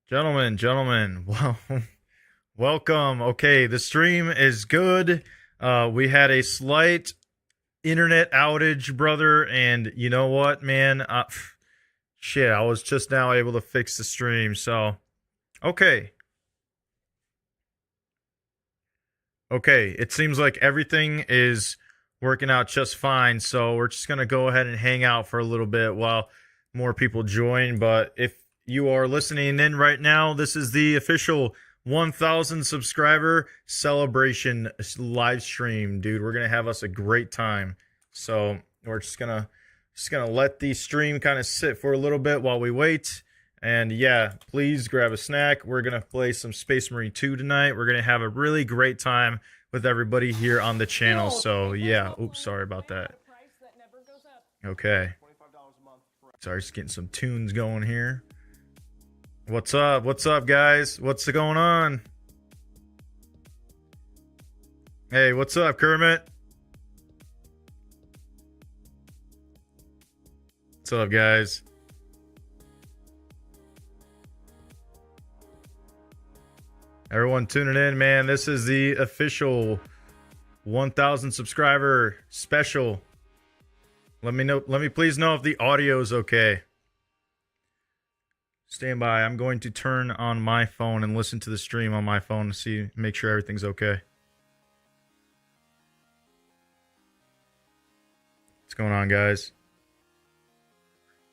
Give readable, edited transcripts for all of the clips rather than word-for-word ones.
Gentlemen, well, welcome. Okay, the stream is good. We had a slight internet outage, brother, and you know what, man? Shit, I was just now able to fix the stream, so okay. Okay, it seems like everything is working out just fine, so we're just gonna go ahead and hang out for a little bit while more people join. But if you are listening in right now, this is the official 1,000 subscriber celebration live stream, dude. We're gonna have us a great time. So we're just gonna let the stream kind of sit for a little bit while we wait. And yeah, please grab a snack. We're gonna play some Space Marine 2 tonight. We're gonna have a really great time with everybody here on the channel. So yeah, oops, sorry about that. Okay. Sorry, just getting some tunes going here. What's up? What's up, guys? What's going on? Hey, what's up, Kermit? What's up, guys? Everyone tuning in, man. This is the official 1,000 subscriber special. Let me please know if the audio is okay. Stand by. I'm going to turn on my phone and listen to the stream on my phone to make sure everything's okay. What's going on, guys?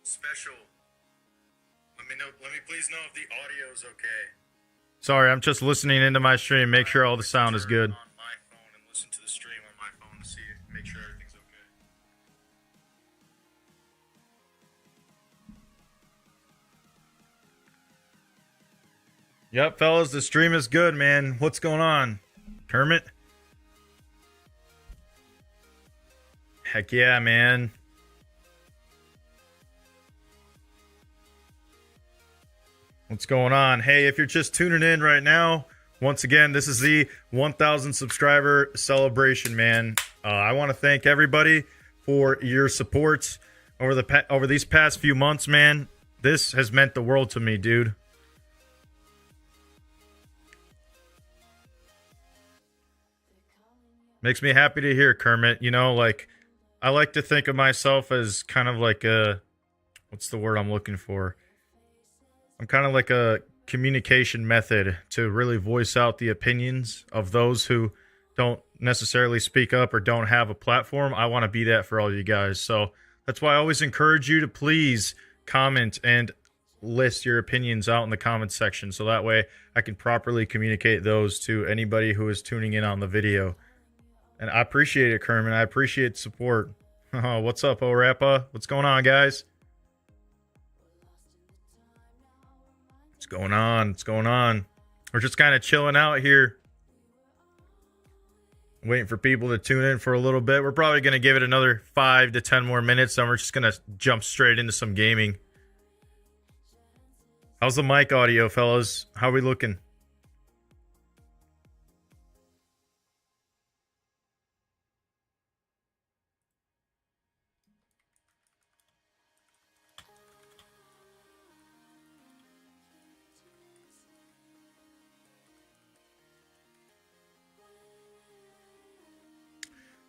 Special. Let me please know if the audio is okay. Sorry, I'm just listening into my stream. Make sure all the sound is good. On my phone and listen to the stream on my phone to make sure everything's okay. Yep, fellas, the stream is good, man. What's going on? Kermit? Heck yeah, man. What's going on? Hey, if you're just tuning in right now, once again, this is the 1,000 subscriber celebration, man. I want to thank everybody for your support over these past few months, man. This has meant the world to me, dude. Makes me happy to hear, Kermit. You know, like, I like to think of myself as kind of like a... What's the word I'm looking for? I'm kind of like a communication method to really voice out the opinions of those who don't necessarily speak up or don't have a platform. I want to be that for all you guys. So that's why I always encourage you to please comment and list your opinions out in the comment section. So that way I can properly communicate those to anybody who is tuning in on the video. And I appreciate it, Kermit. I appreciate support. What's up, O-Rappa? What's going on, guys? What's going on? What's going on? We're just kind of chilling out here. Waiting for people to tune in for a little bit. We're probably going to give it another 5 to 10 more minutes, and we're just going to jump straight into some gaming. How's the mic audio, fellas? How are we looking?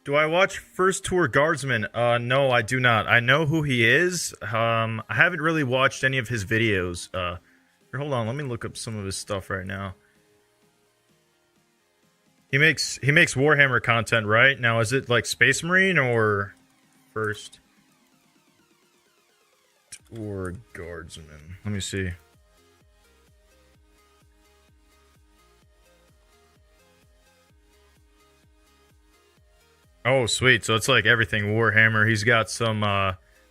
Do I watch First Tour Guardsman? No, I do not. I know who he is. I haven't really watched any of his videos. Hold on, let me look up some of his stuff right now. He makes Warhammer content, right? Now, is it like Space Marine or First Tour Guardsman? Let me see. Oh, sweet. So it's like everything Warhammer. He's got some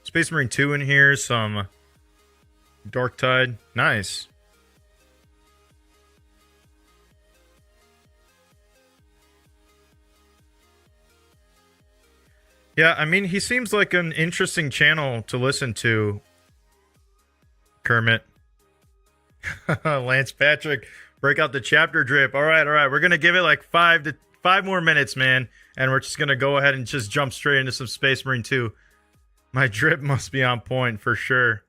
Space Marine 2 in here, some Dark Tide. Nice. Yeah, I mean, he seems like an interesting channel to listen to, Kermit. Lance Patrick, break out the chapter drip. All right. We're going to give it like 5 more minutes, man. And we're just going to go ahead and just jump straight into some Space Marine 2. My drip must be on point for sure.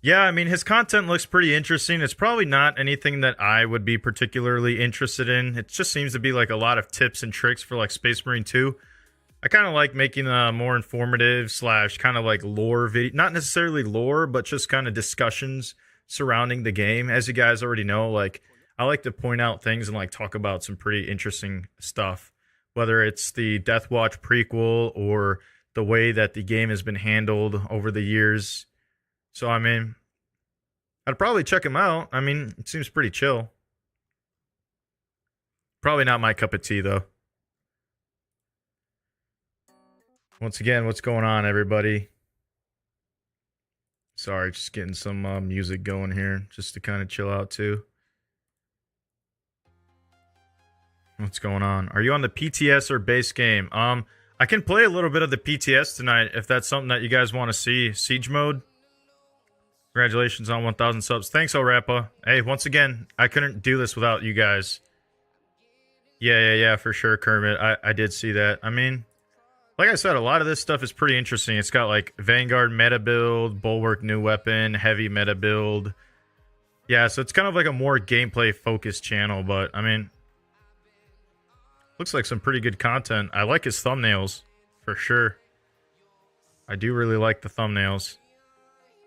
Yeah, I mean, his content looks pretty interesting. It's probably not anything that I would be particularly interested in. It just seems to be like a lot of tips and tricks for like Space Marine 2. I kind of like making more informative slash kind of like lore video, not necessarily lore, but just kind of discussions surrounding the game. As you guys already know, like I like to point out things and like talk about some pretty interesting stuff, whether it's the Death Watch prequel or the way that the game has been handled over the years. So I mean, I'd probably check him out. I mean, it seems pretty chill. Probably not my cup of tea though. Once again, what's going on, everybody? Sorry, just getting some music going here, just to kind of chill out too. What's going on? Are you on the PTS or base game? I can play a little bit of the PTS tonight if that's something that you guys want to see. Siege mode. Congratulations on 1,000 subs. Thanks, Orappa. Hey, once again, I couldn't do this without you guys. Yeah, for sure, Kermit. I did see that. I mean, like I said, a lot of this stuff is pretty interesting. It's got like Vanguard meta build, Bulwark new weapon, heavy meta build. Yeah, so it's kind of like a more gameplay focused channel, but I mean, looks like some pretty good content. I like his thumbnails for sure. I do really like the thumbnails.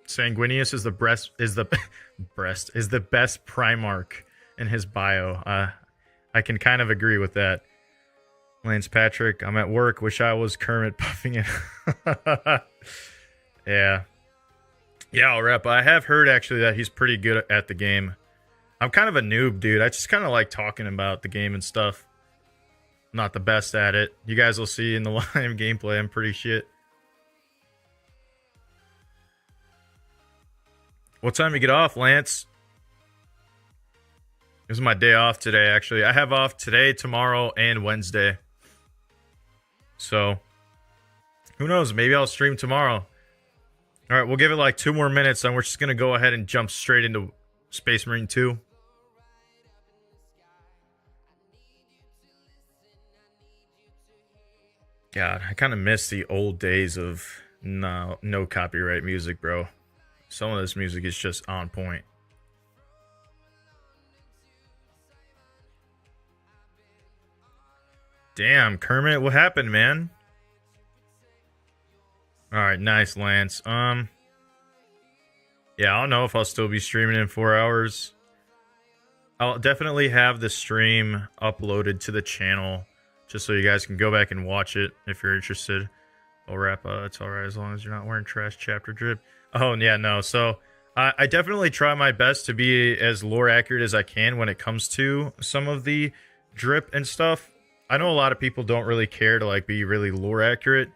Sanguinius is the best Primarch in his bio. I can kind of agree with that. Lance Patrick, I'm at work. Wish I was Kermit puffing it. Yeah. Yeah, Rep. I have heard actually that he's pretty good at the game. I'm kind of a noob, dude. I just kind of like talking about the game and stuff. I'm not the best at it. You guys will see in the live gameplay. I'm pretty shit. What time you get off, Lance? This is my day off today, actually. I have off today, tomorrow, and Wednesday. So, who knows? Maybe I'll stream tomorrow. All right, we'll give it like 2 more minutes, and we're just going to go ahead and jump straight into Space Marine 2. God, I kind of miss the old days of no copyright music, bro. Some of this music is just on point. Damn, Kermit, what happened, man? Alright, nice, Lance. Yeah, I don't know if I'll still be streaming in 4 hours. I'll definitely have the stream uploaded to the channel, just so you guys can go back and watch it if you're interested. I'll wrap up. It's alright as long as you're not wearing trash chapter drip. Oh, yeah, no. So, I definitely try my best to be as lore accurate as I can when it comes to some of the drip and stuff. I know a lot of people don't really care to like be really lore accurate.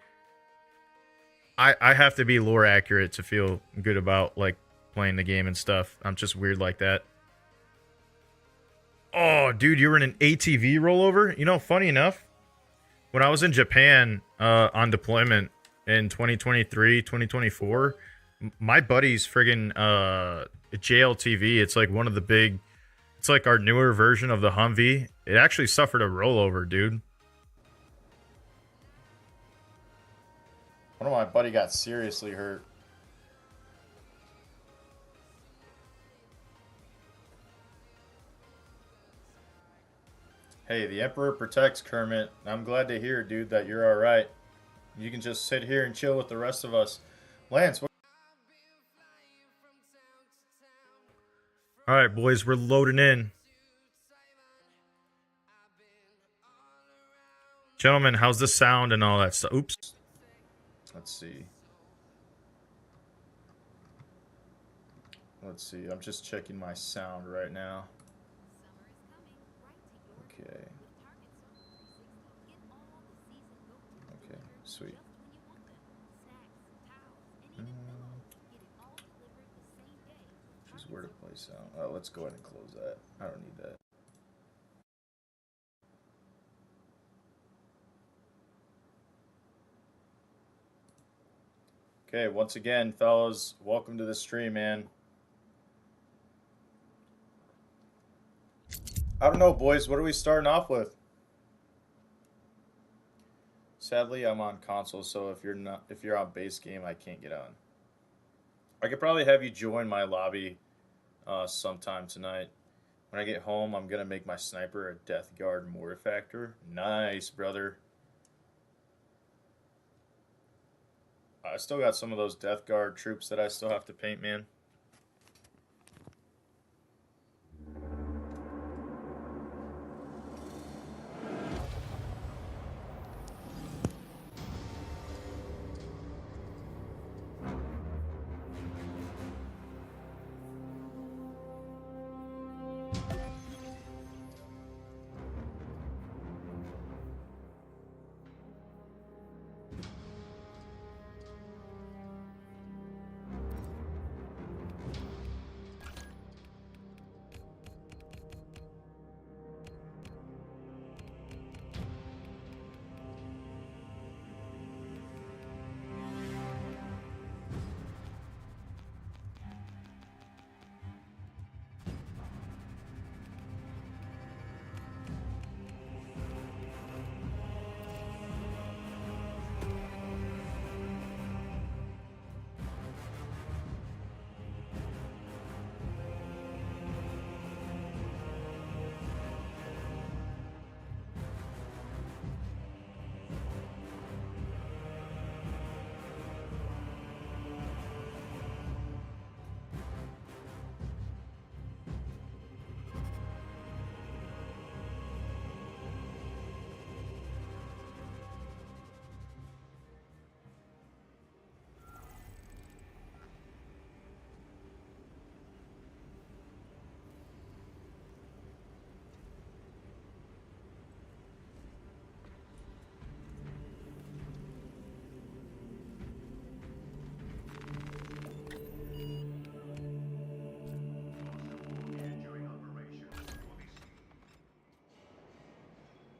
I have to be lore accurate to feel good about like playing the game and stuff. I'm just weird like that. Oh, dude, you were in an ATV rollover? You know, funny enough, when I was in Japan on deployment in 2023, 2024, my buddy's friggin' JLTV, it's like one of the big, it's like our newer version of the Humvee. It actually suffered a rollover, dude. One of my buddy got seriously hurt. Hey, the Emperor protects, Kermit. I'm glad to hear, dude, that you're alright. You can just sit here and chill with the rest of us. Lance, what? Alright, boys, we're loading in. Gentlemen, how's the sound and all that stuff? Oops. Let's see. Let's see. I'm just checking my sound right now. Okay. Okay, sweet. Choose where to play sound. Oh, let's go ahead and close that. I don't need that. Okay, once again, fellas, welcome to the stream, man. I don't know, boys. What are we starting off with? Sadly, I'm on console, so if you're on base game, I can't get on. I could probably have you join my lobby sometime tonight. When I get home, I'm gonna make my sniper a Death Guard Mortifactor. Nice, brother. I still got some of those Death Guard troops that I still have to paint, man.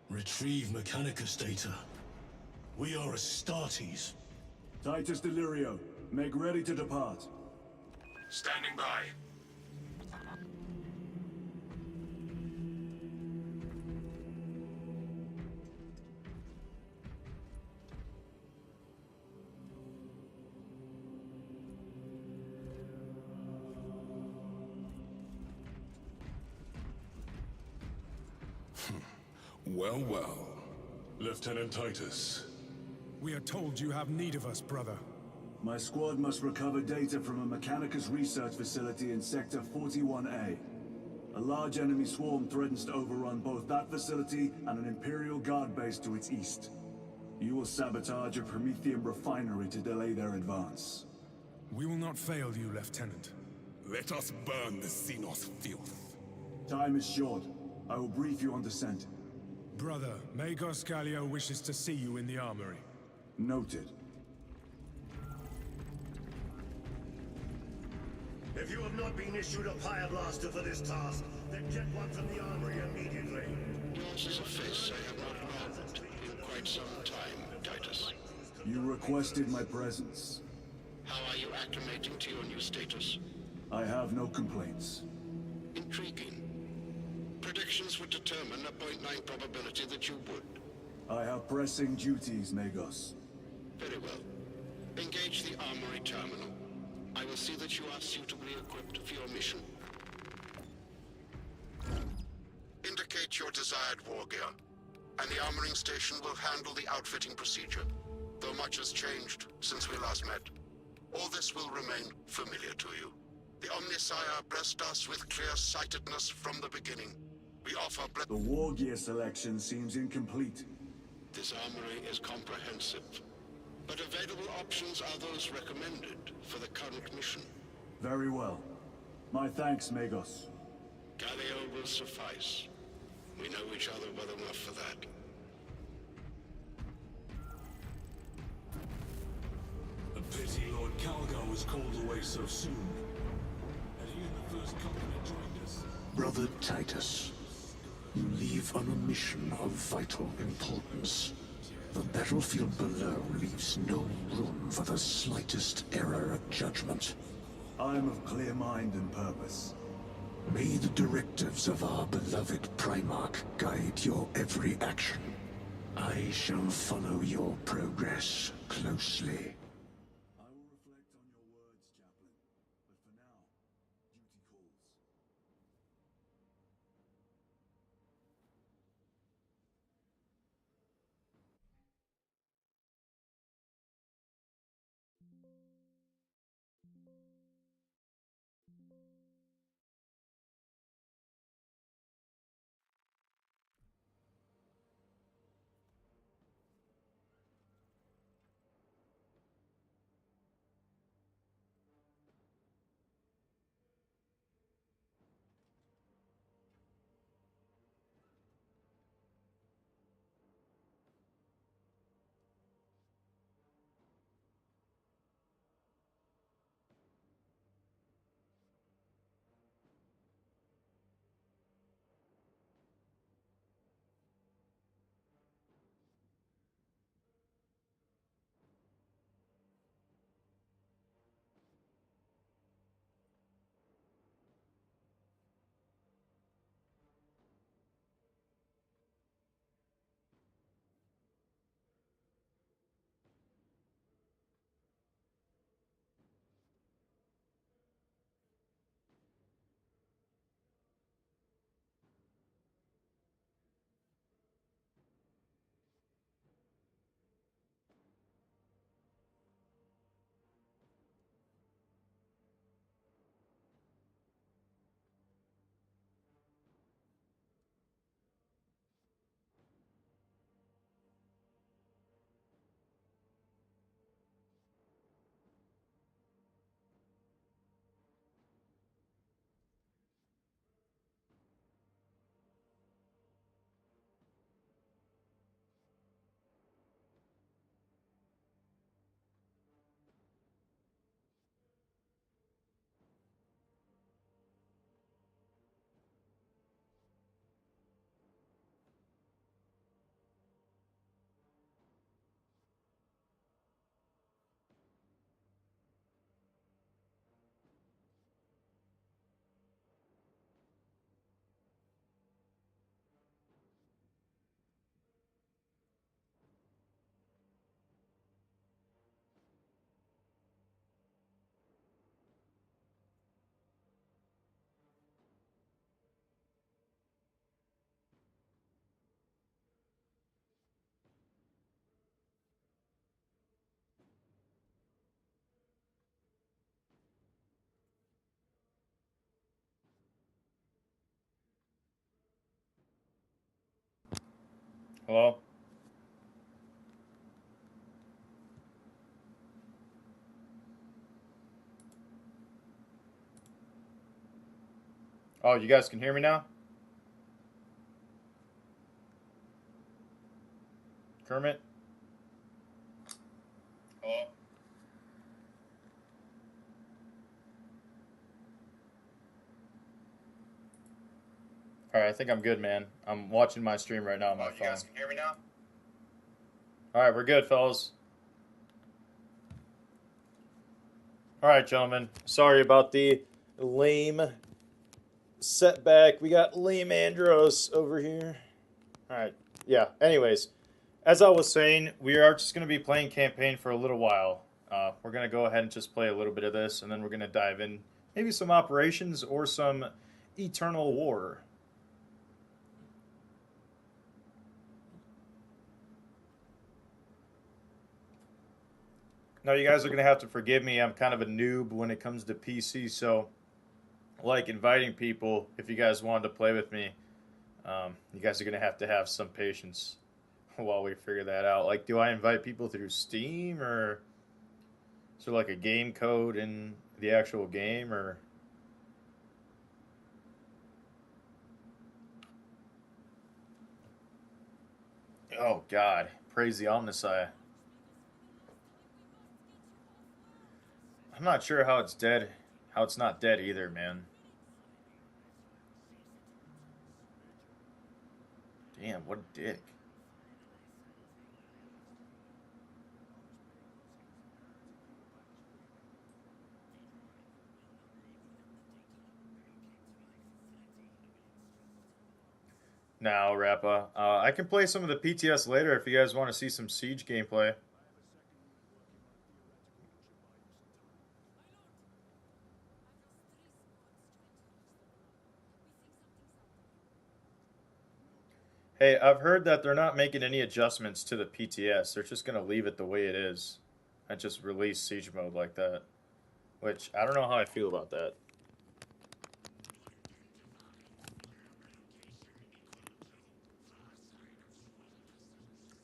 Retrieve Mechanicus data. We are Astartes. Titus Delirio, make ready to depart. Standing by. Well, well. Lieutenant Titus. We are told you have need of us, brother. My squad must recover data from a Mechanicus research facility in Sector 41A. A large enemy swarm threatens to overrun both that facility and an Imperial Guard base to its east. You will sabotage a Prometheum refinery to delay their advance. We will not fail you, Lieutenant. Let us burn the Xenos filth. Time is short. I will brief you on descent. Brother, Magos Gallio wishes to see you in the armory. Noted. If you have not been issued a fire blaster for this task, then get one from the armory immediately. Yours is a face I have not loved in quite some time, Titus. You requested my presence. How are you acclimating to your new status? I have no complaints. Intriguing. Predictions would determine a 0.9 probability that you would. I have pressing duties, Magos. Very well. Engage the armory terminal. I will see that you are suitably equipped for your mission. Indicate your desired war gear, and the armoring station will handle the outfitting procedure, though much has changed since we last met. All this will remain familiar to you. The Omnisire blessed us with clear-sightedness from the beginning. We offer The war gear selection seems incomplete. This armory is comprehensive, but available options are those recommended for the current mission. Very well. My thanks, Magos. Gallio will suffice. We know each other well enough for that. A pity Lord Calgar was called away so soon. And he and the first company joined us. Brother Titus, you leave on a mission of vital importance. The battlefield below leaves no room for the slightest error of judgment. I am of clear mind and purpose. May the directives of our beloved Primarch guide your every action. I shall follow your progress closely. I will reflect on your words, Chaplain. Hello? Oh, you guys can hear me now? Kermit? Hello? Alright, I think I'm good, man. I'm watching my stream right now on my phone. You guys can hear me now? Alright, we're good, fellas. Alright, gentlemen. Sorry about the lame setback. We got lame Andros over here. Alright, yeah. Anyways, as I was saying, we are just going to be playing campaign for a little while. We're going to go ahead and just play a little bit of this, and then we're going to dive in maybe some operations or some Eternal War. Now, you guys are going to have to forgive me. I'm kind of a noob when it comes to PC, so like inviting people, if you guys wanted to play with me, you guys are going to have some patience while we figure that out. Like, do I invite people through Steam, or is there like a game code in the actual game, or... Oh, God. Praise the Omnissiah. I'm not sure how it's dead, how it's not dead either, man. Damn, what a dick. Now, Rappa, I can play some of the PTS later if you guys want to see some Siege gameplay. Hey, I've heard that they're not making any adjustments to the PTS. They're just going to leave it the way it is and just release Siege mode like that. Which, I don't know how I feel about that.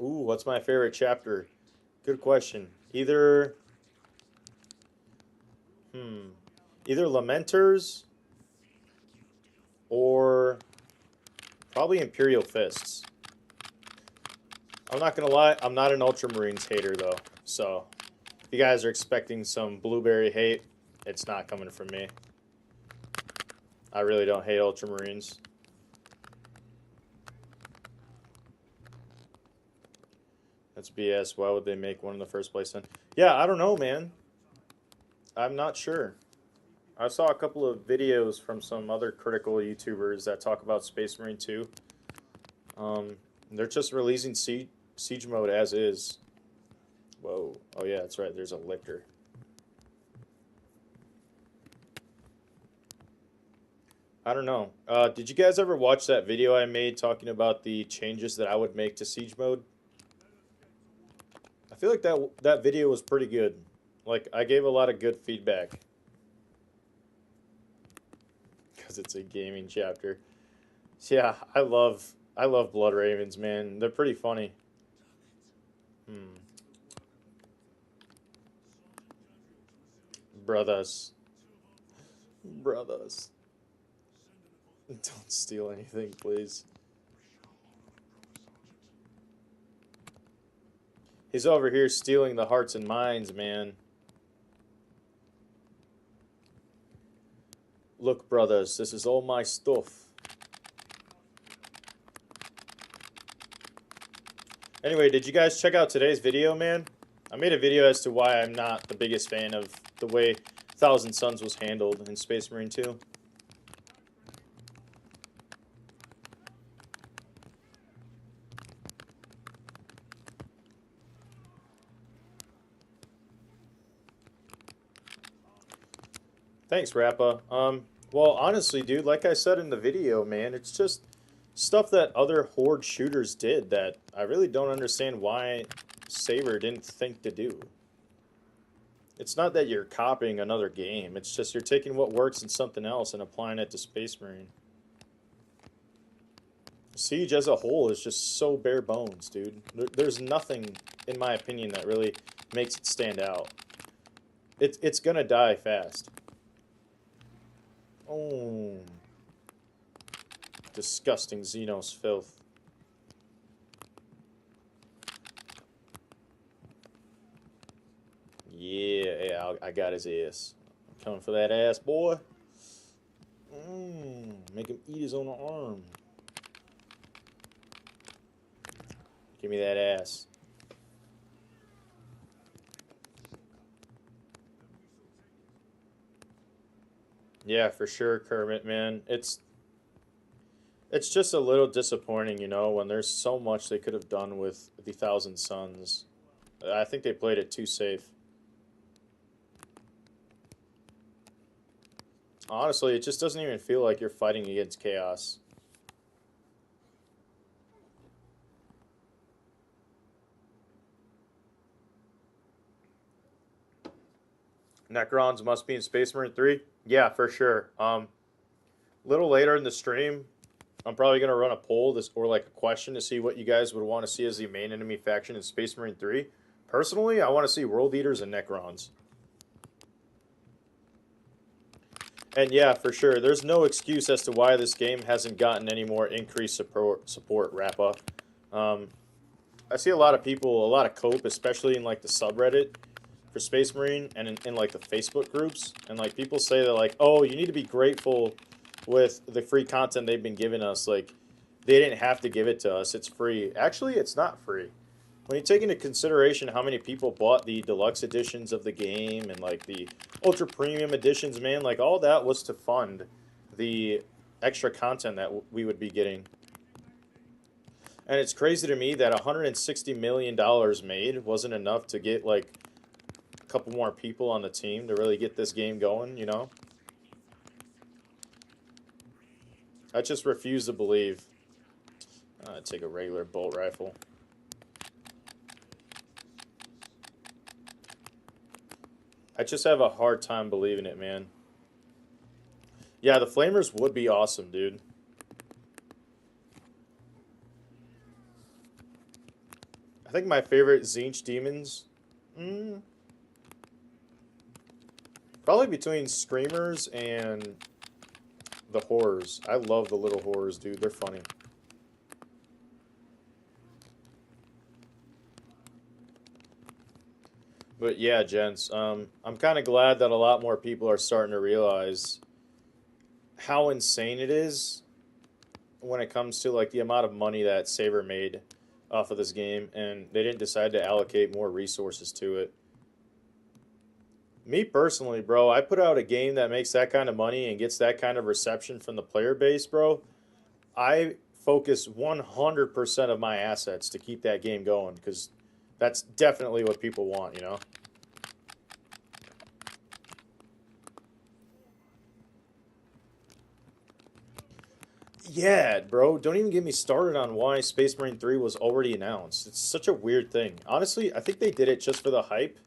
Ooh, what's my favorite chapter? Good question. Either Lamenters or probably Imperial Fists. I'm not gonna lie, I'm not an Ultramarines hater though. So if you guys are expecting some blueberry hate, it's not coming from me. I really don't hate Ultramarines. That's BS. Why would they make one in the first place then? Yeah, I don't know, man. I'm not sure. I saw a couple of videos from some other critical YouTubers that talk about Space Marine 2. They're just releasing Siege mode as is. Whoa. Oh yeah, that's right. There's a liquor. I don't know. Did you guys ever watch that video I made talking about the changes that I would make to Siege mode? I feel like that video was pretty good. Like, I gave a lot of good feedback. Because it's a gaming chapter. Yeah, I love Blood Ravens, man. They're pretty funny. Brothers. Brothers. Don't steal anything, please. He's over here stealing the hearts and minds, man. Look, brothers, this is all my stuff. Anyway, did you guys check out today's video, man? I made a video as to why I'm not the biggest fan of the way Thousand Suns was handled in Space Marine 2. Thanks, Rappa. Well, honestly, dude, like I said in the video, man, it's just stuff that other Horde shooters did that I really don't understand why Saber didn't think to do. It's not that you're copying another game. It's just you're taking what works in something else and applying it to Space Marine. Siege as a whole is just so bare bones, dude. There's nothing, in my opinion, that really makes it stand out. It's gonna die fast. Oh, disgusting Xenos filth. Yeah, I got his ass. I'm coming for that ass, boy. Make him eat his own arm. Give me that ass. Yeah, for sure, Kermit, man. It's just a little disappointing, you know, when there's so much they could have done with the Thousand Suns. I think they played it too safe. Honestly, it just doesn't even feel like you're fighting against chaos. Necrons must be in Space Marine 3? Yeah, for sure. A little later in the stream, I'm probably going to run a poll or like a question to see what you guys would want to see as the main enemy faction in Space Marine 3. Personally, I want to see World Eaters and Necrons. And yeah, for sure, there's no excuse as to why this game hasn't gotten any more increased support Rappa. I see a lot of people, a lot of cope, especially in like the subreddit for Space Marine and in like the Facebook groups. And like people say that like, oh, you need to be grateful with the free content they've been giving us. Like, they didn't have to give it to us. It's free. Actually, it's not free. When you take into consideration how many people bought the deluxe editions of the game and like the ultra premium editions, man, like all that was to fund the extra content that we would be getting. And it's crazy to me that $160 million made wasn't enough to get like a couple more people on the team to really get this game going, you know? I just refuse to believe. I'd take a regular bolt rifle. I just have a hard time believing it, man. Yeah, the Flamers would be awesome, dude. I think my favorite Tzeentch demons... probably between Screamers and the Horrors. I love the little Horrors, dude. They're funny. But yeah, gents, I'm kind of glad that a lot more people are starting to realize how insane it is when it comes to like the amount of money that Saber made off of this game, and they didn't decide to allocate more resources to it. Me personally, bro, I put out a game that makes that kind of money and gets that kind of reception from the player base, bro. I focus 100% of my assets to keep that game going, because that's definitely what people want, you know? Yeah, bro, don't even get me started on why Space Marine 3 was already announced. It's such a weird thing. Honestly, I think they did it just for the hype.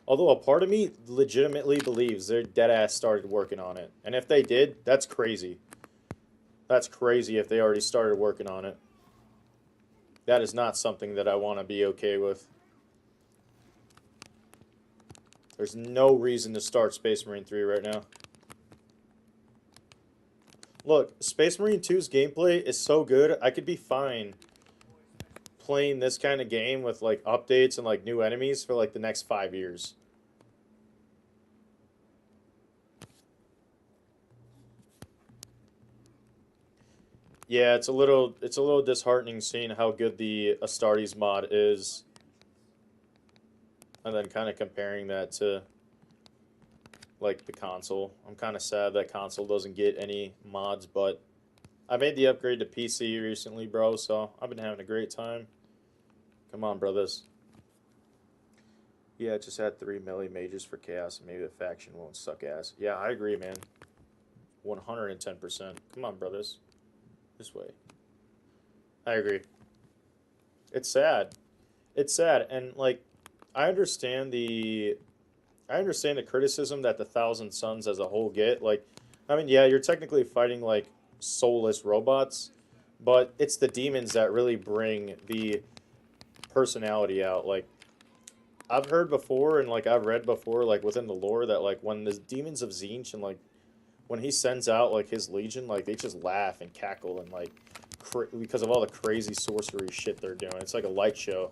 Although a part of me legitimately believes they're deadass started working on it. And if they did, that's crazy. That's crazy if they already started working on it. That is not something that I want to be okay with. There's no reason to start Space Marine 3 right now. Look, Space Marine 2's gameplay is so good, I could be fine playing this kind of game with like updates and like new enemies for like the next 5 years. Yeah, it's a little disheartening seeing how good the Astartes mod is. And then kind of comparing that to like the console. I'm kind of sad that console doesn't get any mods, but I made the upgrade to PC recently, bro, so I've been having a great time. Come on, brothers. Yeah, just add 3 melee mages for chaos and maybe the faction won't suck ass. Yeah, I agree, man. 110%. Come on, brothers. This way. I agree. It's sad. It's sad, and like I understand the criticism that the Thousand Suns as a whole get. Like, I mean, yeah, you're technically fighting like soulless robots, but it's the demons that really bring the personality out. Like, I've heard before and like I've read before, like within the lore, that like when the demons of Tzeentch and like when he sends out like his legion, like they just laugh and cackle and like because of all the crazy sorcery shit they're doing. It's like a light show.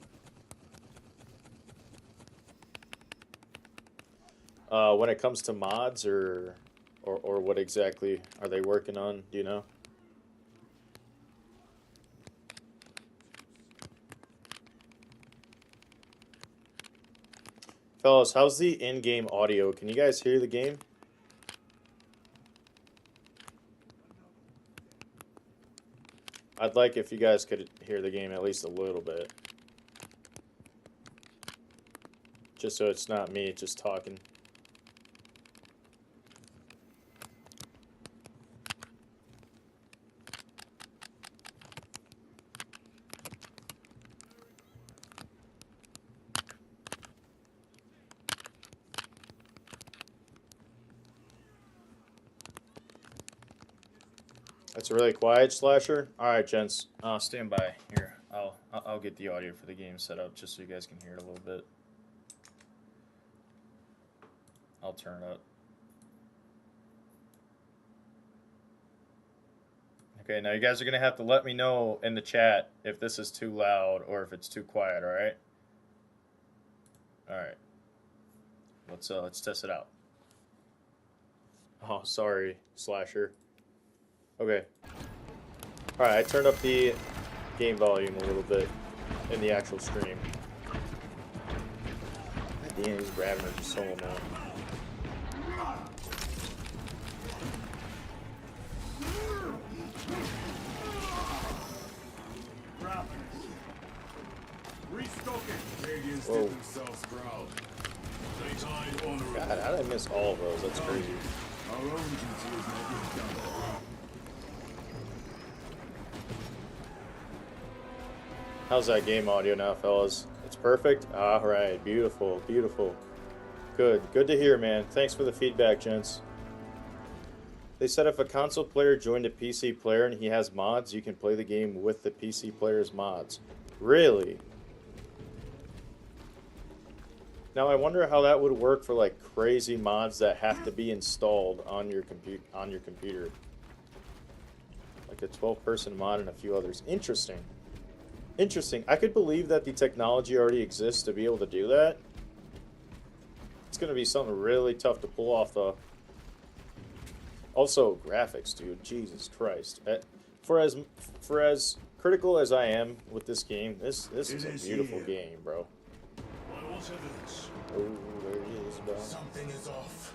When it comes to mods or what exactly are they working on? Do you know? Fellas, how's the in-game audio? Can you guys hear the game? I'd like if you guys could hear the game at least a little bit. Just so it's not me just talking. It's really quiet, Slasher. All right, gents, stand by here. I'll get the audio for the game set up just so you guys can hear it a little bit. I'll turn it up. Okay, now you guys are gonna have to let me know in the chat if this is too loud or if it's too quiet. All right. All right. Let's test it out. Oh, sorry, Slasher. Okay. Alright, I turned up the game volume a little bit in the actual stream. God damn, these Raveners are so annoying. Whoa. God, how did I miss all of those? That's crazy. Our own duty is not yet done. How's that game audio now, fellas? It's perfect? Alright, beautiful, beautiful. Good to hear, man. Thanks for the feedback, gents. They said if a console player joined a PC player and he has mods, you can play the game with the PC player's mods. Really? Now I wonder how that would work for like crazy mods that have to be installed on your computer. Like a 12-person mod and a few others. Interesting. Interesting. I could believe that the technology already exists to be able to do that. It's going to be something really tough to pull off, though. Also, graphics, dude. Jesus Christ. For as critical as I am with this game, this is a beautiful game, bro. Oh, there it is, bro. Something is off.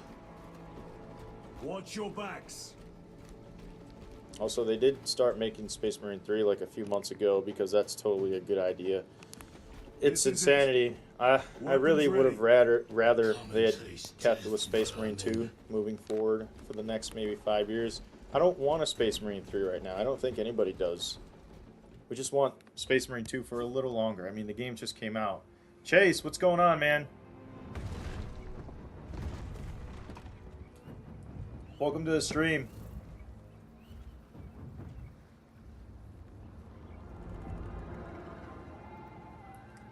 Watch your backs. Also, they did start making Space Marine 3 like a few months ago because that's totally a good idea. It's insanity. I really would have rather they had kept with Space Marine 2 moving forward for the next maybe 5 years. I don't want a Space Marine 3 right now. I don't think anybody does. We just want Space Marine 2 for a little longer. I mean, the game just came out. Chase, what's going on, man? Welcome to the stream.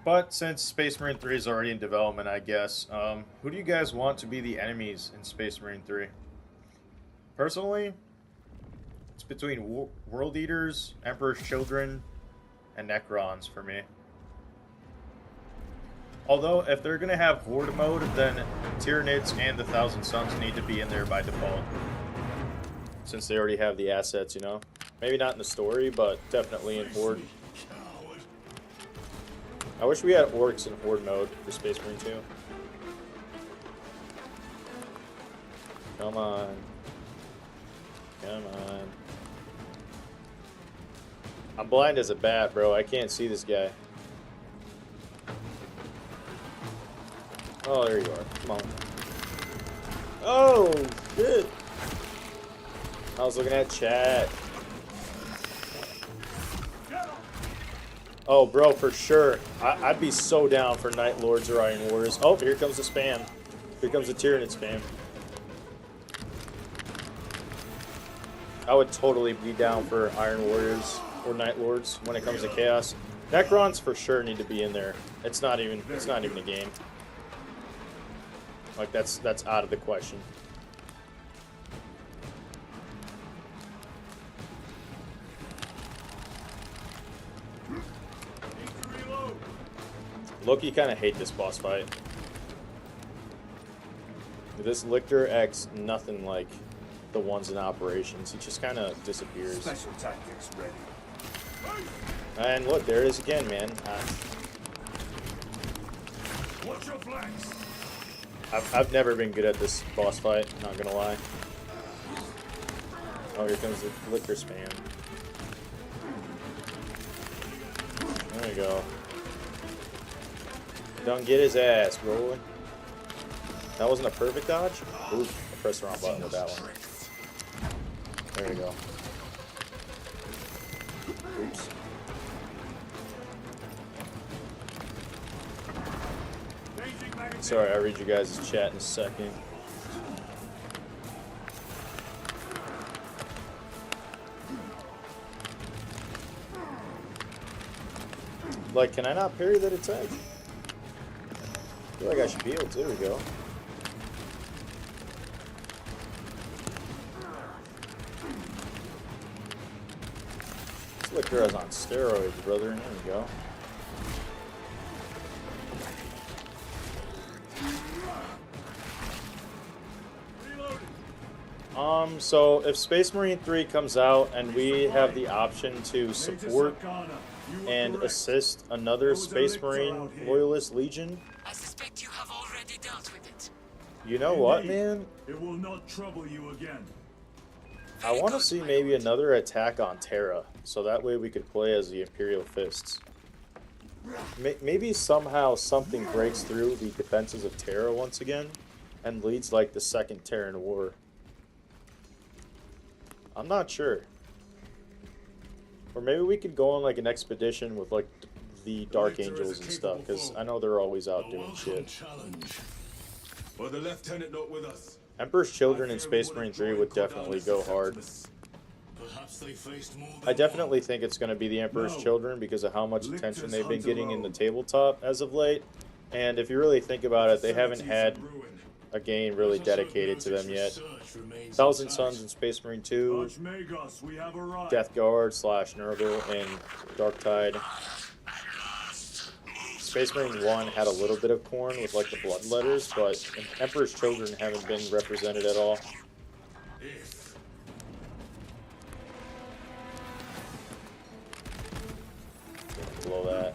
But since Space Marine 3 is already in development, I guess, who do you guys want to be the enemies in Space Marine 3? Personally, it's between World Eaters, Emperor's Children, and Necrons for me. Although, if they're going to have Horde mode, then Tyranids and the Thousand Suns need to be in there by default. Since they already have the assets, you know? Maybe not in the story, but definitely in Horde. I wish we had orcs in Horde mode for Space Marine 2. Come on. Come on. I'm blind as a bat, bro. I can't see this guy. Oh, there you are. Come on. Oh, shit. I was looking at chat. Oh, bro, for sure. I'd be so down for Night Lords or Iron Warriors. Oh, here comes the spam. Here comes the Tyranid spam. I would totally be down for Iron Warriors. or Night Lords when it comes to Chaos. Necrons for sure need to be in there. It's not even a game. Like that's out of the question. Loki kind of hate this boss fight. This Lictor acts nothing like the ones in operations. He just kind of disappears. Special tactics ready. And look, there it is again, man. Watch your flanks. I've never been good at this boss fight, not gonna lie. Oh, here comes the Lictor spam. There we go. Don't get his ass, bro. That wasn't a perfect dodge? Ooh, I pressed the wrong button with that one. There we go. Oops. Sorry, I'll read you guys' chat in a second. Like, can I not parry that attack? I feel like I should be able to. There we go. This Lictor is on steroids, brother. There we go. So if Space Marine 3 comes out and we have the option to support and assist another Space Marine Loyalist Legion, I suspect you have already dealt with it. you know what, man? It will not trouble you again. I want to see maybe another attack on Terra, so that way we could play as the Imperial Fists. Maybe somehow something breaks through the defenses of Terra once again and leads like the Second Terran War. I'm not sure. Or maybe we could go on like an expedition with like the Dark Angels and stuff, because I know they're always out doing shit. Or the lieutenant not with us. Emperor's Children in Space Marine 3 would definitely go hard. I definitely think it's going to be the Emperor's Children because of how much attention they've been getting in the tabletop as of late. And if you really think about it, they haven't had a game really dedicated to them yet. Thousand Suns in Space Marine 2, Death Guard / Nurgle, and Darktide. Space Marine 1 had a little bit of Khorne with like the Bloodletters, but Emperor's Children haven't been represented at all. Below that.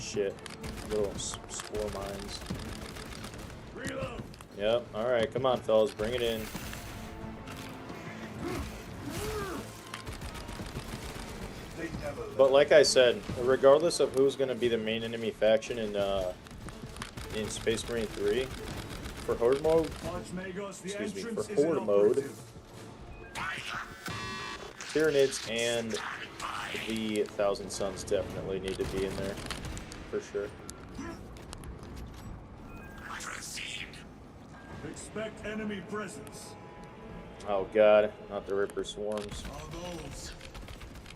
Shit. Little spore mines. Yep, alright, come on fellas, bring it in. But like I said, regardless of who's going to be the main enemy faction in Space Marine 3, for Horde mode, excuse me, for Horde mode, Tyranids and the Thousand Suns definitely need to be in there, for sure. Expect enemy presence. Oh god, not the Ripper Swarms.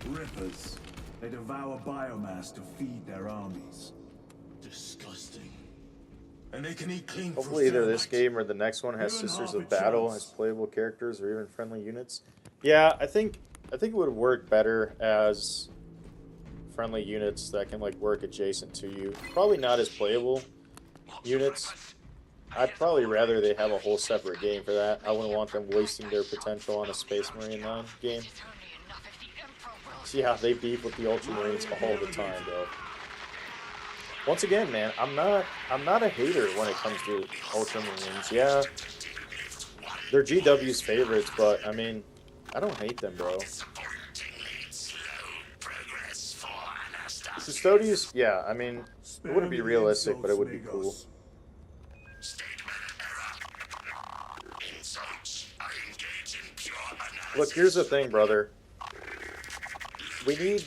Rippers. They devour biomass to feed their armies. Disgusting. And they can eat clean. Hopefully either this game or the next one has Sisters of Battle as playable characters or even friendly units. Yeah, I think it would work better as friendly units that can like work adjacent to you. Probably not as playable units. I'd probably rather they have a whole separate game for that. I wouldn't want them wasting their potential on a Space Marine 9 game. Yeah, they beef with the Ultramarines all the time, bro. Once again, man, I'm not a hater when it comes to Ultramarines. Yeah, they're GW's favorites, but I mean, I don't hate them, bro. Custodians, yeah, I mean, it wouldn't be realistic, but it would be cool. Look, here's the thing, brother. We need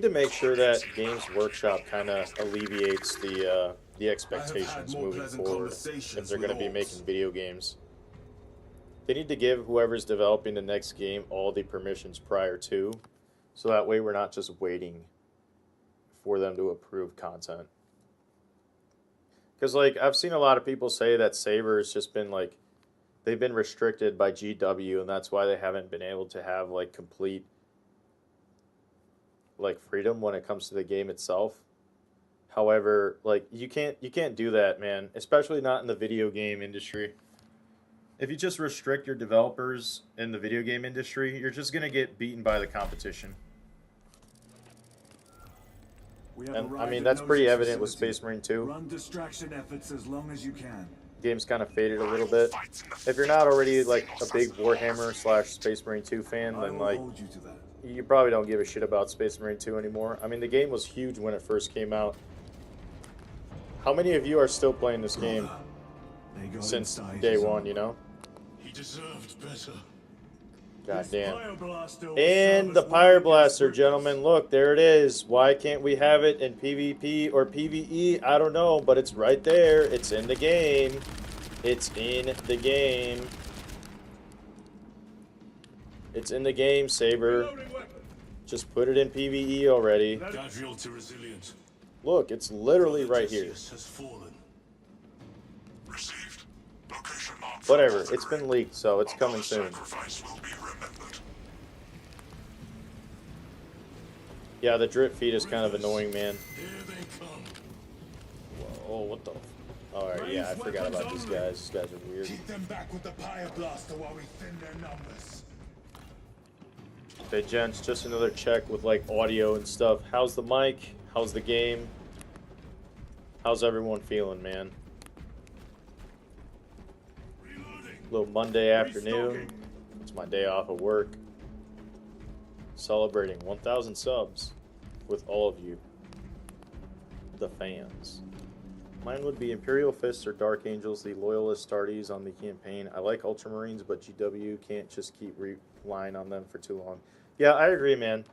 to make sure that Games Workshop kind of alleviates the expectations moving forward if they're going to be making video games. They need to give whoever's developing the next game all the permissions prior to, so that way we're not just waiting for them to approve content. Because, like, I've seen a lot of people say that Saber has just been, like, they've been restricted by GW, and that's why they haven't been able to have, like, complete, like, freedom when it comes to the game itself. However, like, you can't do that, man, especially not in the video game industry. If you just restrict your developers in the video game industry, you're just going to get beaten by the competition. And, I mean, that's pretty evident with Space Marine 2. Run distraction efforts as long as you can. Game's kind of faded a little bit. If you're not already, like, a big Warhammer / Space Marine 2 fan, then, like, you probably don't give a shit about Space Marine 2 anymore. I mean, the game was huge when it first came out. How many of you are still playing this game since day one, you know? He deserved better. God damn. And the Pyre Blaster, gentlemen. Look, there it is. Why can't we have it in PvP or PvE? I don't know, but it's right there. It's in the game. It's in the game. It's in the game, Saber. Just put it in PvE already. Look, it's literally right here. Whatever, it's been leaked, so it's coming soon. Yeah, the drip feed is kind of annoying, man. Whoa, what the? Alright, yeah, I forgot about these guys. These guys are weird. Keep them back with the Pyre Blaster while we thin their numbers. Okay, gents, just another check with, like, audio and stuff. How's the mic? How's the game? How's everyone feeling, man? Little Monday afternoon. It's my day off of work. Celebrating 1,000 subs with all of you, the fans. Mine would be Imperial Fists or Dark Angels, the loyalist starties on the campaign. I like Ultramarines, but GW can't just keep relying on them for too long. Yeah, I agree, man.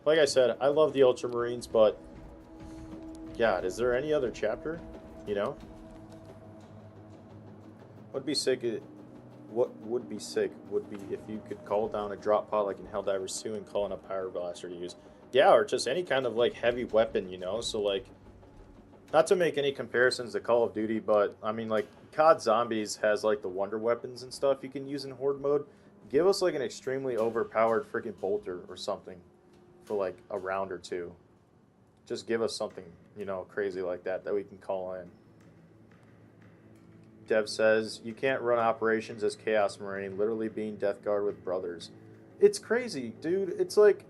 Like I said, I love the Ultramarines, but God, is there any other chapter? You know? What would be sick would be if you could call down a drop pod like in Helldivers 2 and call in a Pyre Blaster to use. Yeah, or just any kind of, like, heavy weapon, you know? So, like, not to make any comparisons to Call of Duty, but, I mean, like, COD Zombies has, like, the wonder weapons and stuff you can use in Horde mode. Give us, like, an extremely overpowered freaking bolter or something for, like, a round or two. Just give us something, you know, crazy like that we can call in. Dev says, you can't run operations as Chaos Marine, literally being Death Guard with brothers. It's crazy, dude. It's like,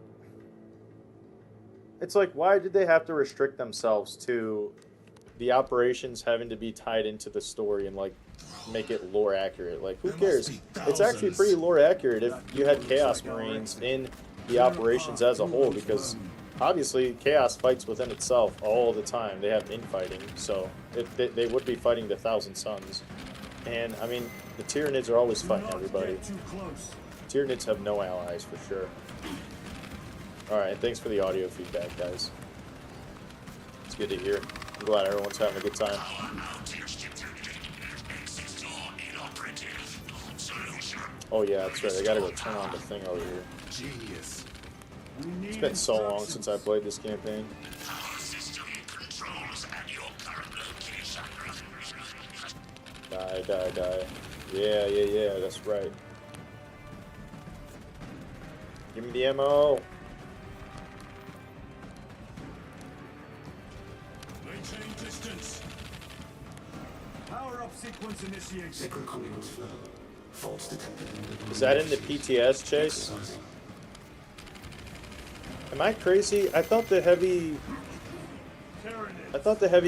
why did they have to restrict themselves to the operations having to be tied into the story and, like, make it lore accurate? Like, who cares? It's actually pretty lore accurate if you had Chaos Marines in the operations as a whole, because obviously Chaos fights within itself all the time. They have infighting, so they would be fighting the Thousand Suns. And, I mean, the Tyranids are always fighting everybody. Tyranids have no allies, for sure. Alright, thanks for the audio feedback, guys. It's good to hear. I'm glad everyone's having a good time. Oh yeah, that's right. I gotta go turn on the thing over here. Genius. It's been so long since I played this campaign. Die. Yeah, that's right. Give me the ammo. Maintain distance. Power up sequence initiation. Is that in the PTS, Chase? Am I crazy? I thought the heavy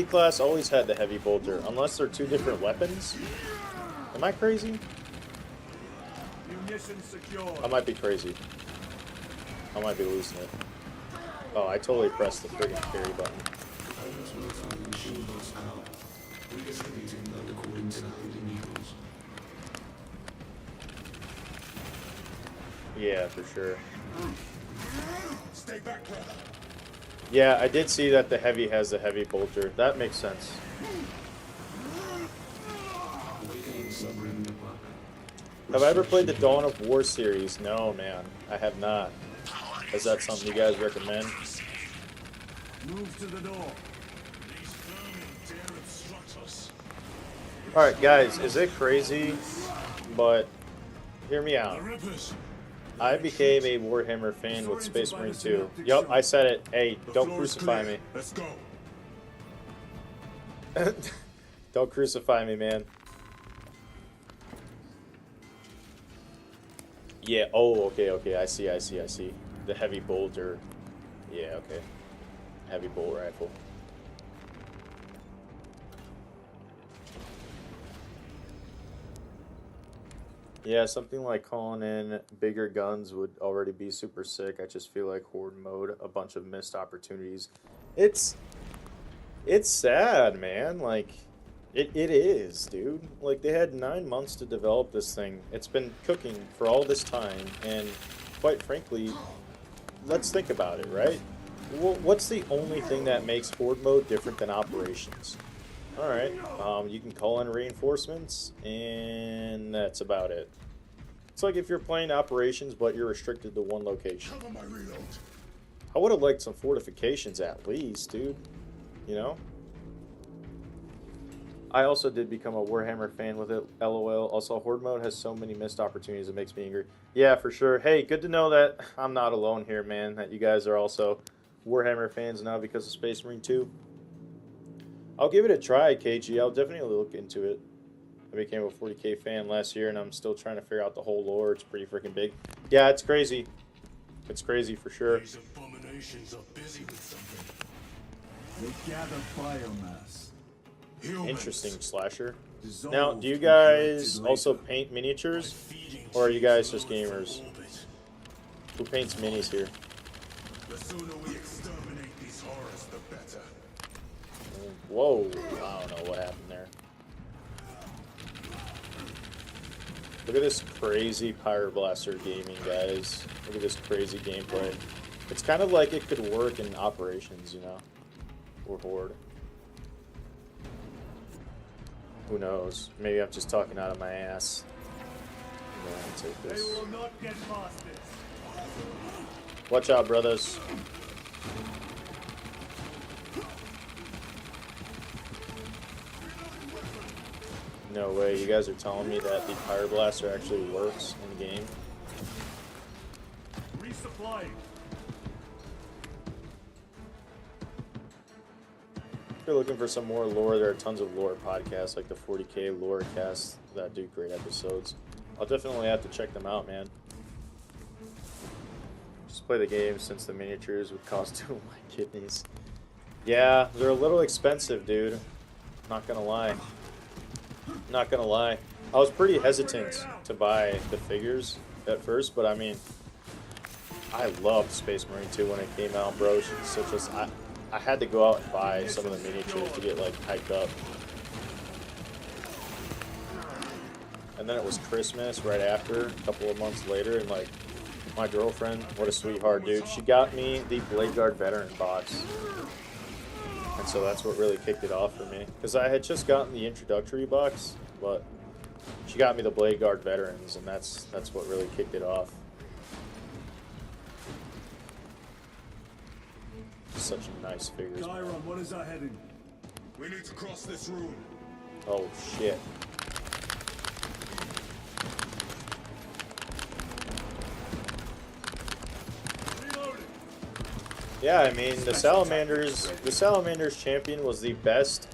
class always had the heavy bolter, unless they're two different weapons. Am I crazy? I might be crazy. I might be losing it. Oh, I totally pressed the friggin' carry button. Yeah, for sure. Stay back, brother. Yeah, I did see that the heavy has the heavy bolter. That makes sense. Have I ever played the Dawn of War series? No, man. I have not. Is that something you guys recommend? Move to the door. These vermin dare obstruct us. Alright, guys, is it crazy? But, hear me out. The Rippers. I became a Warhammer fan with Space Marine 2. Yup, I said it. Hey, don't floor is crucify clear. me. Let's go. Don't crucify me, man. Yeah, oh, okay, I see. The heavy bolt, or... Yeah, okay. Heavy bolt rifle. Yeah, something like calling in bigger guns would already be super sick. I just feel like Horde mode, a bunch of missed opportunities. It's sad, man. Like, it is, dude. Like, they had 9 months to develop this thing. It's been cooking for all this time, and quite frankly, let's think about it, right? What's the only thing that makes Horde mode different than operations? Alright, you can call in reinforcements, and that's about it. It's like if you're playing operations, but you're restricted to one location. Cover my reload. I would have liked some fortifications at least, dude. You know? I also did become a Warhammer fan with it, LOL. Also, Horde mode has so many missed opportunities, it makes me angry. Yeah, for sure. Hey, good to know that I'm not alone here, man. That you guys are also Warhammer fans now because of Space Marine 2. I'll give it a try, KG. I'll definitely look into it. I became a 40k fan last year, and I'm still trying to figure out the whole lore. It's pretty freaking big. Yeah, it's crazy. It's crazy for sure. These abominations are busy with something. They gather biomass. Humans. Interesting slasher. Dissolve Now, do you and guys collected also later. paint miniatures? Feeding Or are you guys trees just all over gamers? orbit. Who paints minis here? The sooner we exterminate these horrors, the better. Whoa, I don't know what happened there. Look at this crazy Pyroblaster gaming, guys. Look at this crazy gameplay. It's kind of like it could work in operations, you know? Or Horde. Who knows? Maybe I'm just talking out of my ass. I'm going to take They this. will not get past this. Watch out, brothers. No way, you guys are telling me that the Pyroblaster actually works in the game? Resupplying. If you're looking for some more lore, there are tons of lore podcasts like the 40k lore cast that do great episodes. I'll definitely have to check them out, man. Just play the game since the miniatures would cost 2 of my kidneys. Yeah, they're a little expensive, dude. Not gonna lie. Not gonna lie. I was pretty hesitant to buy the figures at first, but I mean, I loved Space Marine 2 when it came out, bro. So just I had to go out and buy some of the miniatures to get like hyped up. And then it was Christmas right after, a couple of months later, and like my girlfriend, what a sweetheart, dude. She got me the Blade Guard Veteran box. And so that's what really kicked it off for me. Because I had just gotten the introductory box, but she got me the Blade Guard Veterans, and that's what really kicked it off. Such nice figures. Chiron, Man. what is our heading? We need to cross this room. Oh shit. Yeah, I mean the Salamanders champion was the best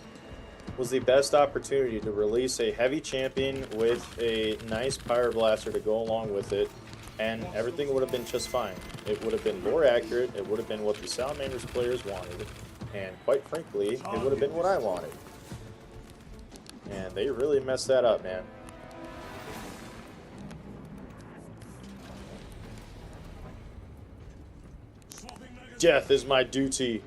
opportunity to release a heavy champion with a nice Pyroblaster to go along with it, and everything would have been just fine. It would have been more accurate, it would have been what the Salamanders players wanted, and quite frankly, it would have been what I wanted. And they really messed that up, man. Death is my duty.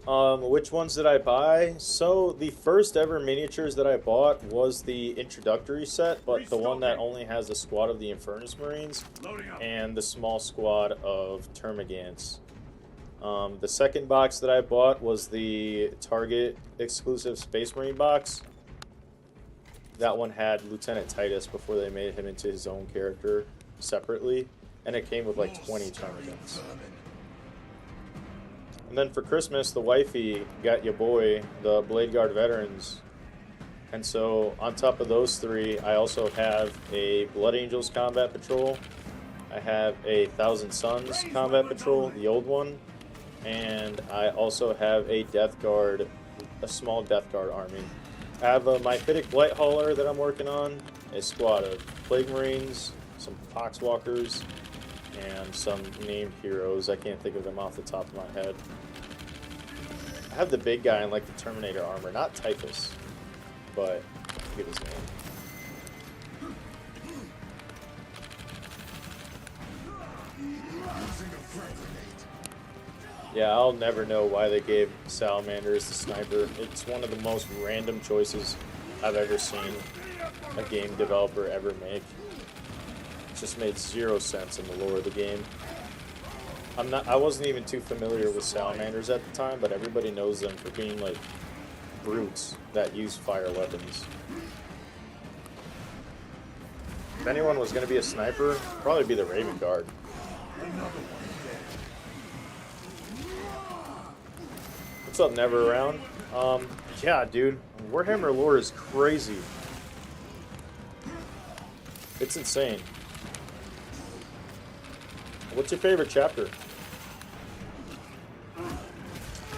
Which ones did I buy? So the first ever miniatures that I bought was the introductory set, but the one that only has the squad of the Infernus Marines and the small squad of Termagants. The second box that I bought was the Target exclusive Space Marine box. that one had Lieutenant Titus before they made him into his own character separately, and it came with like 20 termagants. And then for Christmas, the wifey got your boy, the Blade Guard Veterans. And so on top of those three, I also have a Blood Angels Combat Patrol. I have a Thousand Suns Combat Patrol, the old one. And I also have a Death Guard, a small Death Guard army. I have a Mythic Blight Hauler that I'm working on, a squad of Plague Marines, some Poxwalkers, and some named heroes. I can't think of them off the top of my head. I have the big guy in like the Terminator armor, not Typhus, but I forget his name. Yeah, I'll never know why they gave Salamander as the sniper. It's one of the most random choices I've ever seen a game developer ever make. It just made zero sense in the lore of the game. I wasn't even too familiar with salamanders at the time, but everybody knows them for being like brutes that use fire weapons. If anyone was going to be a sniper, it'd probably be the Raven Guard. What's up, Never Around? Yeah, dude, Warhammer lore is crazy. It's insane. What's your favorite chapter?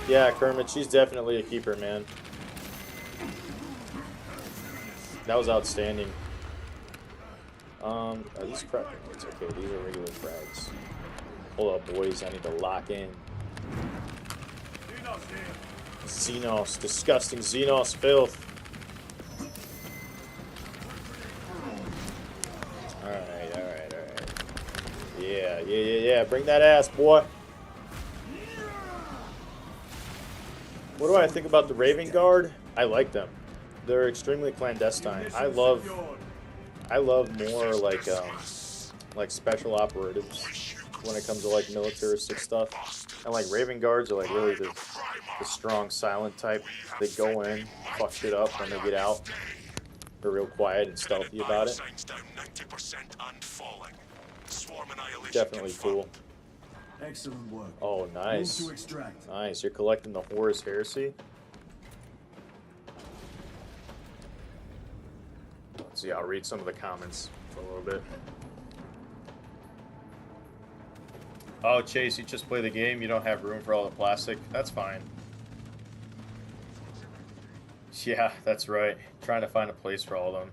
Yeah, Kermit, she's definitely a keeper, man. That was outstanding. Are these frag grenades? Okay, these are regular frags. Hold up, boys, I need to lock in. Xenos, disgusting Xenos filth. Alright. Yeah. Bring that ass, boy. What do I think about the Raven Guard? I like them. They're extremely clandestine. I love more like special operatives when it comes to like militaristic stuff. And like Raven Guards are like really the strong silent type. They go in, fuck shit up, when they get out. They're real quiet and stealthy about it. Definitely cool. Excellent work. Oh, nice. Move to extract. Nice. You're collecting the Horus Heresy. Let's see, I'll read some of the comments for a little bit. Oh, Chase, you just play the game. You don't have room for all the plastic. That's fine. Yeah, that's right. Trying to find a place for all of them.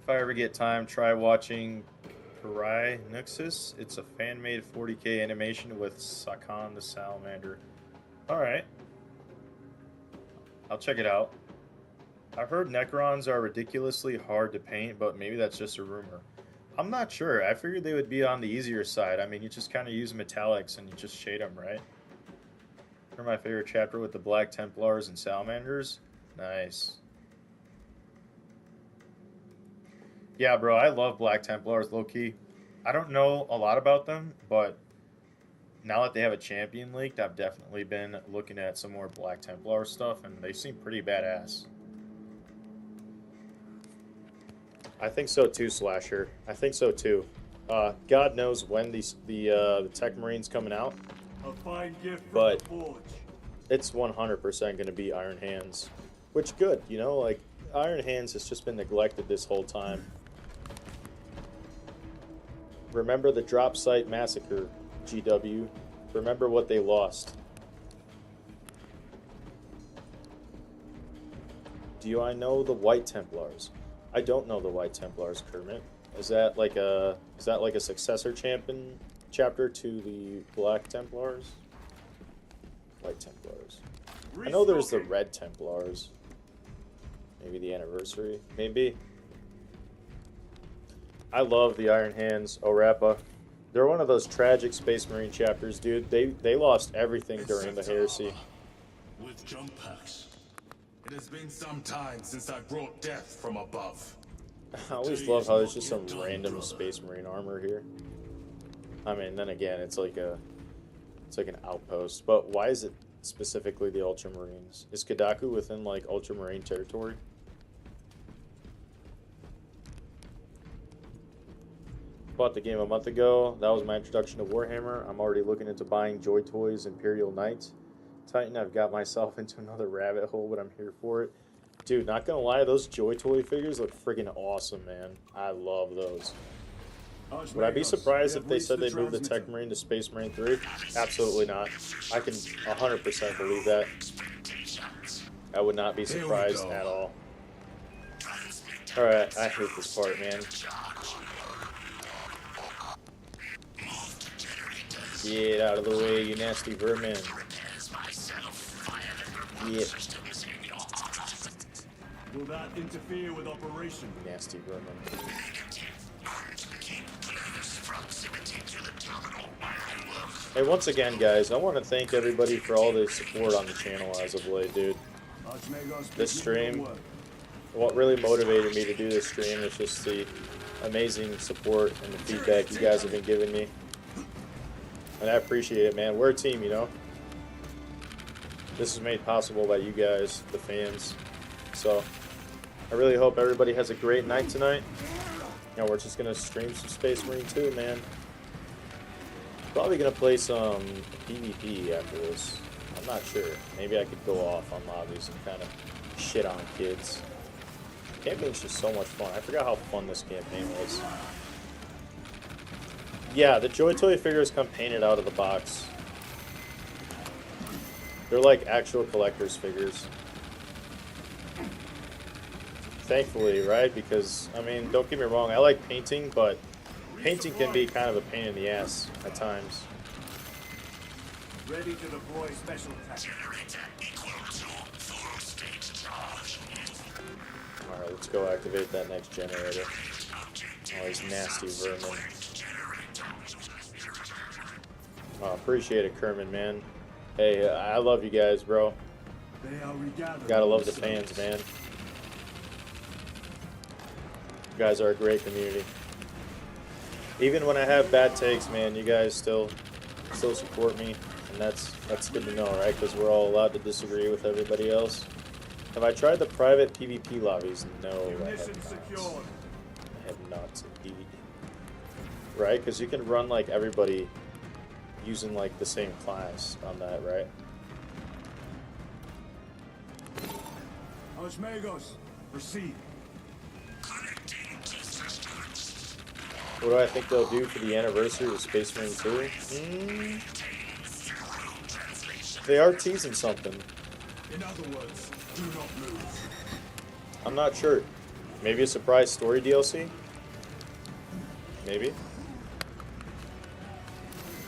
If I ever get time, try watching Karai Nuxus. It's a fan-made 40K animation with Sakan the Salamander. Alright. I'll check it out. I've heard Necrons are ridiculously hard to paint, but maybe that's just a rumor. I'm not sure. I figured they would be on the easier side. I mean, you just kind of use metallics and you just shade them, right? For my favorite chapter with the Black Templars and Salamanders. Nice. Yeah, bro, I love Black Templars, low-key. I don't know a lot about them, but now that they have a champion leaked, I've definitely been looking at some more Black Templar stuff, and they seem pretty badass. I think so too, Slasher. I think so too. God knows when the Tech Marine's coming out, A fine gift from but the forge. it's 100% going to be Iron Hands. Which, good, you know, like, Iron Hands has just been neglected this whole time. Remember the drop site massacre, GW. Remember what they lost. Do I know the White Templars? I don't know the White Templars, Kermit. Is that like a successor champion chapter to the Black Templars? White Templars. I know there's the Red Templars. Maybe the anniversary. Maybe. I love the Iron Hands, Orappa. They're one of those tragic Space Marine chapters, dude. They lost everything during the heresy. With jump packs. It has been some time since I brought death from above. I always love how there's just some random Space Marine armor here. I mean, then again, it's like an outpost. But why is it specifically the Ultramarines? Is Kadaku within like Ultramarine territory? Bought the game a month ago. That was my introduction to Warhammer. I'm already looking into buying Joy Toys Imperial Knight Titan. I've got myself into another rabbit hole, but I'm here for it. Dude, not gonna lie, those Joy Toy figures look freaking awesome, man. I love those. Would I be surprised if they said they'd move the Tech Marine to Space Marine 3? Absolutely not. I can 100% believe that. I would not be surprised at all. Alright, I hate this part, man. Get out of the way, you nasty vermin. Yeah. Will that interfere with operation? Nasty vermin. Hey, once again, guys, I want to thank everybody for all the support on the channel as of late, dude. This stream, what really motivated me to do this stream is just the amazing support and the feedback you guys have been giving me. And I appreciate it, man. We're a team, you know? This is made possible by you guys, the fans. So, I really hope everybody has a great night tonight. You know, we're just going to stream some Space Marine 2, man. Probably going to play some PvP after this. I'm not sure. Maybe I could go off on lobbies and kind of shit on kids. Campaign's just so much fun. I forgot how fun this campaign was. Yeah, the Joy Toy figures come painted out of the box. They're like actual collector's figures. Thankfully, right? Because, I mean, don't get me wrong, I like painting, but painting can be kind of a pain in the ass at times. Ready to deploy special tech. Alright, let's go activate that next generator. All these nasty vermin. Oh, appreciate it, Kerman, man. Hey, I love you guys, bro. Gotta love the fans, man. You guys are a great community. Even when I have bad takes, man, you guys still support me, and that's good to know, right? Because we're all allowed to disagree with everybody else. Have I tried the private PvP lobbies? No, I have not indeed. Right? Because you can run like everybody using like the same class on that, right? Osmagos, proceed. What do I think they'll do for the anniversary of Space Marine 2? They are teasing something. In other words, do not move. I'm not sure. Maybe a surprise story DLC? Maybe.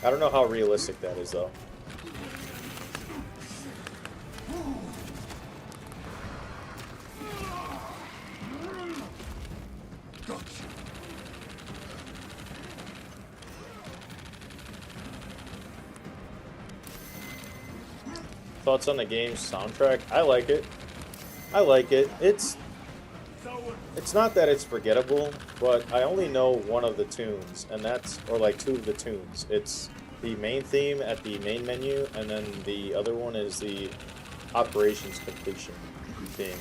I don't know how realistic that is, though. Thoughts on the game's soundtrack? I like it. I like it. It's not that it's forgettable, but I only know one of the tunes, and that's, or like two of the tunes. It's the main theme at the main menu, and then the other one is the operations completion theme.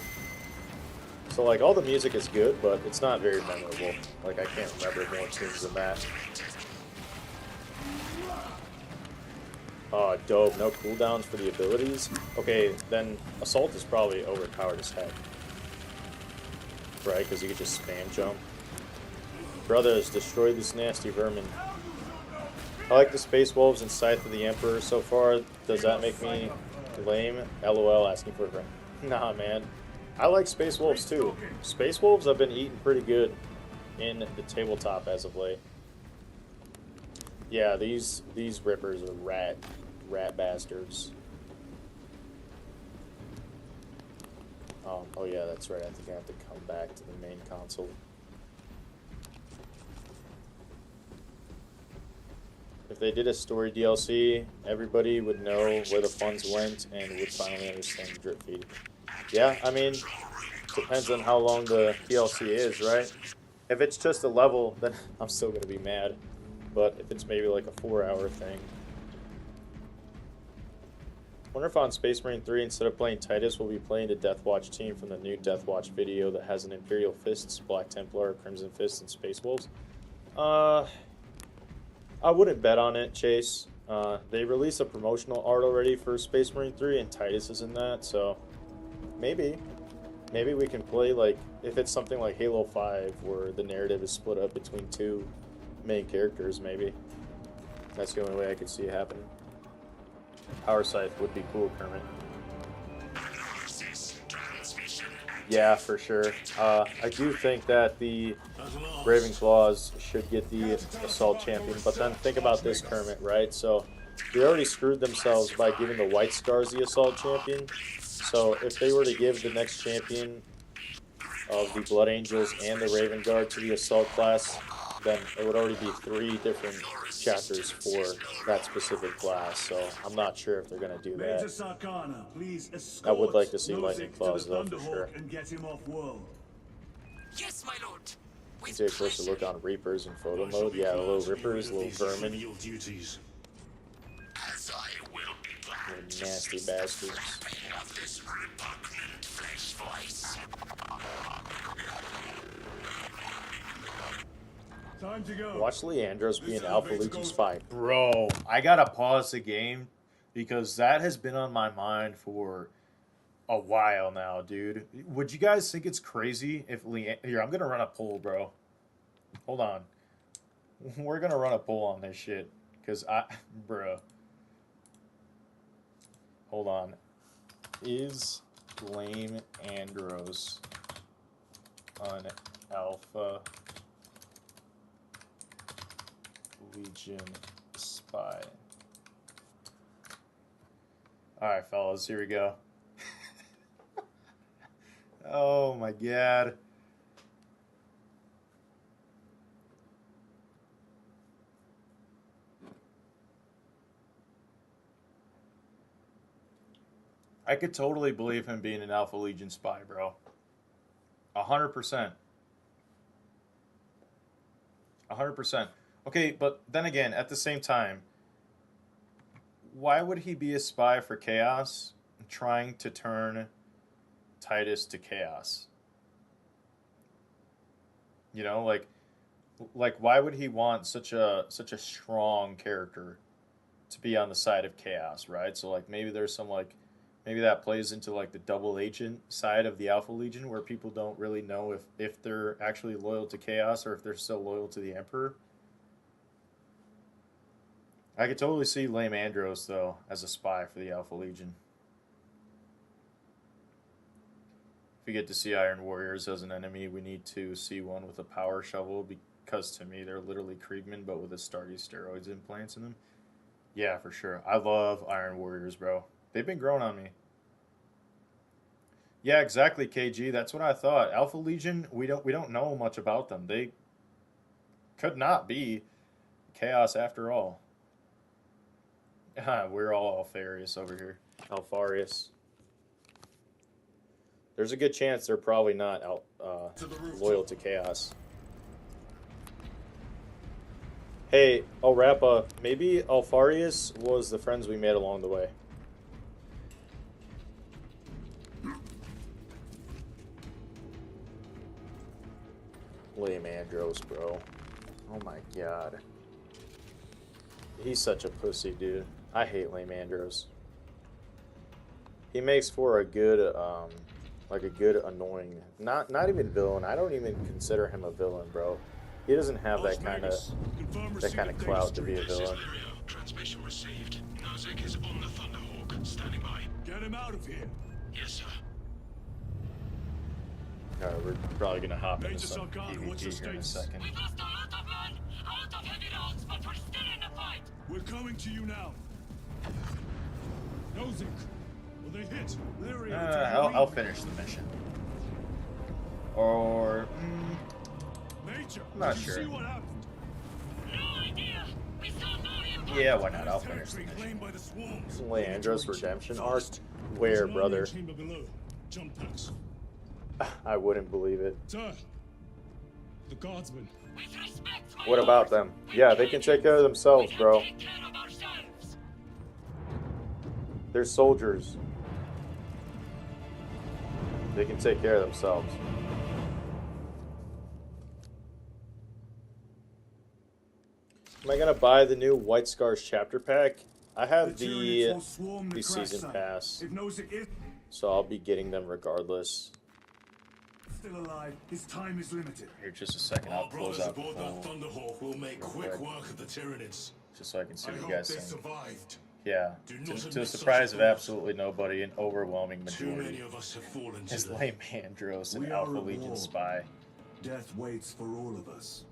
So like all the music is good, but it's not very memorable. Like I can't remember more tunes than that. Oh, dope. No cooldowns for the abilities? Okay, then Assault is probably overpowered as heck. Right, because you could just spam jump. Brothers, destroy this nasty vermin. I like the Space Wolves and Scythe of the Emperor so far. Does that make me lame? LOL, asking for a friend. Nah, man. I like Space Wolves too. Space Wolves have been eating pretty good in the tabletop as of late. Yeah, these rippers are rat bastards. Oh yeah, that's right. I think I have to come back to the main console. If they did a story DLC, everybody would know where the funds went and would finally understand the drip feed. Yeah, I mean, depends on how long the DLC is, right? If it's just a level, then I'm still gonna be mad. But if it's maybe like a 4-hour thing. Wonder if on Space Marine 3, instead of playing Titus, we'll be playing the Deathwatch team from the new Deathwatch video that has an Imperial Fists, Black Templar, Crimson Fist, and Space Wolves. Uh, I wouldn't bet on it, Chase. They released a promotional art already for Space Marine 3, and Titus is in that, so maybe. Maybe we can play, like, if it's something like Halo 5, where the narrative is split up between two main characters, maybe. That's the only way I could see it happening. Power Scythe would be cool, Kermit. Yeah, for sure. I do think that the Ravenclaws should get the Assault Champion, but then think about this, Kermit, right? So they already screwed themselves by giving the White Scars the Assault Champion. So if they were to give the next champion of the Blood Angels and the Raven Guard to the Assault class, then it would already be 3 different chapters for that specific class. So I'm not sure if they're going to do that. Sarkana, please I would like to see escort Lightning Nozick Claws to the though, for sure. Thunderhawk and get him off world. Yes, my lord. With Take a closer pleasure. look on Reapers in photo mode. Yeah, little Rippers, little vermin, Duties. As I will be glad little nasty bastards. of this repugnant flesh voice. Time to go. Watch Leandros be an Alpha Legion spy. Bro, I gotta pause the game because that has been on my mind for a while now, dude. Would you guys think it's crazy if Here, I'm gonna run a poll, bro. Hold on. We're gonna run a poll on this shit. Because bro. Hold on. Is Lame Andros an Alpha Legion spy? Alright, fellas, here we go. Oh my god. I could totally believe him being an Alpha Legion spy, bro. 100%. 100%. Okay, but then again, at the same time, why would he be a spy for Chaos trying to turn Titus to Chaos? You know, like why would he want such a strong character to be on the side of Chaos, right? So like maybe there's some like maybe that plays into like the double agent side of the Alpha Legion where people don't really know if they're actually loyal to Chaos or if they're still loyal to the Emperor. I could totally see Lame Andros, though, as a spy for the Alpha Legion. If we get to see Iron Warriors as an enemy, we need to see one with a power shovel, because to me, they're literally Kriegman, but with Astartes steroids implants in them. Yeah, for sure. I love Iron Warriors, bro. They've been growing on me. Yeah, exactly, KG. That's what I thought. Alpha Legion, we don't know much about them. They could not be Chaos after all. We're all Alfarius over here. Alfarius. There's a good chance they're probably not loyal to Chaos. Hey, Rappa, maybe Alfarius was the friends we made along the way. Lame Andros, bro. Oh my god. He's such a pussy, dude. I hate Lame Andros. He makes for a good, like a good annoying, not even villain. I don't even consider him a villain, bro. He doesn't have that kind of clout to be a villain. Transmission received. Nozick is on the Thunderhawk, standing by. Get him out of here. Yes, sir. Alright, we're probably gonna hop into Major some Sarkana, what's PvP your here in a status? second. We've lost a lot of men, out of heavy rounds, but we're still in the fight. We're coming to you now. Nozick, will they hit? They're able to I'll finish the mission. Or Major, I'm not did you sure. see what happened? No idea. We saw no impact. Yeah, why not? I'll finish the Territory mission. claimed by the swarms. Leandros Redemption arc? Fast. Where, There's an army brother? chamber below. Jump packs. I wouldn't believe it. Sir, the guardsmen. With respect, my What about lord. them? Yeah, they can take care of themselves, We bro. can take care of ourselves. They're soldiers. They can take care of themselves. Am I gonna buy the new White Scars chapter pack? I have The the Tyranids will swarm the crash season site. pass, If Nozick is so I'll be getting them regardless. still alive, his time is limited. Here, just a second. Our I'll close brothers out the aboard that phone Thunderhawk will make quick work of the Tyranids. just so I can see I what you hope guys they think. survived. Yeah, Do not to the admit such surprise a of course. absolutely nobody, an overwhelming Too many majority of us have fallen to is them. lame Andros, an We are Alpha at Legion war. spy. Death waits for all of us.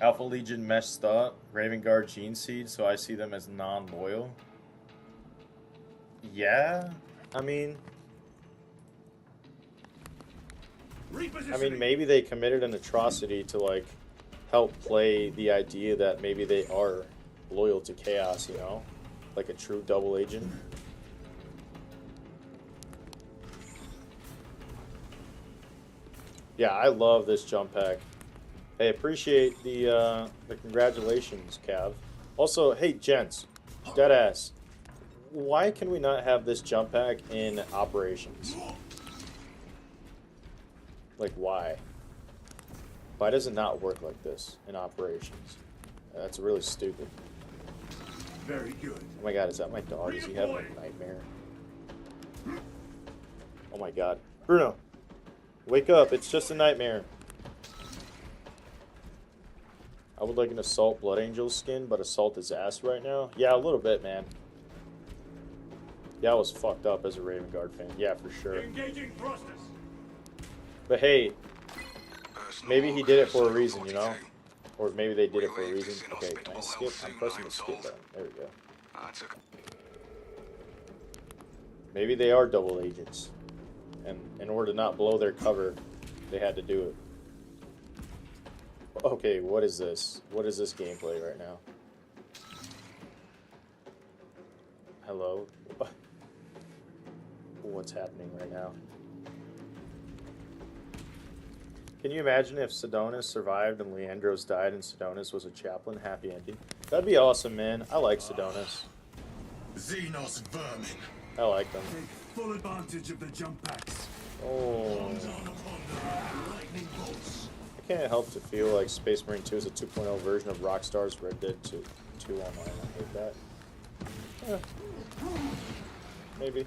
Alpha Legion messed up. Raven Guard Gene Seed, so I see them as non-loyal. Yeah, I mean, maybe they committed an atrocity to like help play the idea that maybe they are loyal to Chaos, you know, like a true double agent. Yeah, I love this jump pack. Hey, appreciate the congratulations, Cav. Also, hey, gents, deadass, why can we not have this jump pack in operations? Like, why? Why does it not work like this in operations? That's really stupid. Very good. Oh my god, is that my dog? Is he having a nightmare? Oh my god. Bruno, wake up. It's just a nightmare. I would like an Assault Blood Angel skin, but Assault is ass right now. Yeah, a little bit, man. Yeah, I was fucked up as a Raven Guard fan. Yeah, for sure. Engaging thrusters. But hey, maybe he did it for a reason, you know? Or maybe they did it for a reason. Okay, can I skip? I'm pressing the skip button. There we go. Maybe they are double agents. And in order to not blow their cover, they had to do it. Okay, what is this? What is this gameplay right now? Hello? What's happening right now? Can you imagine if Sidonis survived and Leandros died and Sidonis was a chaplain? Happy ending. That'd be awesome, man. I like Sidonis. Xenos vermin. I like them. Take full advantage of the jump packs. Oh. Down upon them, lightning bolts. I can't help to feel like Space Marine 2 is a 2.0 version of Rockstar's Red Dead 2 Online. I hate that. Maybe.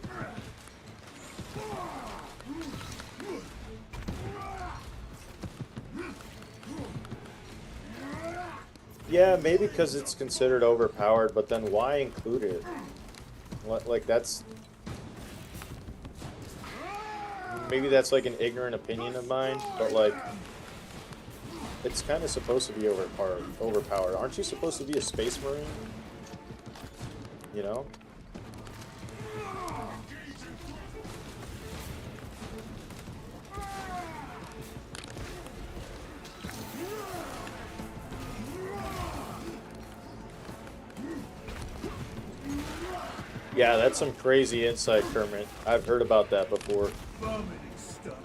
Yeah, maybe because it's considered overpowered, but then why include it? Like, that's... Maybe that's like an ignorant opinion of mine, but like... It's kind of supposed to be overpowered. Aren't you supposed to be a Space Marine? You know? Yeah, that's some crazy insight, Kermit. I've heard about that before. Vermin exterminate.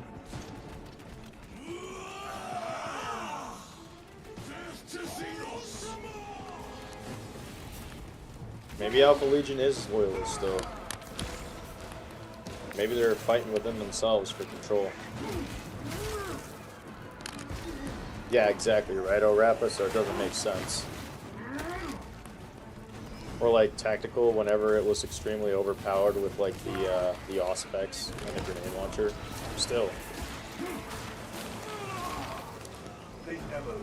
Maybe Alpha Legion is loyalist still. Maybe they're fighting within themselves for control. Yeah, exactly right, O'Rappa, so it doesn't make sense. Or like tactical, whenever it was extremely overpowered with like the Auspex and the grenade launcher. Still. They never learn.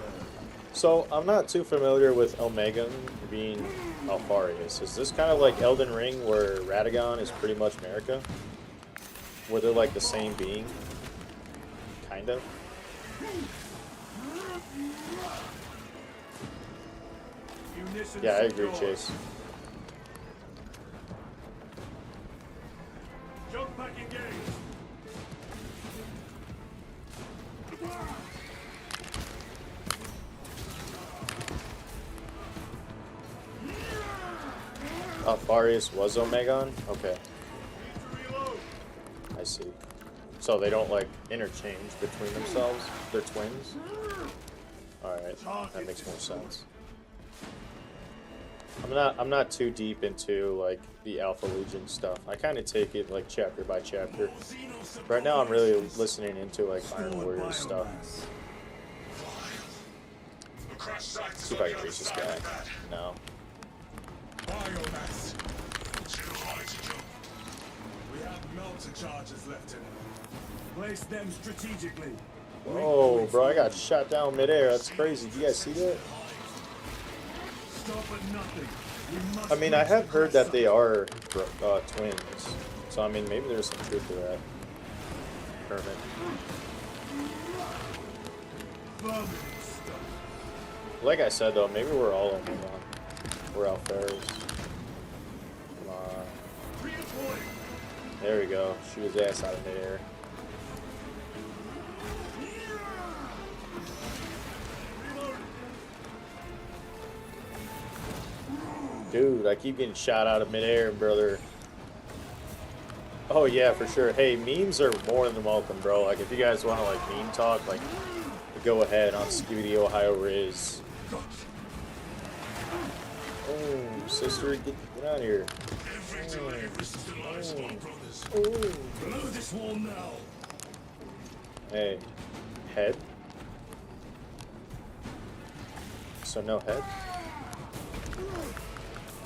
So I'm not too familiar with Omega being Alfarius. Is this kind of like Elden Ring where Radagon is pretty much America? Where they're like the same being? Kind of. Munitions Yeah, I agree, secured. Chase. Jump pack engaged. Alfarius was Omegon? Okay, Need to reload. I see. So they don't like interchange between themselves? They're twins? Alright, that makes more sense. I'm not too deep into like the Alpha Legion stuff. I kind of take it like chapter by chapter. Right now I'm really listening into like Iron Warrior stuff. crash site is See if on I the can other reach this side guy. of that. No. Biomass. Too high to jump. We have melter charges left in it. Place them strategically. Oh, bro, I got shot down midair. That's crazy. Do you guys see that? Stop at nothing. We must I mean, I reach have the heard crash that they site. are twins. So, I mean, maybe there's some truth to that. Hermit. Vermin stuff. Like I said, though, maybe we're all in one. We're Alferes. Come on. Redeploy. There we go. Shoot his ass out of midair. Dude, I keep getting shot out of midair, brother. Oh yeah, for sure. Hey, memes are more than welcome, bro. Like, if you guys want to like meme talk, like, go ahead on Skibidi Ohio Riz. Oh, sister, get out of here. Every delay risks the lives of our brothers. Oh. Blow this wall now. Hey, head. So no head.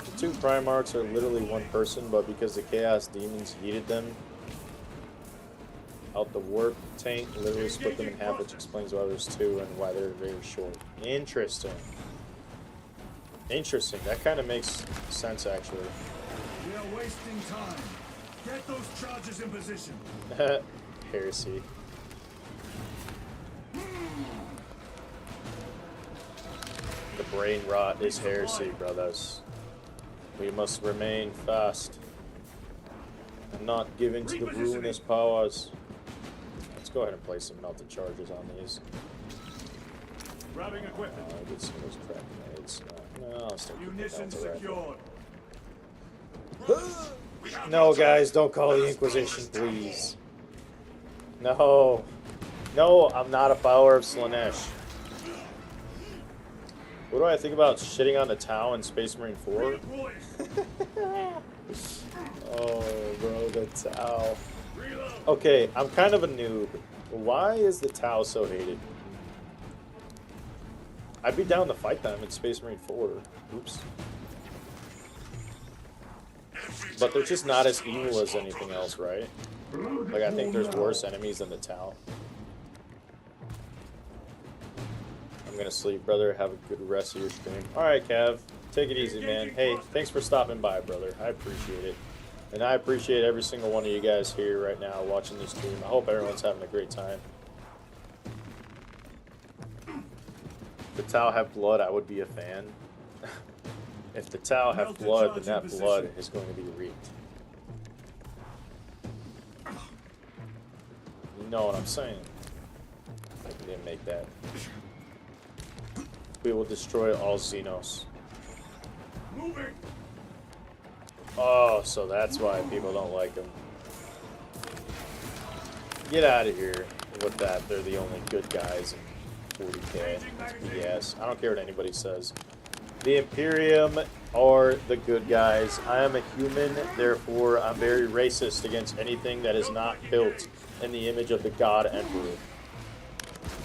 The two Primarchs are literally one person, but because the Chaos Demons yeeted them out the warp tank, literally split them in half, which explains why there's two and why they're very short. Interesting. Interesting. That kind of makes sense, actually. We are wasting time. Get those charges in position. Heresy. The brain rot is heresy, brothers. We must remain fast and not give in to the ruinous powers. Let's go ahead and place some melted charges on these. Grabbing equipment. Get some of those crack grenades. No, I'll still keep the Munitions melter secured. rifle. No, guys, don't call the Inquisition, please. No. No, I'm not a follower of Slanesh. What do I think about shitting on the Tau in Space Marine 4? Oh, bro, the Tau. Okay, I'm kind of a noob. Why is the Tau so hated? I'd be down to fight them in Space Marine 4. Oops. But they're just not as evil as anything else, right? Like, I think there's worse enemies than the Tau. I'm gonna sleep, brother. Have a good rest of your stream. Alright, Cav. Take it easy, man. Hey, thanks for stopping by, brother. I appreciate it. And I appreciate every single one of you guys here right now watching this stream. I hope everyone's having a great time. If the Tau have blood, I would be a fan. If the Tau have blood, then that blood is going to be reeked. You know what I'm saying? I didn't make that. We will destroy all Xenos. Moving. Oh, so that's why people don't like them. Get out of here with that. They're the only good guys in 40k. That's BS. I don't care what anybody says. The Imperium are the good guys. I am a human, therefore I'm very racist against anything that is not built in the image of the God Emperor.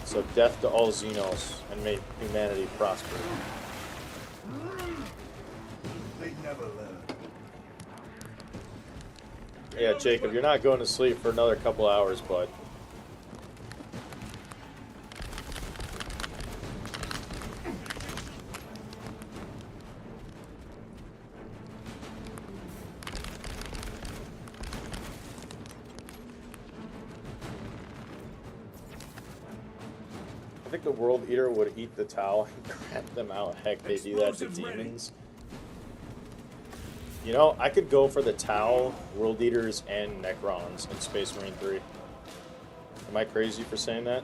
So death to all Xenos, and may humanity prosper. They never learn. Yeah, Jacob, you're not going to sleep for another couple hours, bud. I think the World Eater would eat the Tau and crap them out. Heck, they do that to demons. You know, I could go for the Tau, World Eaters, and Necrons in Space Marine 3. Am I crazy for saying that?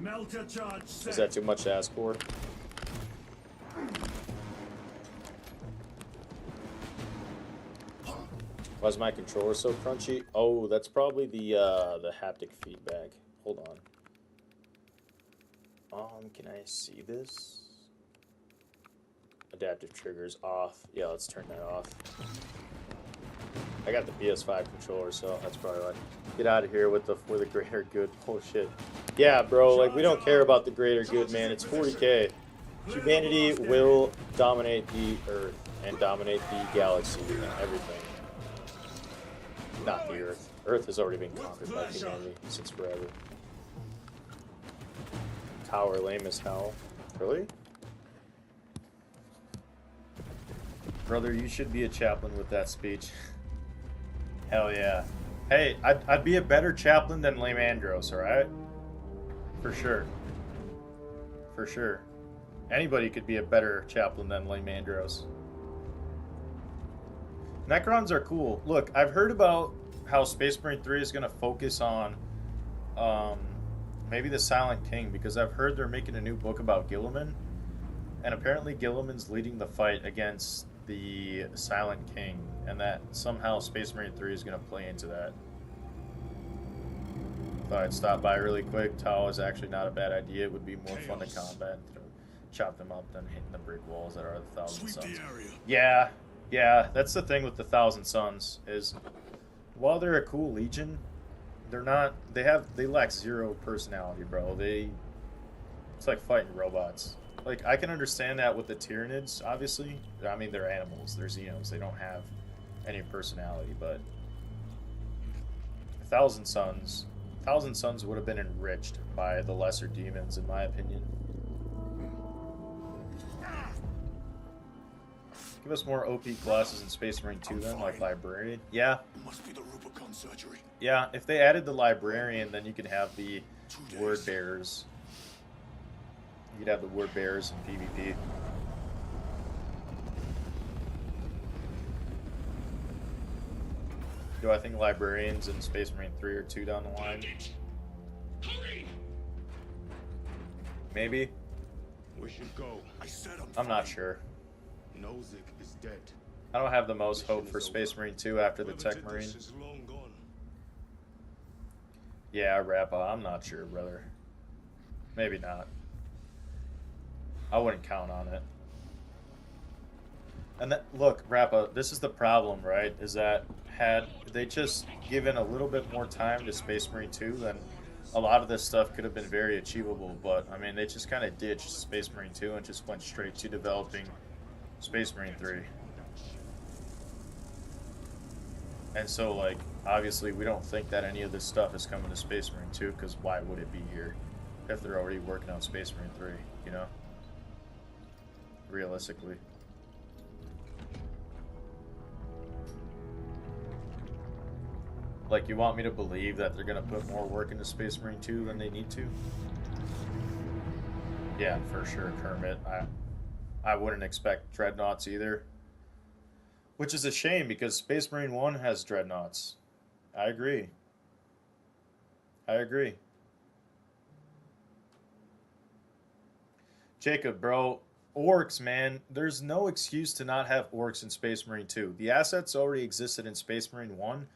Melter charge set. Is that too much to ask for? Why is my controller so crunchy? Oh, that's probably the haptic feedback. Hold on. Can I see this? Adaptive triggers off. Yeah, let's turn that off. I got the PS5 controller, so that's probably why. Get out of here with the for the greater good bullshit. Yeah, bro, like, we don't care about the greater good, man. It's 40k. Humanity will dominate the Earth and dominate the galaxy and everything. Not the Earth. Earth has already been conquered by humanity since forever. Tower lame as hell. Really? Brother, you should be a chaplain with that speech. Hell yeah. Hey, I'd be a better chaplain than Lamandros, alright? For sure. For sure. Anybody could be a better chaplain than Lamandros. Necrons are cool. Look, I've heard about how Space Marine 3 is going to focus on maybe the Silent King, because I've heard they're making a new book about Gilliman, and apparently Gilliman's leading the fight against the Silent King, and that somehow Space Marine 3 is going to play into that. Thought I'd stop by really quick. Tau is actually not a bad idea. It would be more fun to combat, to chop them up than hitting the brick walls that are the Thousand Suns. Yeah, that's the thing with the Thousand Suns, is while they're a cool legion, they're not, they lack zero personality, bro. It's like fighting robots. Like, I can understand that with the Tyranids, obviously. I mean, they're animals, they're Xenos, they don't have any personality, but Thousand Suns would have been enriched by the lesser demons, in my opinion. Give us more OP classes in Space Marine 2 then, like Librarian. Yeah. Must be the Rubicon surgery. Yeah, if they added the Librarian, then you could have the Word Bearers. You could have the Word Bearers in PvP. Do I think Librarians in Space Marine 3 or 2 down the line? Maybe. We should go. I said I'm not sure. Nozick is dead. I don't have the most hope for Space Marine 2 after the Tech Marine. Yeah, Rappa, I'm not sure, brother. Maybe not. I wouldn't count on it. And that, look, Rappa, this is the problem, right? Is that had they just given a little bit more time to Space Marine 2, then a lot of this stuff could have been very achievable. But, I mean, they just kind of ditched Space Marine 2 and just went straight to developing Space Marine 3. And so, like, obviously we don't think that any of this stuff is coming to Space Marine 2, because why would it be here if they're already working on Space Marine 3, you know? Realistically. Like, you want me to believe that they're going to put more work into Space Marine 2 than they need to? Yeah, for sure, Kermit. I wouldn't expect Dreadnoughts either. Which is a shame, because Space Marine 1 has Dreadnoughts. I agree. Jacob, bro. Orcs, man. There's no excuse to not have Orcs in Space Marine 2. The assets already existed in Space Marine 1.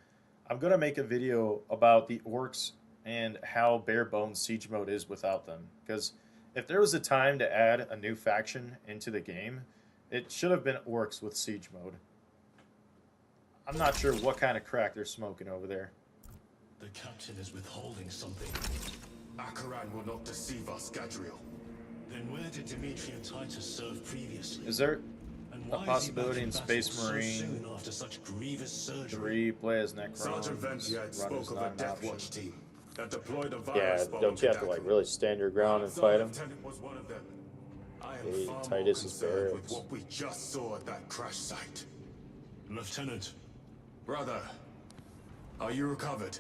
I'm going to make a video about the Orcs and how bare bones Siege mode is without them. Because if there was a time to add a new faction into the game, it should have been Orcs with Siege mode. I'm not sure what kind of crack they're smoking over there. The captain is withholding something. Akaran will not deceive us, Gadriel. Then where did Dimitri and Titus serve previously? Is there And a why possibility in is he back in Space battle so Marine soon after such grievous surgery? 3 play as Necron? Sergeant Ventiad spoke of a death watch team that deployed a Yeah, virus bomb don't you have to, like, really stand your ground and fight him? Lieutenant was one of them. I am Hey, far more Titus is concerned with barracks. what we just saw at that crash site. Lieutenant, Brother, are you recovered?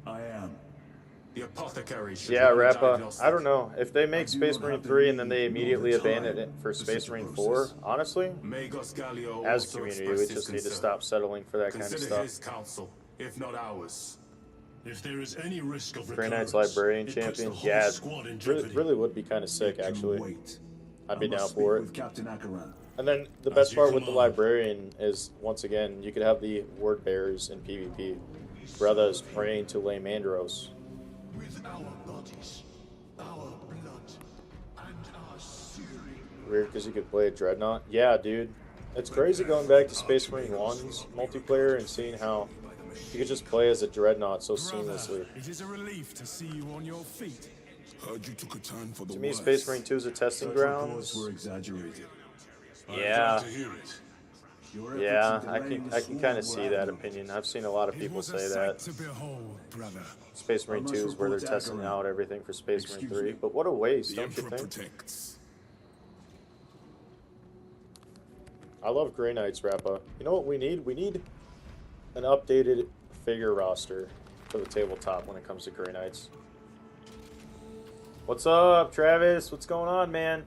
I am. The apothecary should Yeah, run a Rappa, diagnostic. I don't know. If they make I do Space not Marine have the 3 and then need they immediately nor time abandon it for for Space such a Marine 4, process. honestly, Magos Gallio as a also community, we expressed just his need to concern. stop settling for that kind of Consider stuff. his counsel, if not ours. if there is any risk of Grey Knight's recurrence, Librarian it puts champion, the whole yeah, squad in really, jeopardy. really would be kind of sick, To actually. wait. I'd be I down must for speak it. with Captain Akaran. And then the As best you part with the command. Librarian is, once again, you could have the Word Bearers in PvP. Brothers praying to Lamandros. With our bodies, our blood, and our searing. Weird because you could play a Dreadnought. Yeah, dude. It's crazy going back to Space Marine 1's multiplayer and seeing how You could just play as a dreadnought so Brother, seamlessly. it is a relief to see you on your feet. Heard you took a turn for the To me, worse. Space Marine 2 is a testing Such grounds. reports were exaggerated. Yeah. Glad to hear it. Your efforts Yeah, in I delaying can the I can swarm kind of were see that admirable. opinion. I've seen a lot of It people was a say sight that. to behold, brother. Space Marine I 2 must is where they're report to testing Akaran. out everything for Space Marine Excuse 3. me. But what a waste, The don't you Emperor think? protects. I love Grey Knights, Rappa. You know what we need? We need an updated figure roster for the tabletop when it comes to Grey Knights. What's up, Travis? What's going on, man?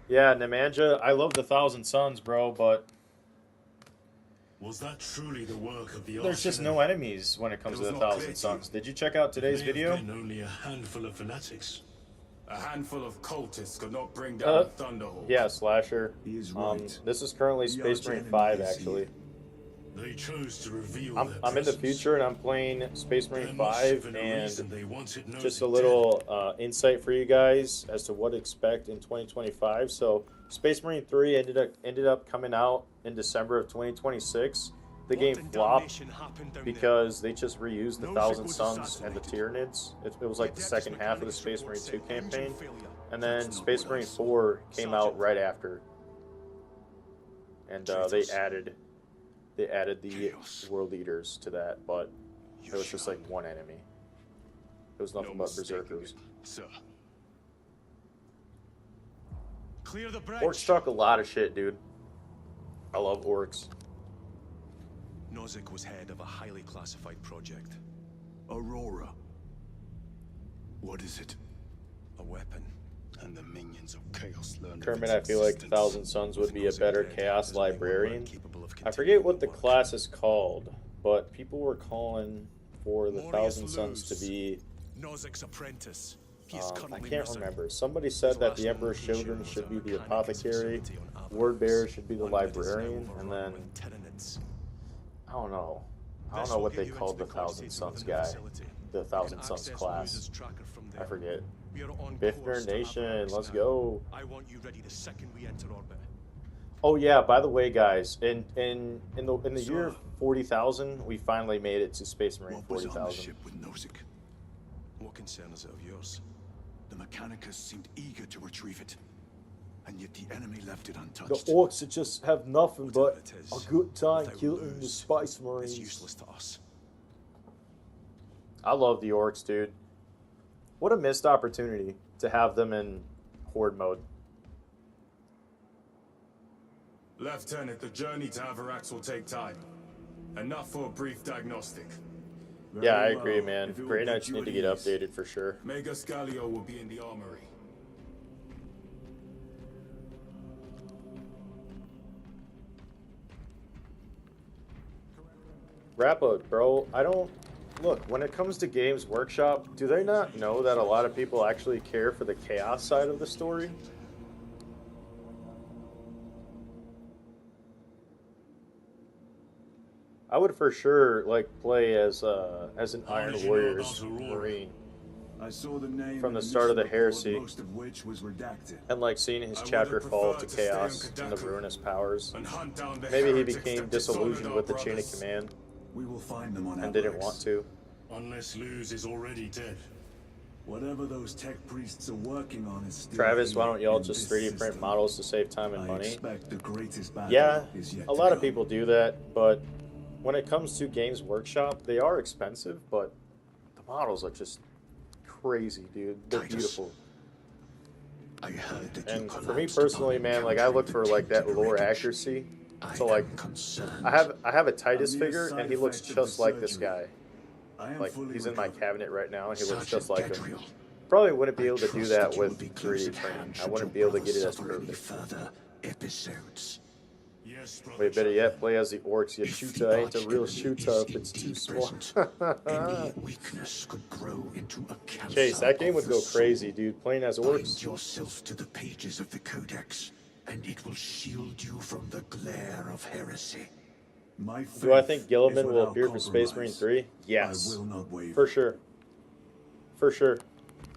Yeah, Nemanja, I love the Thousand Suns, bro, but Was that truly the work of the there's just no enemies when it comes It to was the not clear Thousand to Suns. you. Did you check out today's May have video? been only a handful of fanatics. A handful of cultists could not bring down a Thunderhawk. Yeah, Slasher. He is right. This is currently The Space arch Marine enemy 5, is actually. here. They chose to reveal I'm their in the presence. future and I'm playing Space There Marine must have 5, been a reason and they wanted noted just a dead. little insight for you guys as to what to expect in 2025. So Space Marine 3 ended up coming out in December of 2026. The game flopped because they just reused the Thousand Suns and the Tyranids. It was like the second half of the Space Marine 2 campaign. And then Space Marine 4 came out right after. And they added the world leaders to that, but it was just like one enemy. It was nothing but berserkers. Sir. Clear the bridge. Orcs talk a lot of shit, dude. I love orcs. Nozick was head of a highly classified project. Aurora. What is it? A weapon. And the minions of Chaos learned of Kermit, its I feel like existence. Thousand Suns would be a better Chaos There's only one man Librarian. capable of I forget what continuing the work. class is called, but people were calling for the Morius Thousand Suns to Luz. be. Nozick's apprentice. He is I currently can't missing. remember. Somebody said that the Emperor's Children should be the Apothecary, Word Bearer should be the Librarian, and then I don't know. I don't know what they called the Thousand Suns guy, the Thousand Suns class. I forget. Bifner Nation, let's go. I want you ready the second we enter orbit. Oh yeah, by the way, guys, in the year 40,000, we finally made it to Space Marine What was on the 40,000. ship with Nozick? What concern is it of yours? The Mechanicus seemed eager to retrieve it. And yet the enemy left it The untouched. orcs just have nothing but Whatever it is, a good time if they killing the lose, Space It's Marines. useless to us. I love the orcs, dude. What a missed opportunity to have them in Horde mode. Lieutenant, the journey to Avarax will take time. Enough for a brief diagnostic. Very Yeah, I well. agree, man. If it will Grey put Knights you need at to get ease. updated for sure. Mega Scalio will be in the armory. Wrap up, bro. I don't... Look, when it comes to Games Workshop, do they not know that a lot of people actually care for the chaos side of the story? I would for sure like play as an How Iron did you know Warriors about Aurora? Marine, I saw the name From in the start of the mission report, heresy. most of which was redacted. and like seeing his I would chapter have fall to preferred to stay on chaos and the Kadaku ruinous powers. and hunt down the Maybe he heretics became that dishonored disillusioned our with the chain of brothers. command We will find them on and didn't Avarax. want to. Unless Luz is already dead. Whatever those tech priests are working on is still Travis, why here don't y'all in just this 3D print system. models to save time and I money? expect the greatest battle Yeah, is yet a to lot of come. people do that, but when it comes to Games Workshop, they are expensive, but the models are just crazy, dude. They're Titus, beautiful. I heard that And you for me collapsed personally, upon man, like I look encountering for the like that tainted lore wreckage. accuracy. I So like, am concerned. I have a Titus A mere figure, side and he looks effect of just the like this surgery. guy. I am Like fully he's in my recovered. cabinet right now, and he looks Sergeant just like him. Gadriel, Probably wouldn't be I able to do trust that you will with be close 3D at printing. hand I should wouldn't be your able to get it brother as suffer any perfect. further episodes. Yes, brother. Wait, better yet, play as the orcs. You If shoot the ain't a real arch-enemy shooter is if it's too indeed small. present, any weakness could grow into a cancer. Chase, that game of would the go soul. crazy, dude. Playing as Bind orcs. yourself to the pages of the Codex, and it will shield you from the glare of heresy. My Do I faith think is Gilliman will without appear for Space Marine compromise. 3? Yes. I will not waver. For sure. For sure.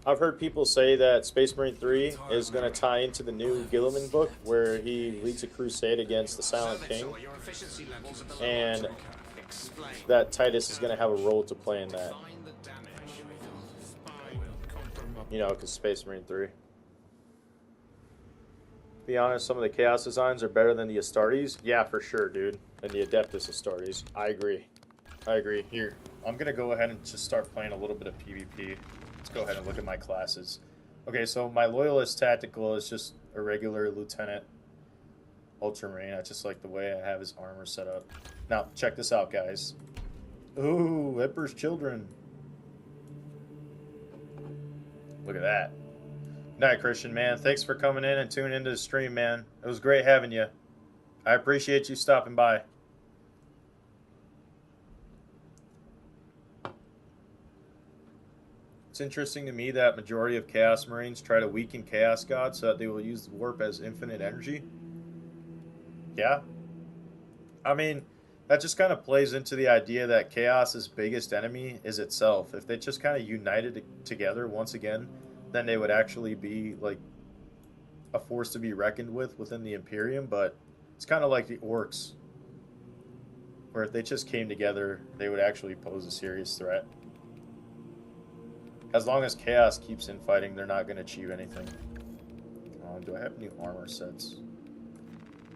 I've heard people say that Space Marine 3 is going to tie into the new Gilliman book where he leads a crusade against the Silent King, and that Titus is going to have a role to play in that. You know, because Space Marine 3. To be honest, some of the Chaos designs are better than the Astartes. Yeah, for sure, dude. And the Adeptus Astartes. I agree. I agree. Here, I'm going to go ahead and just start playing a little bit of PvP. Let's go ahead and look at my classes. Okay, so my Loyalist Tactical is just a regular Lieutenant Ultramarine. I just like the way I have his armor set up. Now, check this out, guys. Ooh, Emperor's Children. Look at that. Good night, Christian, man. Thanks for coming in and tuning into the stream, man. It was great having you. I appreciate you stopping by. It's interesting to me that majority of Chaos Marines try to weaken Chaos God so that they will use the warp as infinite energy. Yeah. I mean, that just kind of plays into the idea that Chaos's biggest enemy is itself. If they just kind of united together once again, then they would actually be like a force to be reckoned with within the Imperium. But it's kind of like the Orcs, where if they just came together, they would actually pose a serious threat. As long as Chaos keeps infighting, they're not going to achieve anything. Do I have new armor sets?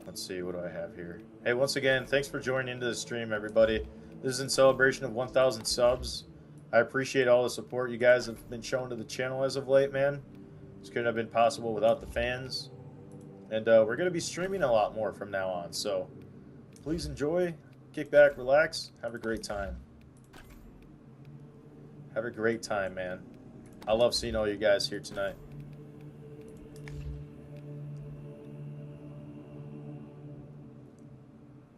Let's see, what do I have here? Hey, once again, thanks for joining into the stream, everybody. This is in celebration of 1,000 subs. I appreciate all the support you guys have been showing to the channel as of late, man. This couldn't have been possible without the fans. And we're going to be streaming a lot more from now on, so please enjoy, kick back, relax, have a great time. Have a great time, man. I love seeing all you guys here tonight.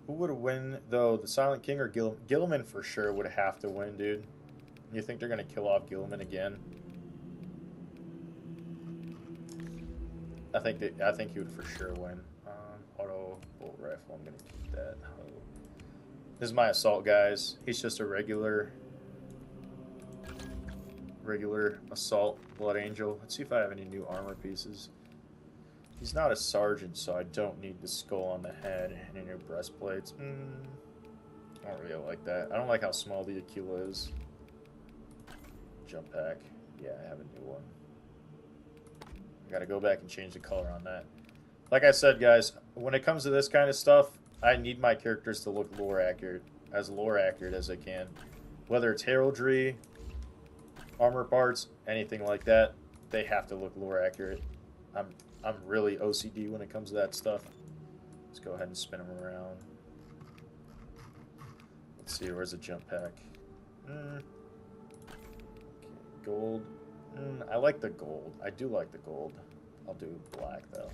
Who would win, though? The Silent King or Gilliman? Gilliman for sure would have to win, dude. You think they're going to kill off Gilliman again? I think he would for sure win. Auto bolt rifle, I'm going to keep that. This is my assault, guys. He's just a regular assault blood angel. Let's see if I have any new armor pieces. He's not a sergeant, so I don't need the skull on the head and any new breastplates. I don't really like that. I don't like how small the Aquila is. Jump pack. Yeah, I have a new one. I gotta go back and change the color on that. Like I said, guys, when it comes to this kind of stuff, I need my characters to look lore accurate as I can. Whether it's heraldry, armor parts, anything like that, they have to look lore accurate. I'm really OCD when it comes to that stuff. Let's go ahead and spin them around. Let's see, where's the jump pack? Okay, gold. I like the gold. I do like the gold. I'll do black though.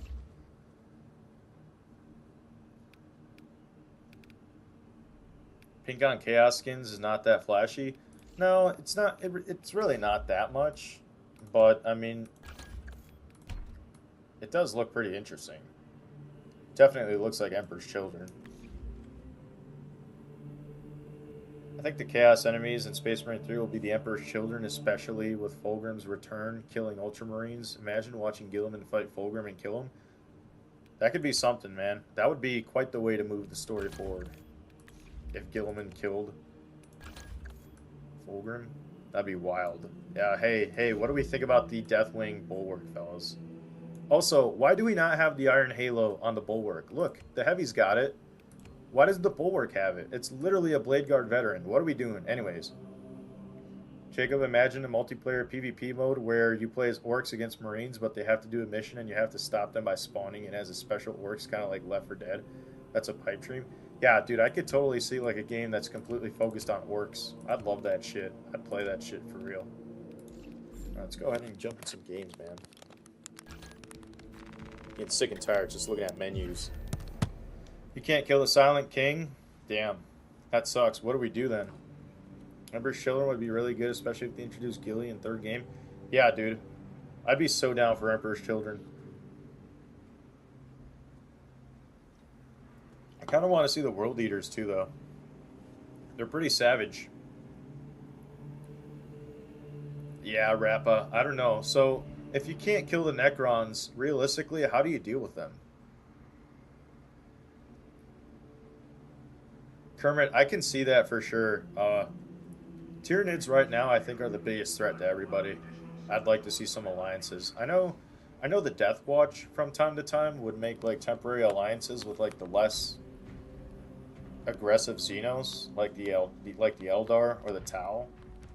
Pink on Chaos skins is not that flashy. No, it's not. It's really not that much. But I mean, it does look pretty interesting. Definitely looks like Emperor's Children. I think the Chaos enemies in Space Marine 3 will be the Emperor's Children, especially with Fulgrim's return, killing Ultramarines. Imagine watching Gilliman fight Fulgrim and kill him. That could be something, man. That would be quite the way to move the story forward. If Gilliman killed Fulgrim, that'd be wild. Yeah, hey, what do we think about the Deathwing Bulwark, fellas? Also, why do we not have the Iron Halo on the Bulwark? Look, the Heavy's got it. Why doesn't the Bulwark have it? It's literally a Blade Guard veteran. What are we doing? Anyways. Jacob, imagine a multiplayer PvP mode where you play as orcs against Marines, but they have to do a mission and you have to stop them by spawning in as a special orcs, kind of like Left 4 Dead. That's a pipe dream. Yeah, dude, I could totally see like a game that's completely focused on orcs. I'd love that shit. I'd play that shit for real. Right, let's go ahead and jump in some games, man. Getting sick and tired just looking at menus. You can't kill the Silent King? Damn. That sucks. What do we do then? Emperor's Children would be really good, especially if they introduce Gilly in third game. Yeah, dude. I'd be so down for Emperor's Children. I kind of want to see the World Eaters too, though. They're pretty savage. Yeah, Rappa. I don't know. So, if you can't kill the Necrons, realistically, how do you deal with them? Kermit, I can see that for sure. Tyranids right now, I think, are the biggest threat to everybody. I'd like to see some alliances. I know the Death Watch from time to time would make like temporary alliances with like the less aggressive Xenos, like the Eldar or the Tau,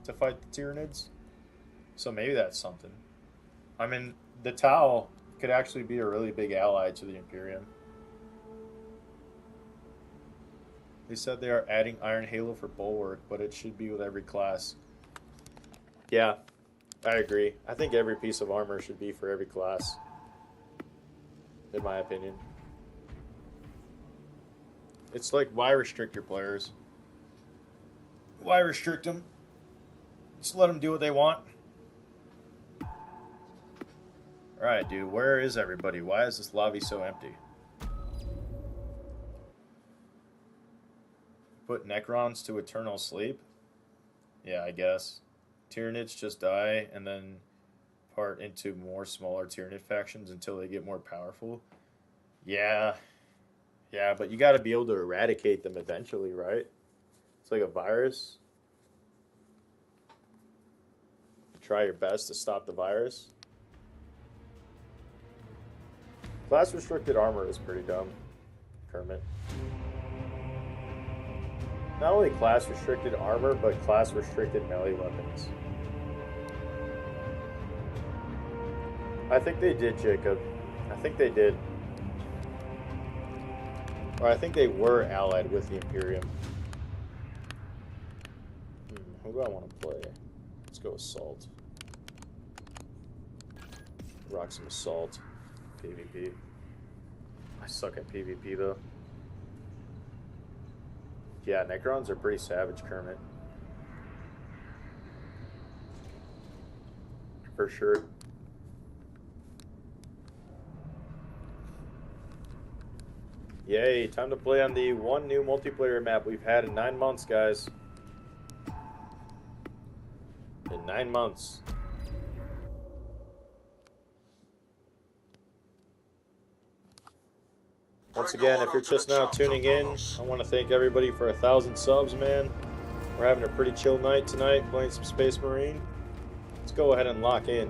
to fight the Tyranids. So maybe that's something. I mean, the Tau could actually be a really big ally to the Imperium. They said they are adding Iron Halo for Bulwark, but it should be with every class. Yeah, I agree. I think every piece of armor should be for every class, in my opinion. It's like, why restrict your players? Why restrict them? Just let them do what they want. Alright, dude, where is everybody? Why is this lobby so empty? Put Necrons to eternal sleep? Yeah, I guess. Tyranids just die and then part into more smaller Tyranid factions until they get more powerful. Yeah. Yeah, but you gotta be able to eradicate them eventually, right? It's like a virus. Try your best to stop the virus. Class restricted armor is pretty dumb, Kermit. Not only class restricted armor, but class restricted melee weapons. I think they did, Jacob. I think they did. Or I think they were allied with the Imperium. Who do I want to play? Let's go Assault. Rock some Assault. PvP. I suck at PvP though. Yeah, Necrons are pretty savage, Kermit. For sure. Yay, time to play on the one new multiplayer map we've had in 9 months, guys. In 9 months. Once again, if you're just now tuning in, I want to thank everybody for 1,000 subs, man. We're having a pretty chill night tonight, playing some Space Marine. Let's go ahead and lock in.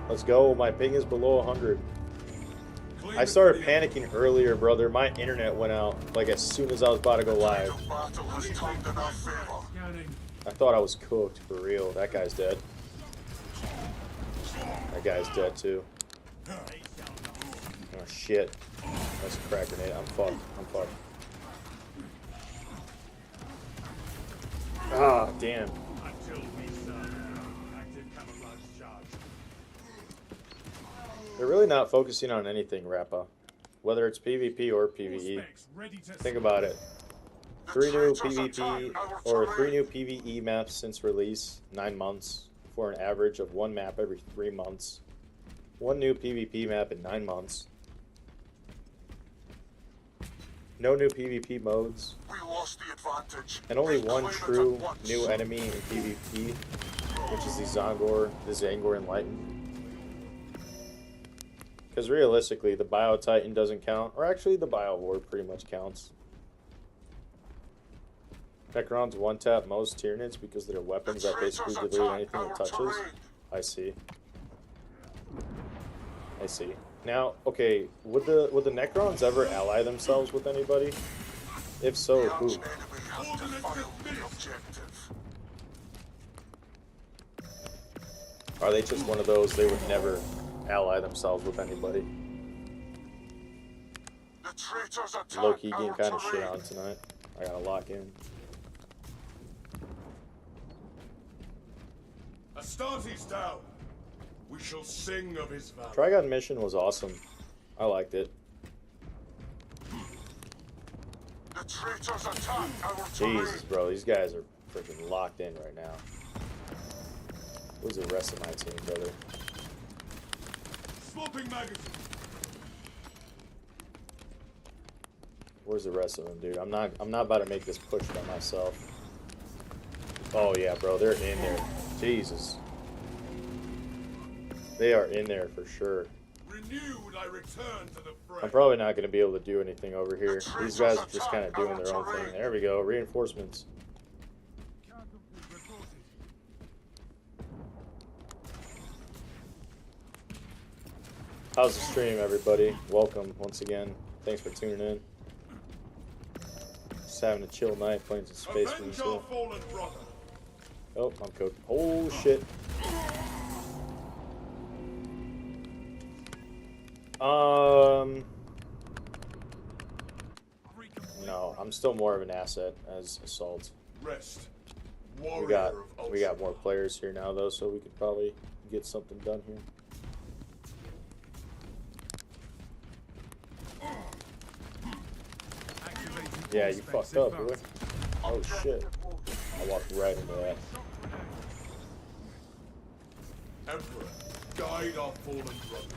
Let's go. My ping is below 100. I started panicking earlier, brother. My internet went out like as soon as I was about to go live. I thought I was cooked for real. That guy's dead. That guy's dead too. Oh shit. That's a crack grenade. I'm fucked. I'm fucked. Ah, damn. They're really not focusing on anything, Rappa. Whether it's PvP or PvE. Think about it. 3 new PvP or 3 new PvE maps since release, 9 months, for an average of 1 map every 3 months. 1 new PvP map in 9 months. No new PvP modes. And only 1 true new enemy in PvP, which is the Zangor Enlightened. Because realistically, the Bio Titan doesn't count, or actually the Bio Ward pretty much counts. Necrons one-tap most Tyranids because they're weapons that basically delete anything it touches. I see. I see. Now, okay, would the Necrons ever ally themselves with anybody? If so, who? Are they just one of those they would never ally themselves with anybody? Low-key getting kind of shit on tonight. I gotta lock in. Astartes down. We shall sing of his valor. Trigon mission was awesome. I liked it. Jesus, bro, these guys are freaking locked in right now. Who's the rest of my team, brother? Swapping magazine. Where's the rest of them, dude? I'm not about to make this push by myself. Oh yeah, bro, they're in there. Jesus. They are in there for sure. Renewed, I return to the fray. I'm probably not going to be able to do anything over here. These guys are just kind of doing their own thing. There we go. Reinforcements. How's the stream, everybody? Welcome once again. Thanks for tuning in. Just having a chill night, playing some Space Marine. Oh, I'm cooked. Oh, shit. No, I'm still more of an asset as Assault. Rest. We got more players here now though, so we could probably get something done here. Yeah, you fucked up, boy. Oh shit. I walked right into that. Emperor, guide our fallen brother.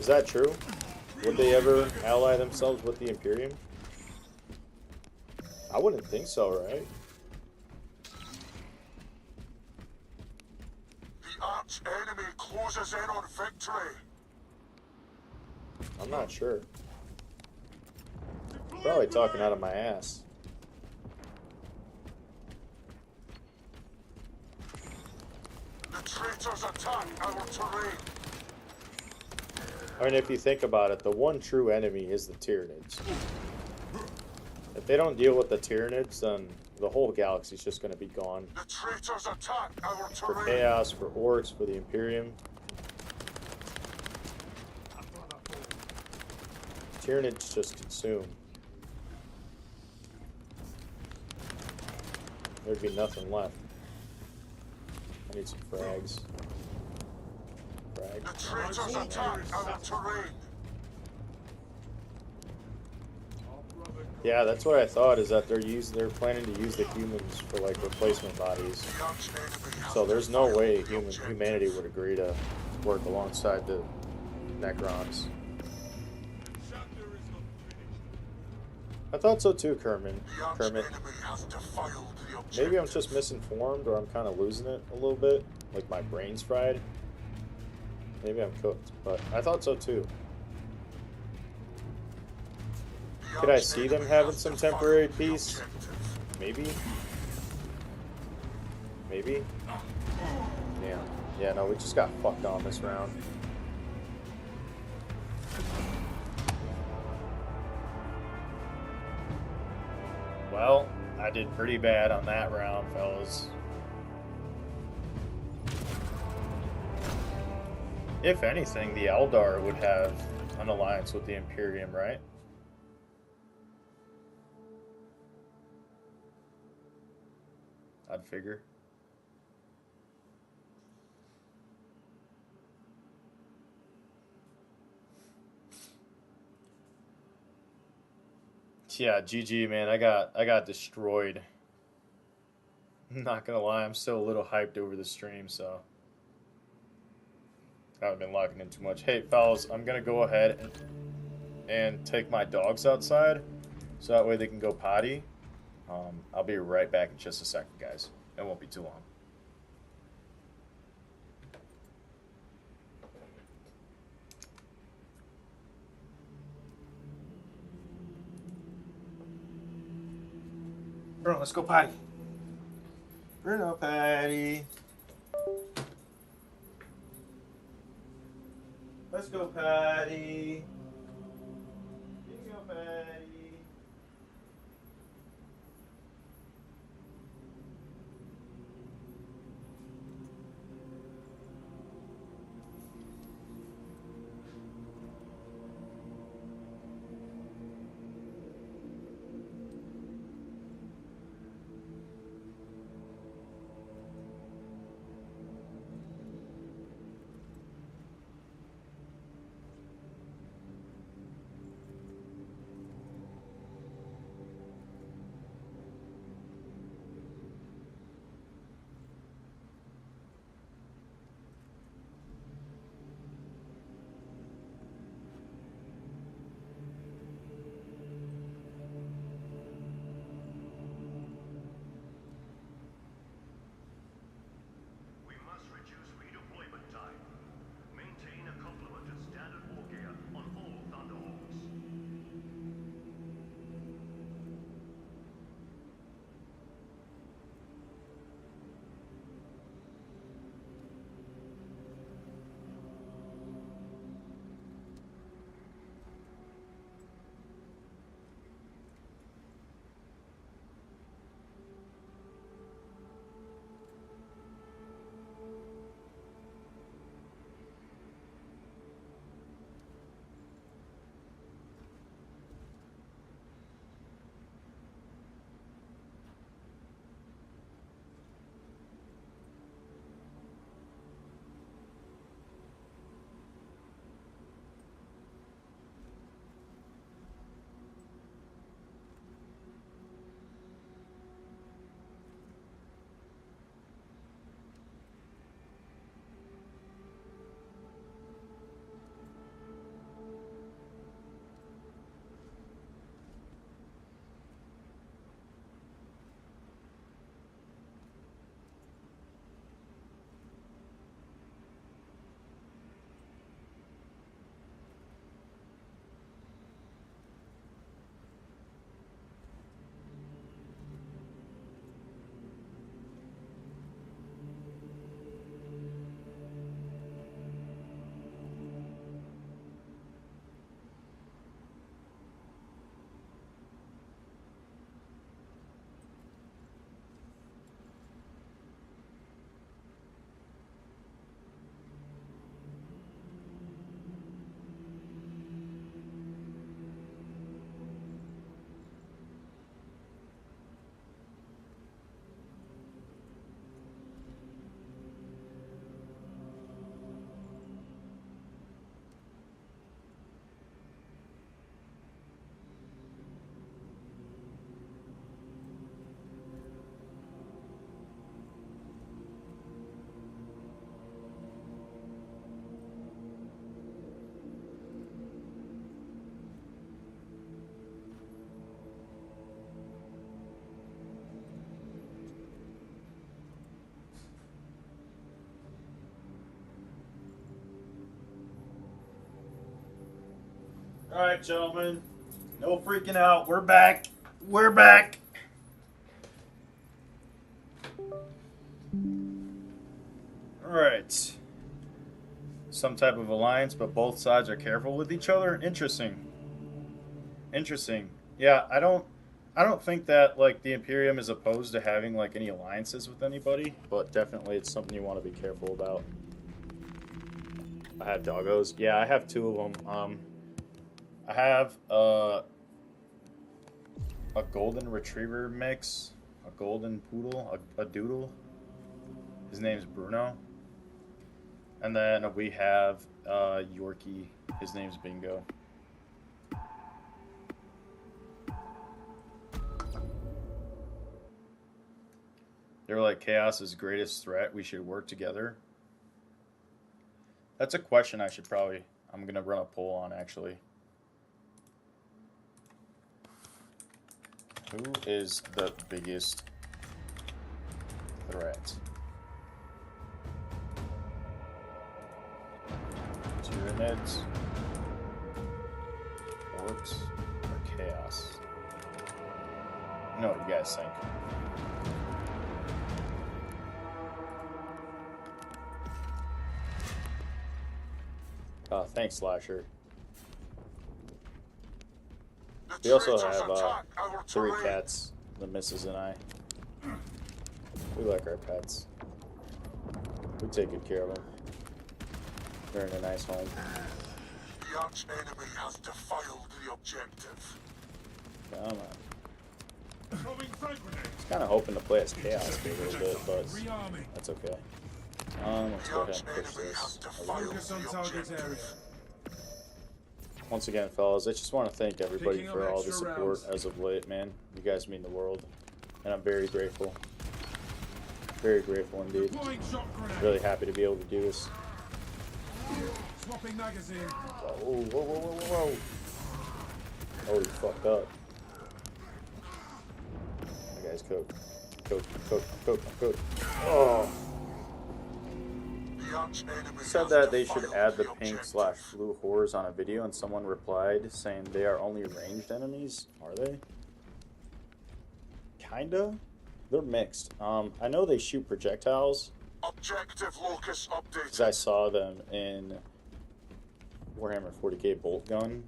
Is that true? Would they ever ally themselves with the Imperium? I wouldn't think so, right? The arch enemy closes in on victory. I'm not sure. Probably talking out of my ass. The traitors attack our terrain. I mean, if you think about it, the one true enemy is the Tyranids. If they don't deal with the Tyranids, then the whole galaxy's just going to be gone. The traitors attack our For terrain. Chaos, for Orcs, for the Imperium. Tyranids just consume. There'd be nothing left. I need some frags. The traitors attack our terrain. Yeah, that's what I thought. Is that they're planning to use the humans for like replacement bodies. So there's no way humanity would agree to work alongside the Necrons. I thought so too, Kermit. Maybe I'm just misinformed, or I'm kind of losing it a little bit. Like my brain's fried. Maybe I'm cooked, but I thought so too. Could I see them having some temporary peace? Maybe. Maybe. Damn. Yeah, no, we just got fucked on this round. Well, I did pretty bad on that round, fellas. If anything, the Eldar would have an alliance with the Imperium, right? I'd figure. Yeah, GG, man. I got destroyed. I'm not gonna lie, I'm still a little hyped over the stream, so I haven't been locking in too much. Hey, fellas, I'm gonna go ahead and take my dogs outside, so that way they can go potty. I'll be right back in just a second, guys. It won't be too long. Bro, let's go potty. Bruno Patty. Let's go potty. You can go potty. Alright, gentlemen. No freaking out. We're back. We're back. Alright. Some type of alliance, but both sides are careful with each other. Interesting. Interesting. Yeah, I don't think that like the Imperium is opposed to having like any alliances with anybody, but definitely it's something you want to be careful about. I have doggos. Yeah, I have 2 of them. I have a golden retriever mix, a golden poodle, a doodle. His name's Bruno. And then we have Yorkie. His name's Bingo. They're like Chaos's greatest threat. We should work together. That's a question I'm gonna run a poll on actually. Who is the biggest threat? Tyranids, Orcs, or Chaos? I know what you guys think. Thanks, Slasher. We also have 3 cats, the missus and I. We like our pets. We take good care of them. They're in a nice home. The arch enemy has defiled the objective. Come on. I was kind of hoping to play as Chaos for a little bit, but that's okay. Let's go ahead and push this. Once again, fellas, I just want to thank everybody for all the support as of late, man. You guys mean the world, and I'm very grateful. Very grateful indeed. Really happy to be able to do this. Swapping magazine. Whoa, whoa, whoa, whoa, whoa. Oh, you fucked up. That guy's cooked. Cooked. Oh. Said that they should add the pink/blue horrors on a video, and someone replied saying they are only ranged enemies. Are they? Kinda. They're mixed. I know they shoot projectiles. Objective locus updated. Because I saw them in Warhammer 40k Bolt Gun.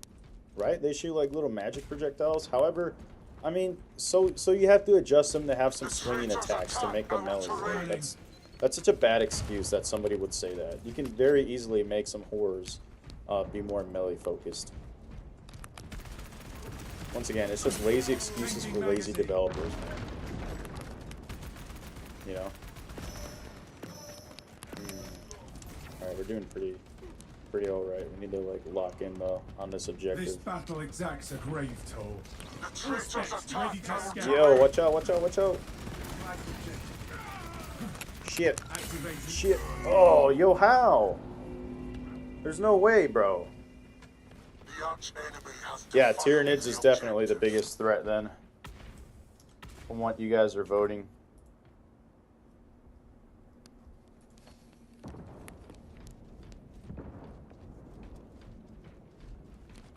Right? They shoot like little magic projectiles. However, I mean, so you have to adjust them to have some swinging attacks to make them melee. Right? That's such a bad excuse that somebody would say that. You can very easily make some horrors be more melee focused. Once again, it's just lazy excuses for lazy developers, man. You know? Alright, we're doing pretty alright. We need to like lock in on this objective. This battle exacts a grave toll. Ready to scout. Yo, watch out. Shit. Shit. Oh, yo, how? There's no way, bro. Yeah, Tyranids is definitely the biggest threat then. From what you guys are voting.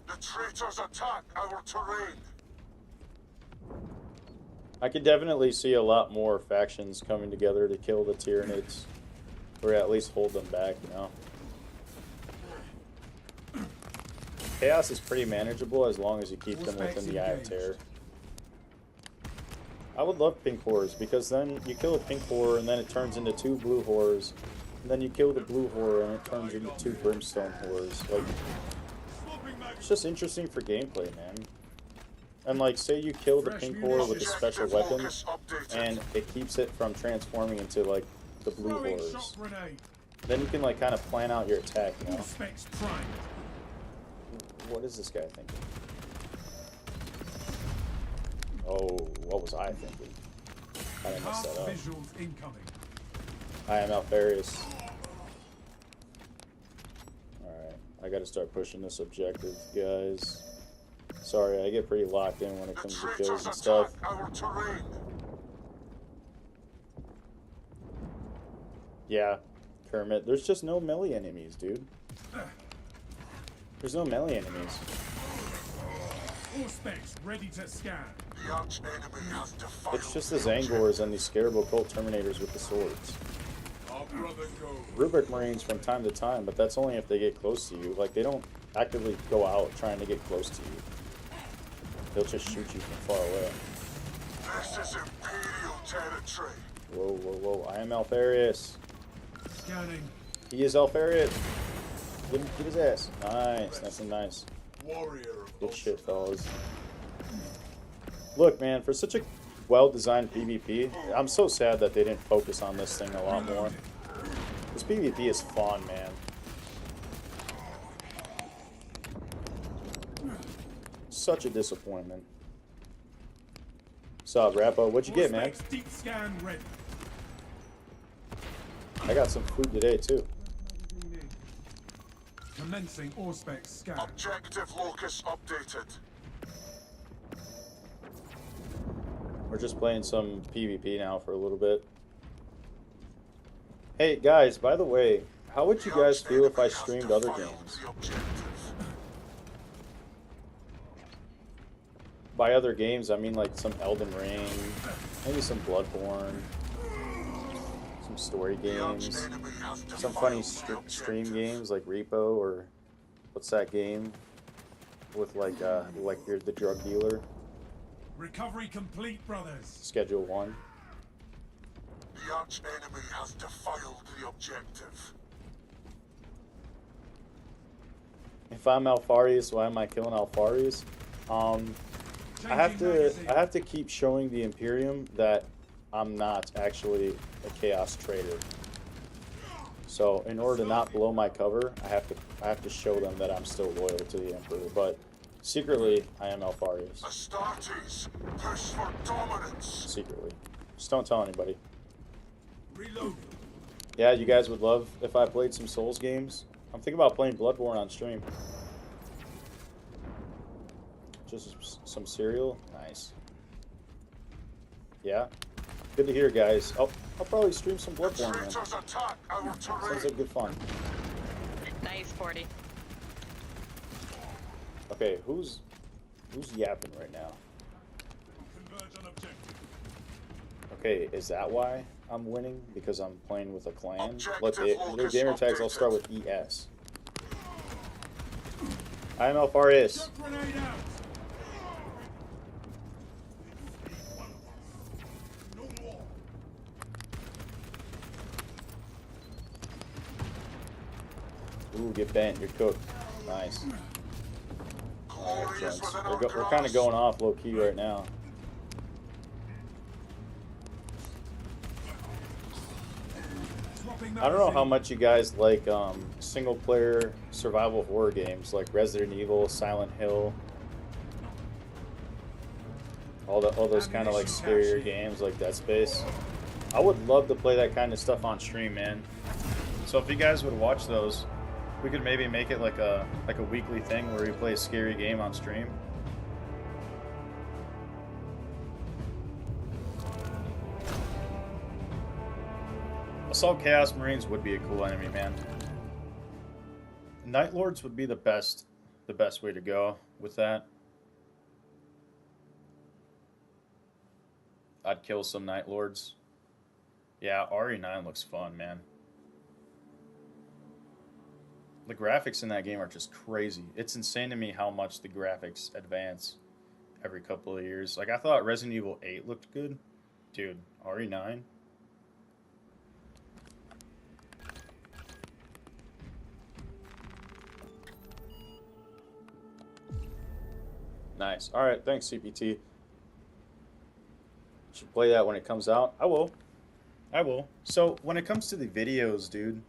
The traitors attack our terrain. I could definitely see a lot more factions coming together to kill the Tyranids. Or at least hold them back, you know. Chaos is pretty manageable as long as you keep them within the Eye of Terror. I would love pink horrors, because then you kill a pink horror and then it turns into 2 blue horrors. And then you kill the blue horror and it turns into 2 brimstone horrors. Like, it's just interesting for gameplay, man. And like, say you kill the pink horror with a special weapon, and it keeps it from transforming into like the blue horrors. Then you can like kind of plan out your attack, you know? What is this guy thinking? Oh, what was I thinking? I didn't mess that up. I am Alfarius. Alright, I gotta start pushing this objective, guys. Sorry, I get pretty locked in when it comes to kills and stuff. Yeah, Kermit, there's just no melee enemies, dude. There's no melee enemies. All specs ready to scan. The arch enemy has defiled. It's just the Zangors and the Scarab Occult Terminators with the swords. Our brother goes. Rubric Marines from time to time, but that's only if they get close to you. Like, they don't actively go out trying to get close to you. They'll just shoot you from far away. This is Imperial territory. Whoa, whoa, whoa. I am Alfarius. Scanning. He is Alfarius. Get his ass. Nice. Nice and nice. Warrior of Good shit, fellas. Look, man, for such a well-designed PvP, I'm so sad that they didn't focus on this thing a lot more. This PvP is fun, man. Such a disappointment. What's up, Rappo? What'd you get, man? Deep scan ready. I got some food today, too. Commencing all specs scan. Objective locus updated. We're just playing some PvP now for a little bit. Hey, guys, by the way, how would you guys feel if I streamed other games? By other games, I mean like some Elden Ring, maybe some Bloodborne, some story games, some funny stream games like Repo, or what's that game with like you're the drug dealer? Recovery complete, brothers. Schedule 1. The arch enemy has defiled the objective. If I'm Alfarius, why am I killing Alfarius? I have to keep showing the Imperium that I'm not actually a Chaos traitor. So in order to not blow my cover, I have to show them that I'm still loyal to the Emperor. But secretly, I am Alfarius. Astartes, push for dominance. Secretly, just don't tell anybody. Reload. Yeah, you guys would love if I played some Souls games. I'm thinking about playing Bloodborne on stream. Just some cereal. Nice. Yeah. Good to hear, guys. I'll probably stream some Bloodborne, man. Sounds like good fun. Nice, 40. Okay, who's yapping right now? Converge on objective. Okay, is that why I'm winning? Because I'm playing with a clan? Look, their gamer tags, I'll start with ES. I am Alfarius. Grenade out. Ooh, get bent. You're cooked. Nice. Alright, gents. We're kind of going off low-key right now. I don't know how much you guys like single-player survival horror games like Resident Evil, Silent Hill, all those kind of like scarier games like Dead Space. I would love to play that kind of stuff on stream, man. So if you guys would watch those, we could maybe make it like a weekly thing where we play a scary game on stream. Assault Chaos Marines would be a cool enemy, man. Night Lords would be the best way to go with that. I'd kill some Night Lords. Yeah, RE9 looks fun, man. The graphics in that game are just crazy. It's insane to me how much the graphics advance every couple of years. Like, I thought Resident Evil 8 looked good. Dude, RE9. Nice. Alright, thanks, CPT. Should play that when it comes out. I will. So, when it comes to the videos, dude...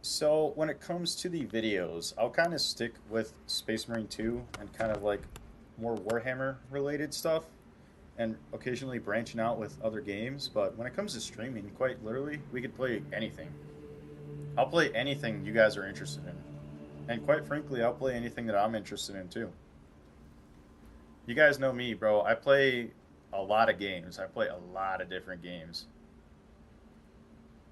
So, when it comes to the videos, I'll kind of stick with Space Marine 2 and kind of like more Warhammer-related stuff, and occasionally branching out with other games. But when it comes to streaming, quite literally, we could play anything. I'll play anything you guys are interested in. And quite frankly, I'll play anything that I'm interested in too. You guys know me, bro. I play a lot of games. I play a lot of different games.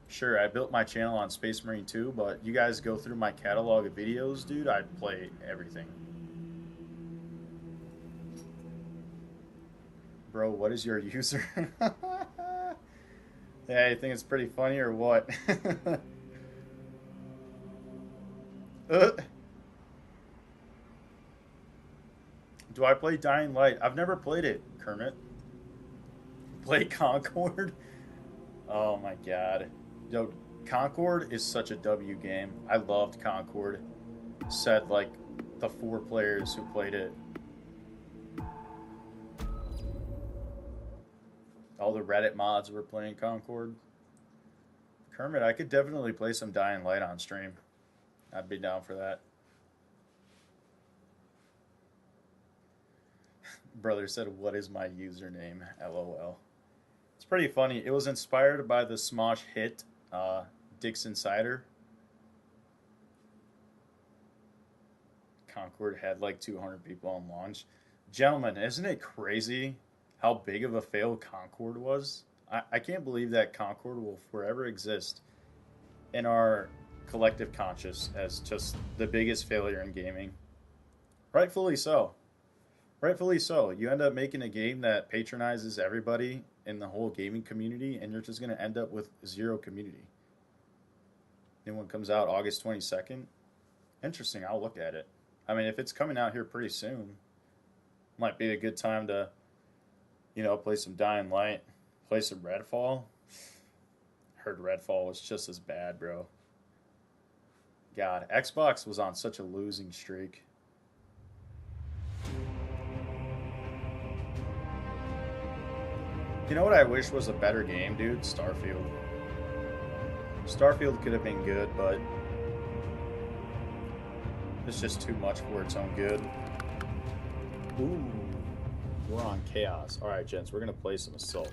Sure, I built my channel on Space Marine 2, but you guys go through my catalog of videos, dude, I'd play everything. bro, what is your user? Yeah, you think it's pretty funny or what? Do I play Dying Light? I've never played it, Kermit. Play Concord? Oh my god. Yo, Concord is such a W game. I loved Concord. Said like the 4 players who played it. All the Reddit mods were playing Concord. Kermit, I could definitely play some Dying Light on stream. I'd be down for that. Brother said, what is my username? LOL. It's pretty funny. It was inspired by the Smosh hit, Dixon Cider. Concord had like 200 people on launch. Gentlemen, isn't it crazy how big of a fail Concord was? I can't believe that Concord will forever exist in our collective conscious as just the biggest failure in gaming. Rightfully so. Rightfully so. You end up making a game that patronizes everybody in the whole gaming community, and you're just going to end up with 0 community. New one comes out August 22nd. Interesting. I'll look at it. I mean, if it's coming out here pretty soon, might be a good time to, you know, play some Dying Light, play some Redfall. Heard Redfall was just as bad, bro. God, Xbox was on such a losing streak. You know what I wish was a better game, dude? Starfield. Starfield could have been good, but it's just too much for its own good. Ooh. We're on Chaos. Alright, gents, we're going to play some Assault.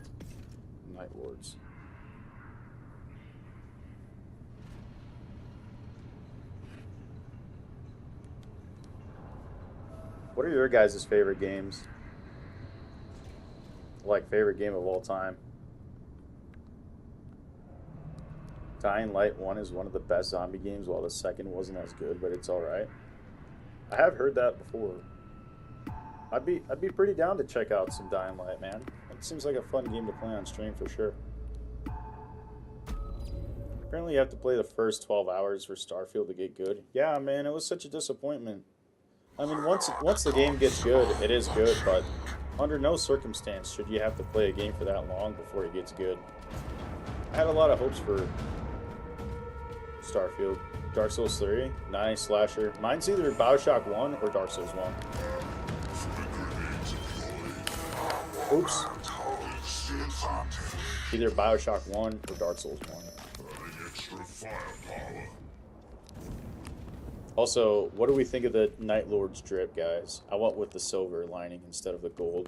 Night Lords. What are your guys' favorite games? Like, favorite game of all time? Dying Light 1 is one of the best zombie games, while the second wasn't as good, but it's alright. I have heard that before. I'd be pretty down to check out some Dying Light, man. It seems like a fun game to play on stream for sure. Apparently you have to play the first 12 hours for Starfield to get good. Yeah, man, it was such a disappointment. I mean, once the game gets good, it is good, but under no circumstance should you have to play a game for that long before it gets good. I had a lot of hopes for Starfield. Dark Souls 3, nice slasher. Mine's either BioShock 1 or Dark Souls 1. Oops. Either BioShock 1 or Dark Souls 1. Also, what do we think of the Night Lord's drip, guys? I went with the silver lining instead of the gold.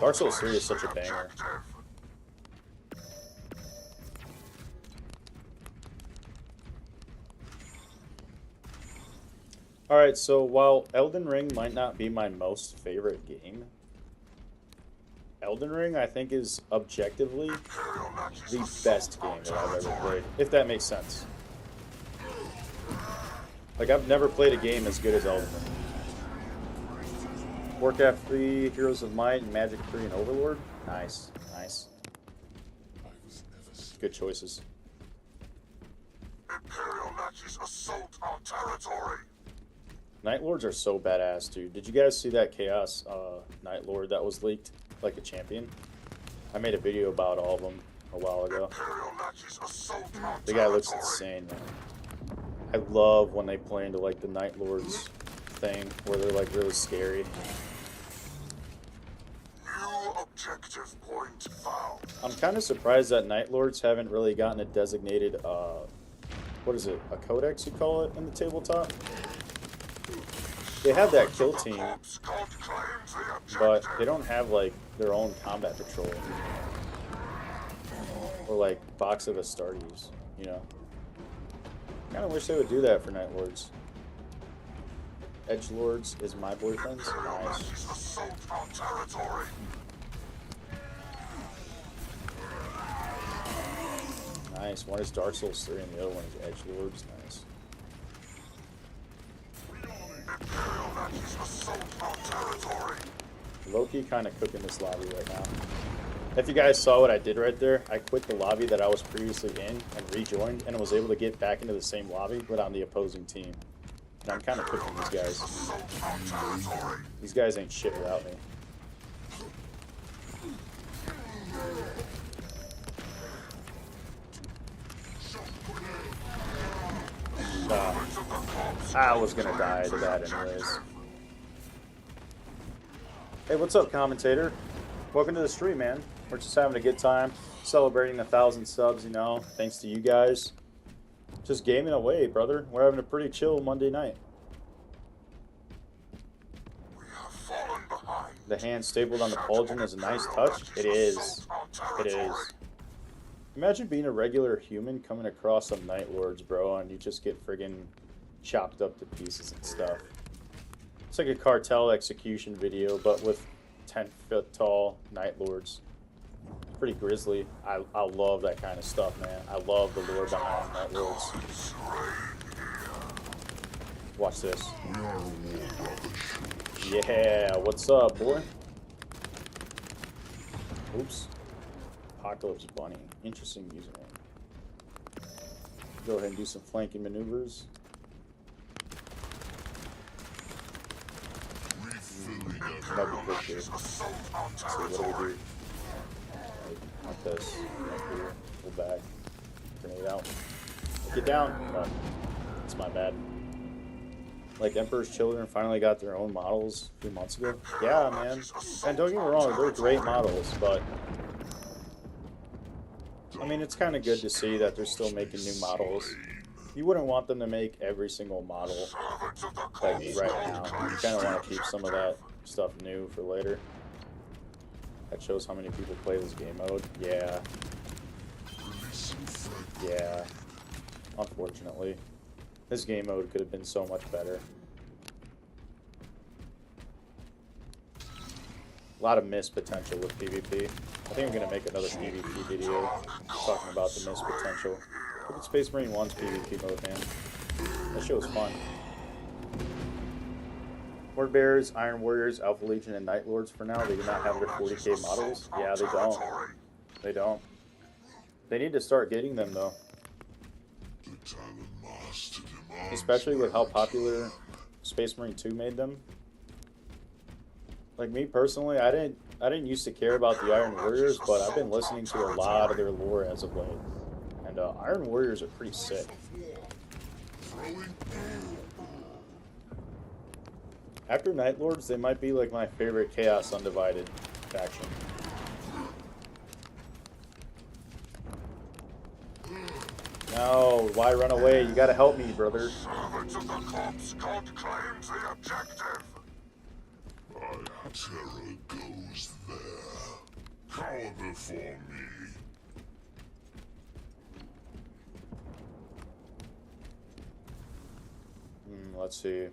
Dark Souls 3 is such a banger. Alright, so while Elden Ring might not be my most favorite game, Elden Ring, I think, is objectively the best game that I've ever played, if that makes sense. Like, I've never played a game as good as Elden Ring. Warcraft 3, Heroes of Might, and Magic 3, and Overlord. Nice, nice. Good choices. Imperial Nazis assault our territory. Night Lords are so badass, dude. Did you guys see that Chaos Night Lord that was leaked? Like a champion? I made a video about all of them a while ago. The guy looks insane, man. I love when they play into like the Night Lords thing where they're like really scary. New objective point found. I'm kind of surprised that Night Lords haven't really gotten a designated, what is it, a codex you call it in the tabletop? They have that kill team, but they don't have like their own combat patrol or like box of Astartes, you know. Kind of wish they would do that for Night Lords. Edgelords is my boyfriend's. Nice. Nice. One is Dark Souls 3 and the other one is Edgelords. Nice. Low-key kind of cooking this lobby right now. If you guys saw what I did right there, I quit the lobby that I was previously in and rejoined, and was able to get back into the same lobby, but on the opposing team. And I'm kind of cooking these guys. These guys ain't shit without me. I was gonna die to that anyways. Hey, what's up, commentator? Welcome to the stream, man. We're just having a good time, celebrating 1,000 subs, you know, thanks to you guys. Just gaming away, brother. We're having a pretty chill Monday night. The hand stapled on the pauldron is a nice touch. It is. It is. Imagine being a regular human coming across some Night Lords, bro, and you just get friggin' chopped up to pieces and stuff. It's like a cartel execution video, but with 10-foot tall Night Lords. Pretty grisly. I love that kind of stuff, man. I love the lore behind Night Lords. Watch this. Yeah, what's up, boy? Oops. Apocalypse Bunny. Interesting username. Go ahead and do some flanking maneuvers. That'd be quick here. So what do we do? Like this. Up here. Pull back. Grenade out. Get down. Oh, it's my bad. Like Emperor's Children finally got their own models a few months ago. Yeah, man. And don't get me wrong, they're great models, but I mean, it's kind of good to see that they're still making new models. You wouldn't want them to make every single model like right now. You kind of want to keep some of that stuff new for later. That shows how many people play this game mode. Yeah. Yeah. Unfortunately. This game mode could have been so much better. A lot of missed potential with PvP. I think I'm going to make another PvP video talking about the missed potential. Look at Space Marine 1's PvP mode, man. That shit was fun. Horde Bears, Iron Warriors, Alpha Legion, and Night Lords for now, they do not have their 40k models. Yeah, they don't. They don't. They need to start getting them, though. Especially with how popular Space Marine 2 made them. Like me personally, I didn't used to care about the Iron Warriors, but I've been listening to a lot of their lore as of late. And Iron Warriors are pretty sick. After Night Lords, they might be like my favorite Chaos Undivided faction. No, why run away? You gotta help me, brother. Servants of the corpse god claims the objective. My terror goes there. Cower before me. Let's see.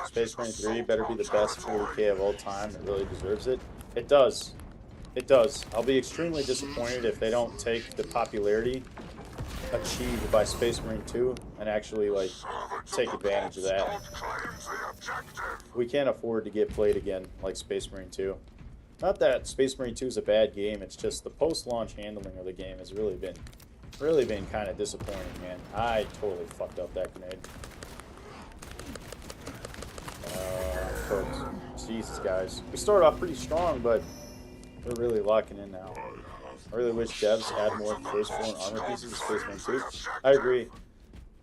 Space Marine 3 better be the best 40k of all time. It really deserves it. It does. It does. I'll be extremely disappointed if they don't take the popularity achieved by Space Marine 2 and actually like take advantage of that. We can't afford to get played again like Space Marine 2. Not that Space Marine 2 is a bad game, it's just the post-launch handling of the game has really been kind of disappointing, man. I totally fucked up that grenade. Folks, Jesus, guys. We started off pretty strong, but we're really locking in now. I really wish devs add more first-floor armor pieces to Space Marine 2. I agree.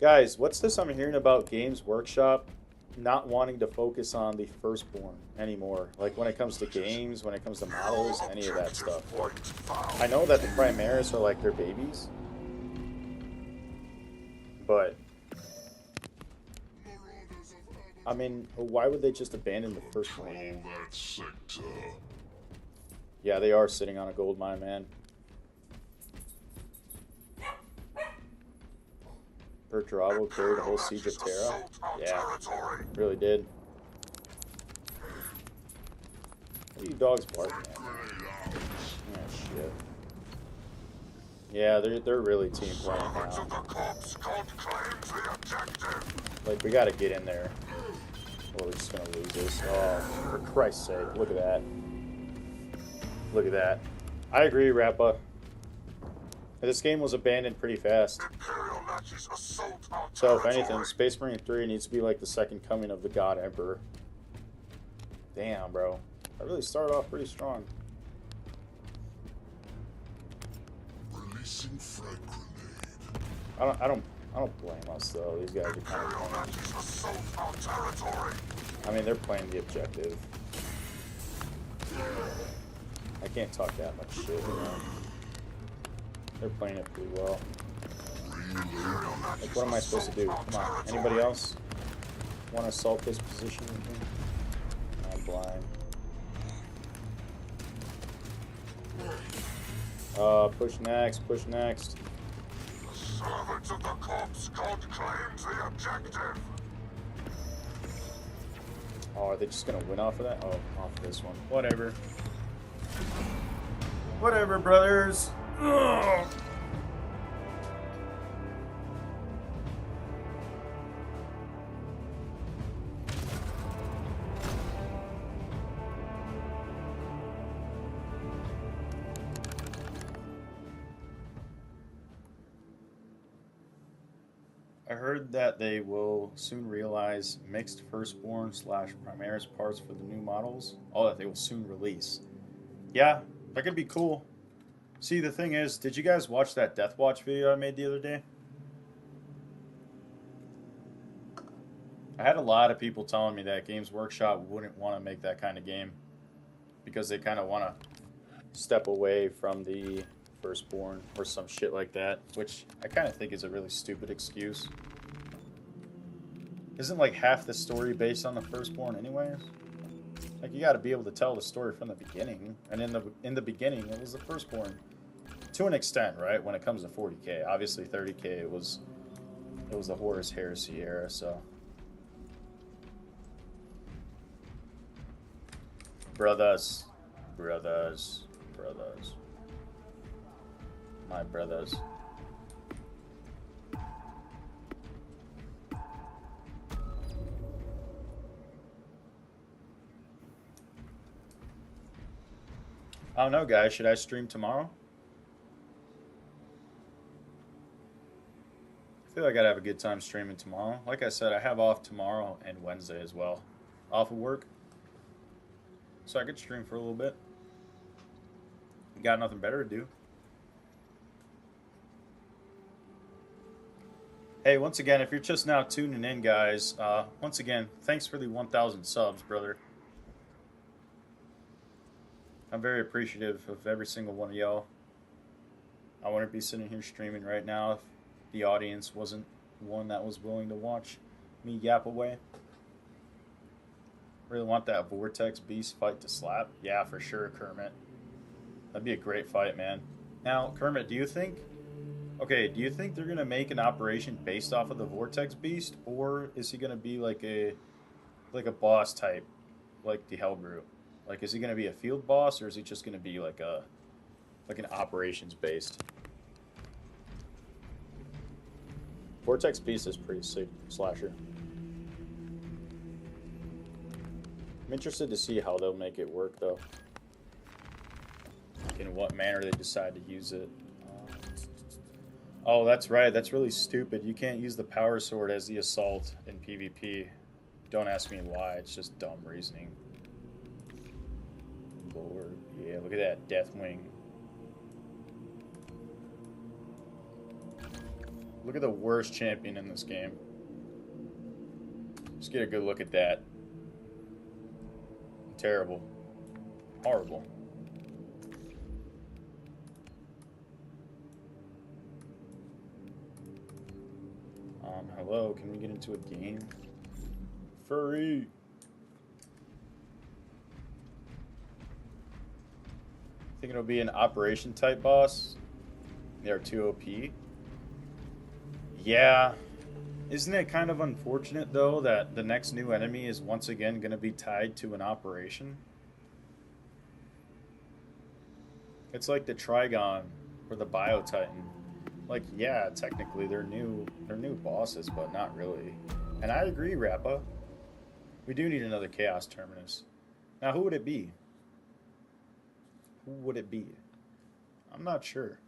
Guys, what's this I'm hearing about Games Workshop not wanting to focus on the Firstborn anymore? Like when it comes to games, when it comes to models, any of that stuff. I know that the Primaris are like their babies, but I mean, why would they just abandon the Firstborn? Yeah, they are sitting on a gold mine, man. Bertravo carried a whole siege of Terra. Yeah, really did. What are you dogs barking at? Oh, shit. Yeah, they're really team playing now. Like, we gotta get in there. Or we're just gonna lose this. Oh, for Christ's sake, look at that. Look at that. I agree, Rappa. This game was abandoned pretty fast. So if anything, Space Marine 3 needs to be like the second coming of the God Emperor. Damn, bro. I really started off pretty strong. Releasing frag grenade. I don't blame us though. These guys are kind of playing. I mean, they're playing the objective. I can't talk that much shit, you know. They're playing it pretty well. Like, what am I supposed to do? Come on. Anybody else want to assault this position with me? I'm blind. Push next, push next. Servants of the corpse god claims the objective. Oh, are they just gonna win off of that? Oh, off of this one. Whatever. Whatever, brothers. Ugh. I heard that they will soon realize mixed firstborn / Primaris parts for the new models. Oh, that they will soon release. Yeah, that could be cool. See, the thing is, did you guys watch that Death Watch video I made the other day? I had a lot of people telling me that Games Workshop wouldn't want to make that kind of game because they kind of want to step away from the firstborn or some shit like that, which I kind of think is a really stupid excuse. Isn't like half the story based on the firstborn anyways? Like, you got to be able to tell the story from the beginning, and in the beginning it was the firstborn to an extent, right? When it comes to 40k, obviously 30k it was the Horus Heresy era, so brothers, my brothers. I don't know, guys. Should I stream tomorrow? I feel like I'd have a good time streaming tomorrow. Like I said, I have off tomorrow and Wednesday as well. Off of work. So I could stream for a little bit. Got nothing better to do. Hey, once again, if you're just now tuning in, guys, once again, thanks for the 1,000 subs, brother. I'm very appreciative of every single one of y'all. I wouldn't be sitting here streaming right now if the audience wasn't one that was willing to watch me yap away. Really want that Vortex Beast fight to slap? Yeah, for sure, Kermit. That'd be a great fight, man. Now, Kermit, do you think they're going to make an operation based off of the Vortex Beast, or is he going to be like a boss type, like the Hellbrute? Like, is he going to be a field boss, or is he just going to be like an operations based? Vortex Beast is pretty sick slasher. I'm interested to see how they'll make it work, though. In what manner they decide to use it. Oh, that's right. That's really stupid. You can't use the power sword as the assault in PvP. Don't ask me why. It's just dumb reasoning. Lord. Yeah, look at that Deathwing. Look at the worst champion in this game. Just get a good look at that. Terrible. Horrible. Hello, can we get into a game? Furry! Think it'll be an operation type boss? They're too OP? Yeah. Isn't it kind of unfortunate, though, that the next new enemy is once again going to be tied to an operation? It's like the Trigon or the Biotitan. Like, yeah, technically they're new bosses, but not really. And I agree, Rappa. We do need another Chaos Terminus. Now, who would it be? Who would it be? I'm not sure.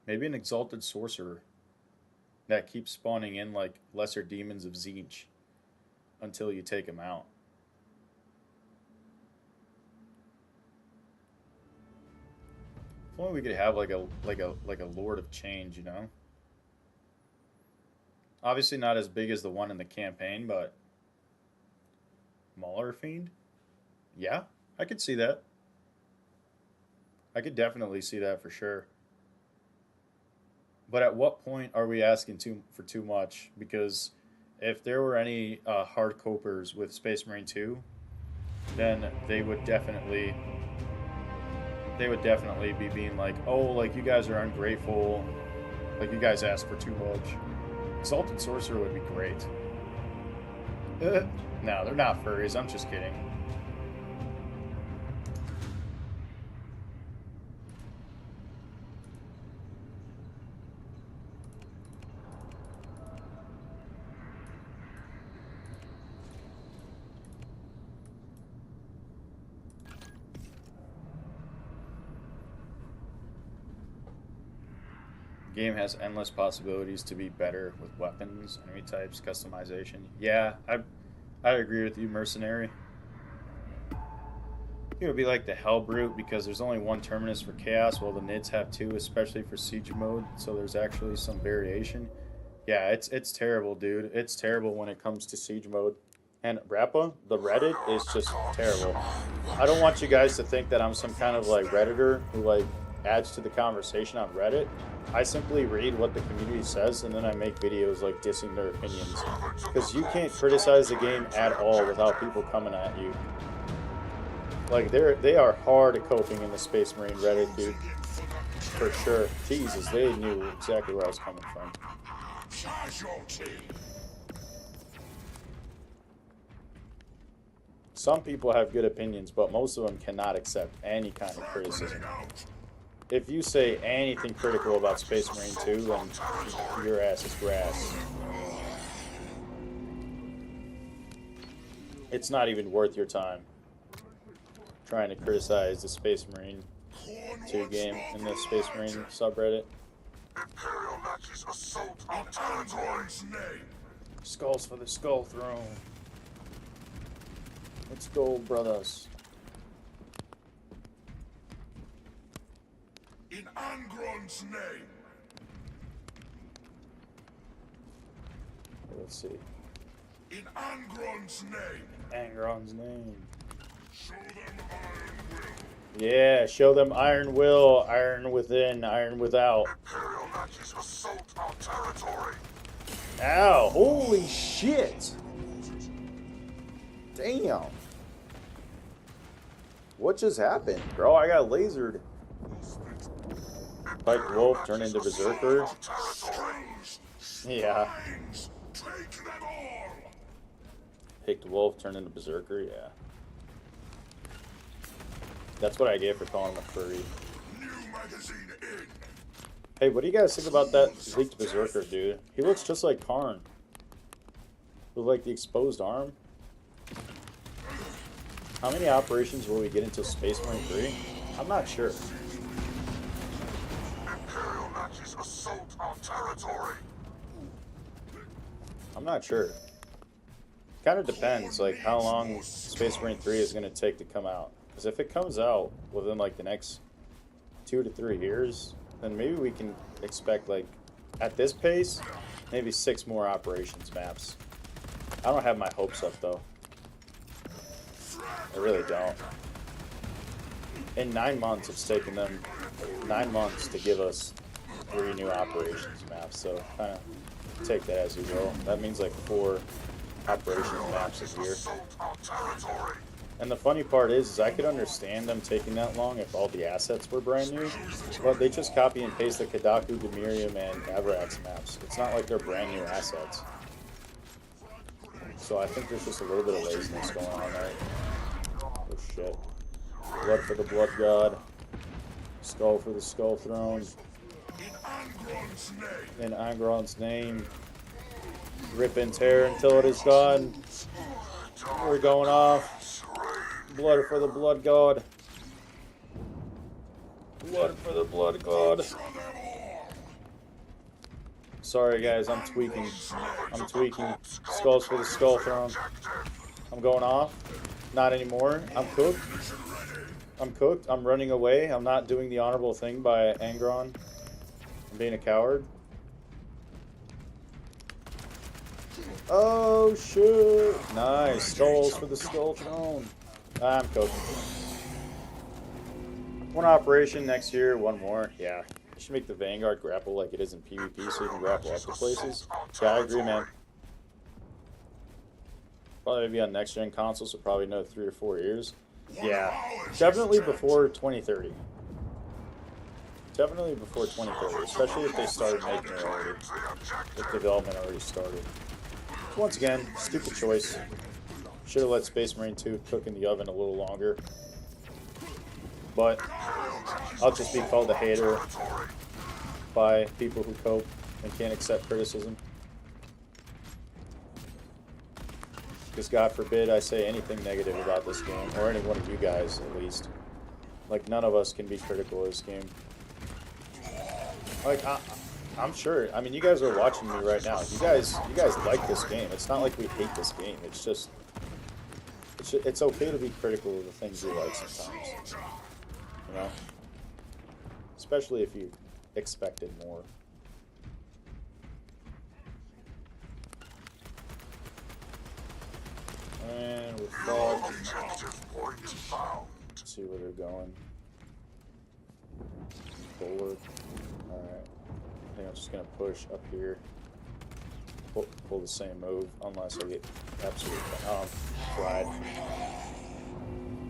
Maybe an Exalted Sorcerer that keeps spawning in like lesser demons of Siege until you take them out. If only we could have like a Lord of Change, you know? Obviously not as big as the one in the campaign, but Mauler Fiend? Yeah, I could see that. I could definitely see that for sure. But at what point are we asking for too much? Because if there were any hard copers with Space Marine 2, then they would definitely be being like, oh, like you guys are ungrateful, like you guys ask for too much. Exalted Sorcerer would be great. No, they're not furries. I'm just kidding. The game has endless possibilities to be better with weapons, enemy types, customization. Yeah, I agree with you, Mercenary. It would be like the Hell Brute because there's only one terminus for Chaos, while the Nids have two, especially for Siege mode, so there's actually some variation. Yeah, it's terrible, dude. It's terrible when it comes to Siege mode. And Rappa, the Reddit, is just terrible. I don't want you guys to think that I'm some kind of like Redditor who like adds to the conversation on Reddit. I simply read what the community says and then I make videos like dissing their opinions. Because you can't criticize the game at all without people coming at you. Like they are hard at coping in the Space Marine Reddit, dude. For sure. Jesus, they knew exactly where I was coming from. Some people have good opinions, but most of them cannot accept any kind of criticism. If you say anything critical about Space Marine 2, then your ass is grass. It's not even worth your time trying to criticize the Space Marine 2 game in the Space Marine subreddit. Imperial Machi's assault on territory's name. Skulls for the Skull Throne. Let's go, brothers. In Angron's name. Let's see. In Angron's name. Angron's name. Show them iron will. Yeah, show them iron will, iron within, iron without. Imperial Machi's assault on territory. Ow, holy shit. Damn. What just happened? Bro, I got lasered. Like Wolf turned into Berserker. Yeah. Picked Wolf turned into Berserker, yeah. That's what I get for calling him a furry. Hey, what do you guys think about that leaked Berserker, dude? He looks just like Karn. With like the exposed arm. How many operations will we get until Space Marine 3? I'm not sure. Imperial Machi's assault on territory. I'm not sure. Kind of depends, like how long Space Marine 3 is going to take to come out. Because if it comes out within like the next 2 to 3 years, then maybe we can expect like, at this pace, maybe 6 more operations maps. I don't have my hopes up though. I really don't. In 9 months, it's taken them 9 months to give us 3 new operations maps, so kind of take that as you will. That means like 4 operations maps a year. And the funny part is I could understand them taking that long if all the assets were brand new, but they just copy and paste the Kadaku, Demirium, and Avarax maps. It's not like they're brand new assets. So I think there's just a little bit of laziness going on there. Oh shit. Blood for the Blood God. Skull for the Skull Throne. In Angron's name. Rip and tear until it is done. We're going off. Blood for the blood god. Blood for the blood god. Sorry guys, I'm tweaking. I'm tweaking. Skulls for the skull throne. I'm going off. Not anymore. I'm cooked. I'm cooked. I'm running away. I'm not doing the honorable thing by Angron. I'm being a coward. Oh shit. Nice. Skulls for the skull throne. I'm cooked. One operation next year, one more. Yeah. You should make the Vanguard grapple like it is in PvP so you can grapple up to places. Yeah, I agree, man. Probably be on next gen consoles for probably another 3 or 4 years. Yeah. Definitely before 2030. Definitely before 2030, especially if they started making it already. If development already started. Once again, stupid choice. Should have let Space Marine 2 cook in the oven a little longer. But I'll just be called a hater by people who cope and can't accept criticism. Because God forbid I say anything negative about this game, or any one of you guys at least. Like, none of us can be critical of this game. Like, I'm sure, I mean, you guys are watching me right now. You guys like this game. It's not like we hate this game. It's just, it's okay to be critical of the things you like sometimes. You know? Especially if you expected more. And we're fogged. Let's see where they're going. Forward. Alright. I think I'm just going to push up here. Pull the same move, unless I get absolutely fried.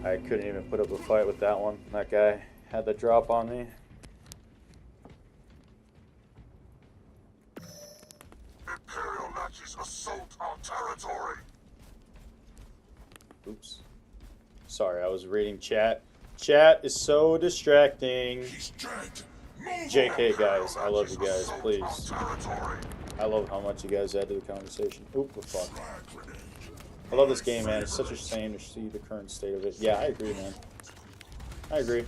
I couldn't even put up a fight with that one. That guy had the drop on me. Imperial Nazis assault our territory. Oops. Sorry, I was reading chat. Chat is so distracting. JK, guys. I love you guys. Please. I love how much you guys add to the conversation. Oop, we're fucked. I love this game, man. It's such a shame to see the current state of it. Yeah, I agree, man. I agree.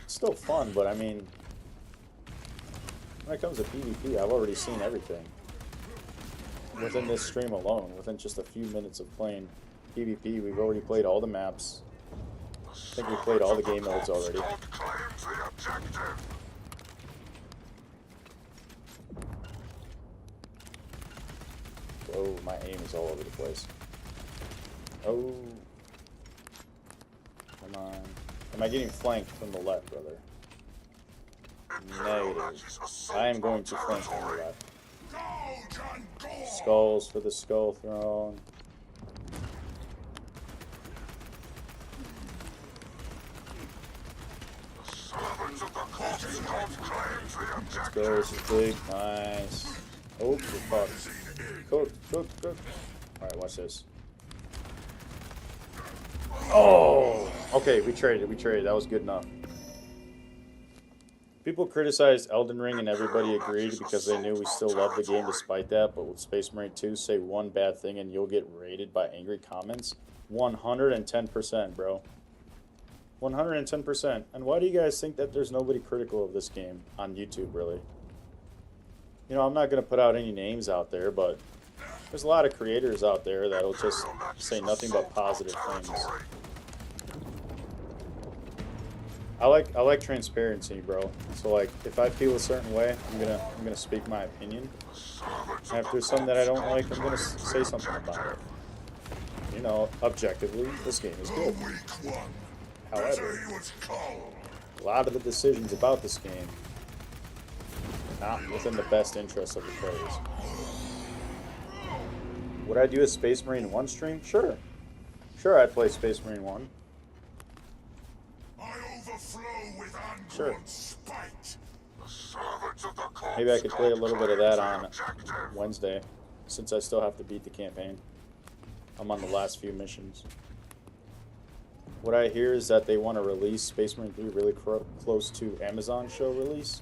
It's still fun, but I mean, when it comes to PvP, I've already seen everything. Within this stream alone, within just a few minutes of playing PvP, we've already played all the maps. I think we played all the game modes already. Oh, my aim is all over the place. Oh. Come on. Am I getting flanked from the left, brother? Negative. I am going to flank from the left. Skulls for the skull throne. Let's go, this is big. Nice. Oh, we're fucked. Cook. Alright, watch this. Oh! Okay, we traded. That was good enough. People criticized Elden Ring and everybody agreed because they knew we still loved the game despite that, but with Space Marine 2, say one bad thing and you'll get raided by angry comments? 110%, bro. 110%. And why do you guys think that there's nobody critical of this game on YouTube, really? You know, I'm not going to put out any names out there, but there's a lot of creators out there that'll just say nothing but positive things. I like transparency, bro. So like, if I feel a certain way, I'm gonna speak my opinion. And if there's something that I don't like, I'm gonna say something about it. You know, objectively, this game is good. However, a lot of the decisions about this game are not within the best interests of the players. Would I do a Space Marine 1 stream? Sure. Sure, I'd play Space Marine 1. Sure. Maybe I could play a little bit of that on Wednesday, since I still have to beat the campaign. I'm on the last few missions. What I hear is that they want to release Space Marine 3 really close to Amazon show release.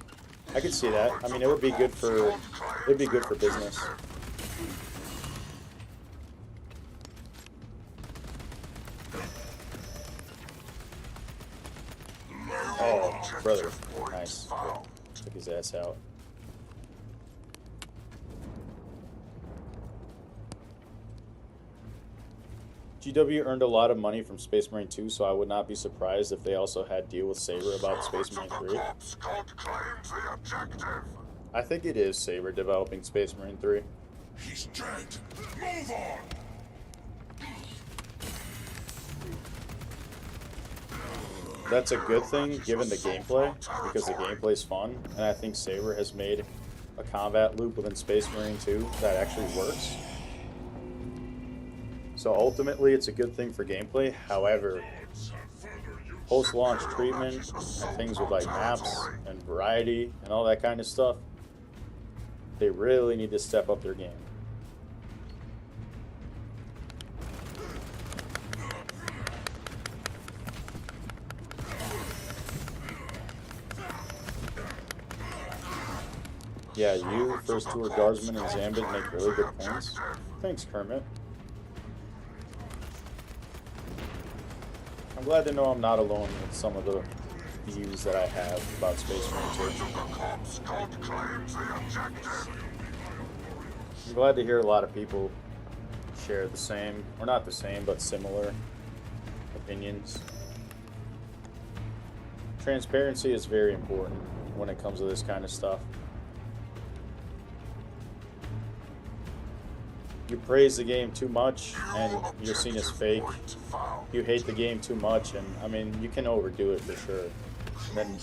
I could see that. I mean, it would be good for business. Oh, brother. Nice. Took his ass out. GW earned a lot of money from Space Marine 2, so I would not be surprised if they also had deal with Saber about Space Marine 3. I think it is Saber developing Space Marine 3. He's dead. Move on. That's a good thing given the gameplay, because the gameplay is fun, and I think Saber has made a combat loop within Space Marine 2 that actually works. So ultimately, it's a good thing for gameplay. However, post-launch treatment and things with like maps and variety and all that kind of stuff, they really need to step up their game. Yeah, you, First Tour Guardsman, and Zambit make really good points. Thanks, Kermit. I'm glad to know I'm not alone with some of the views that I have about Space Marine 2. I'm glad to hear a lot of people share the same, or not the same, but similar opinions. Transparency is very important when it comes to this kind of stuff. You praise the game too much and you're seen as fake. You hate the game too much, and I mean, you can overdo it for sure. And then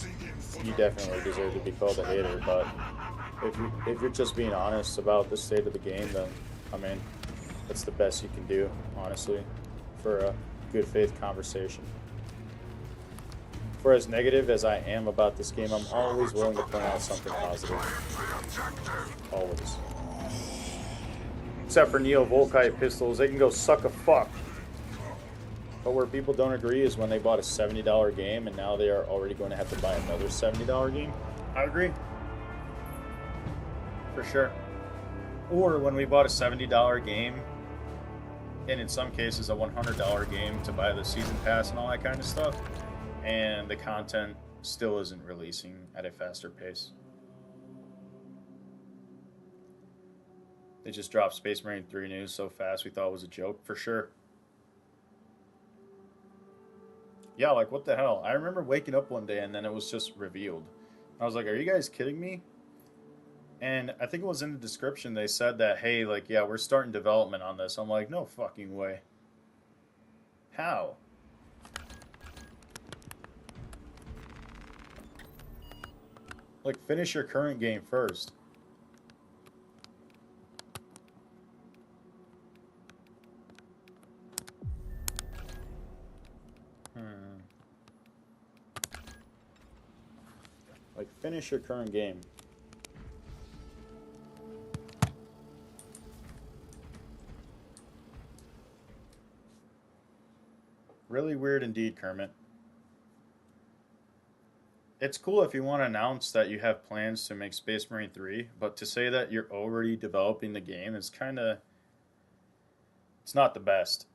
you definitely deserve to be called a hater, but if you're just being honest about the state of the game, then I mean, that's the best you can do, honestly, for a good faith conversation. For as negative as I am about this game, I'm always willing to point out something positive. Always. Except for Neo Volkite pistols, they can go suck a fuck. But where people don't agree is when they bought a $70 game and now they are already going to have to buy another $70 game. I agree. For sure. Or when we bought a $70 game, and in some cases a $100 game to buy the season pass and all that kind of stuff, and the content still isn't releasing at a faster pace. They just dropped Space Marine 3 news so fast we thought it was a joke, for sure. Yeah, like what the hell? I remember waking up one day and then it was just revealed. I was like, are you guys kidding me? And I think it was in the description they said that, hey, like, yeah, we're starting development on this. I'm like, no fucking way. How? Like, finish your current game first. Like, finish your current game. Really weird indeed, Kermit. It's cool if you want to announce that you have plans to make Space Marine 3, but to say that you're already developing the game is kind of... It's not the best.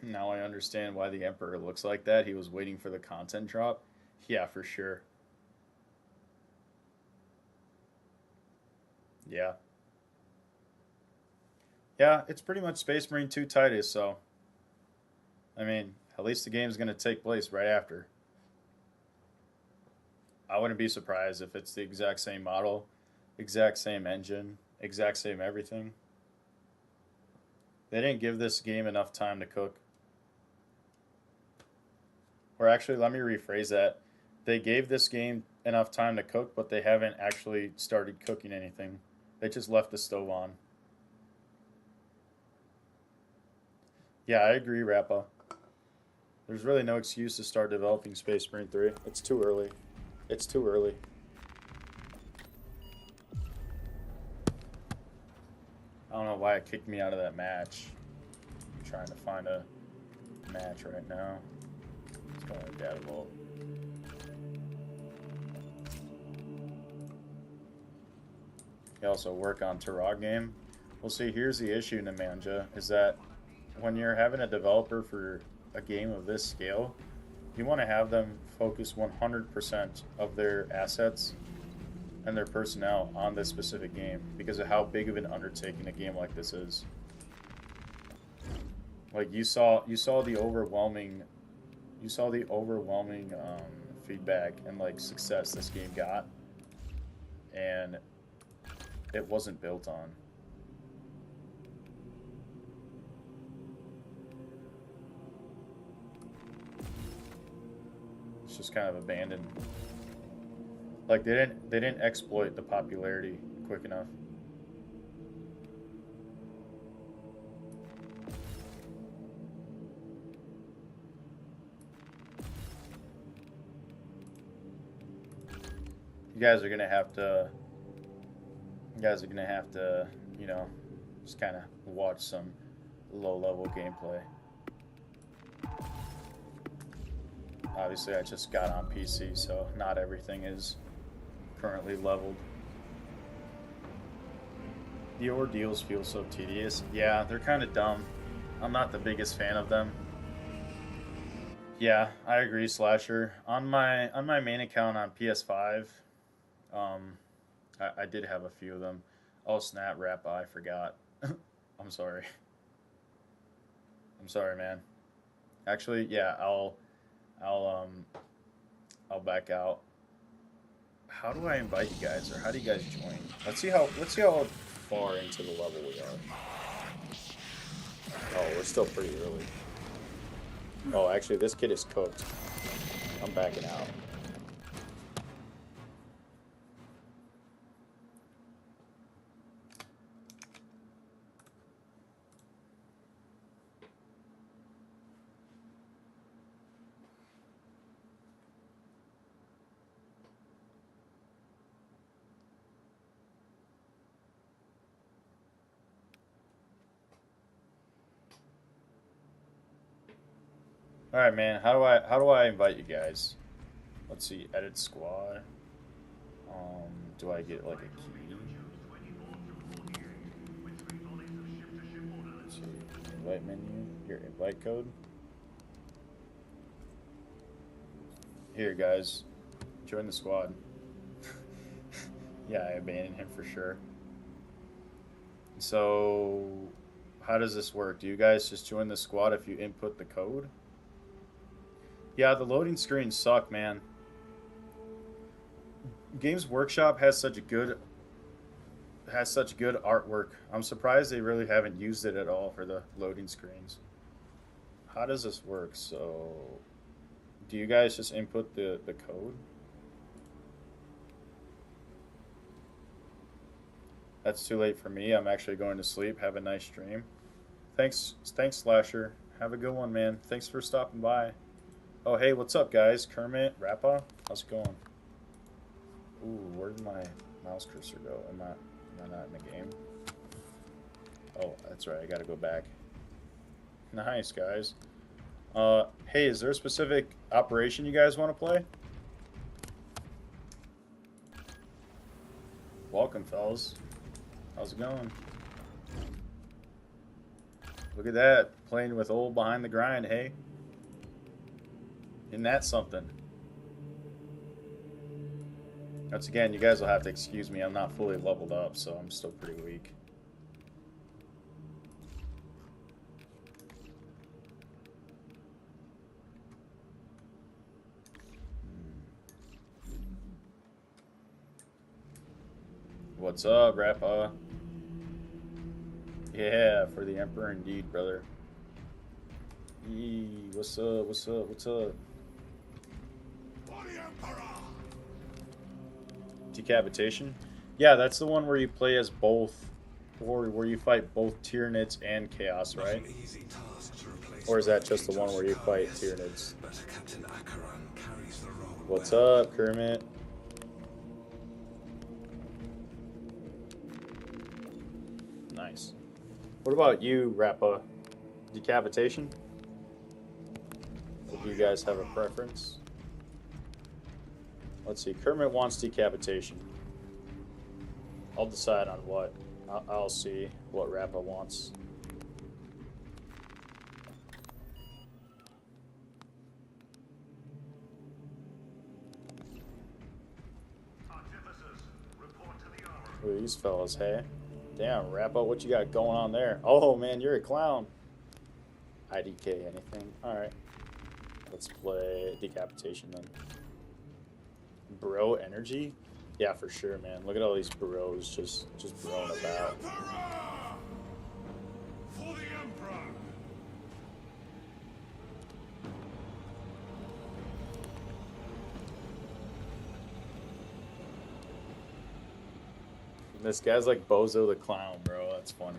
Now I understand why the Emperor looks like that. He was waiting for the content drop. Yeah, for sure. Yeah. Yeah, it's pretty much Space Marine 2 Titus, so... I mean, at least the game's going to take place right after. I wouldn't be surprised if it's the exact same model, exact same engine, exact same everything. They didn't give this game enough time to cook. Or actually, let me rephrase that. They gave this game enough time to cook, but they haven't actually started cooking anything. They just left the stove on. Yeah, I agree, Rappa. There's really no excuse to start developing Space Marine 3. It's too early. It's too early. don't know why it kicked me out of that match. I'm trying to find a match right now. It's going to data vault. You also work on Turok game. Well, see, here's the issue, Nemanja, is that when you're having a developer for a game of this scale, you want to have them focus 100% of their assets and their personnel on this specific game because of how big of an undertaking a game like this is. Like you saw the overwhelming feedback and like success this game got, and it wasn't built on. It's just kind of abandoned. Like they didn't exploit the popularity quick enough. You guys are gonna have to, you know, just kind of watch some low-level gameplay. Obviously, I just got on PC, so not everything is currently leveled. The ordeals feel so tedious. Yeah, they're kind of dumb. I'm not the biggest fan of them. Yeah, I agree, Slasher. On my main account on PS5, I did have a few of them. Oh snap, Rappa, I forgot. I'm sorry. I'm sorry, man. Actually, yeah, I'll back out. How do I invite you guys, or how do you guys join? Let's see how far into the level we are. Oh, we're still pretty early. Oh, actually, this kid is cooked. I'm backing out. All right, man. How do I invite you guys? Let's see. Edit squad. Do I get like a key? Let's see. Invite menu. Your invite code. Here, guys. Join the squad. Yeah, I abandoned him for sure. So, how does this work? Do you guys just join the squad if you input the code? Yeah, the loading screens suck, man. Games Workshop has such good artwork. I'm surprised they really haven't used it at all for the loading screens. How does this work? So, do you guys just input the code? That's too late for me. I'm actually going to sleep. Have a nice stream. Thanks, Slasher. Have a good one, man. Thanks for stopping by. Oh, hey, what's up, guys? Kermit, Rappa, how's it going? Ooh, where did my mouse cursor go? Am I not in the game? Oh, that's right. I gotta go back. Nice, guys. Hey, is there a specific operation you guys want to play? Welcome, fellas. How's it going? Look at that. Playing with old behind the grind, hey? Isn't that something? Once again, you guys will have to excuse me. I'm not fully leveled up, so I'm still pretty weak. What's up, Rappa? Yeah, for the Emperor indeed, brother. Yee, what's up, what's up, what's up? Decapitation? Yeah, that's the one where you play as both, or where you fight both Tyranids and Chaos, right? Or is that just the one where you fight Tyranids? What's up, Kermit? Nice. What about you, Rappa? Decapitation? Or do you guys have a preference? Let's see. Kermit wants decapitation. I'll decide on what. I'll see what Rappa wants. Ooh, these fellas, hey? Damn, Rappa, what you got going on there? Oh, man, you're a clown. IDK, anything? Alright. Let's play decapitation then. Bro energy? Yeah, for sure, man. Look at all these bros just broing about. For the Emperor! This guy's like Bozo the Clown, bro. That's funny.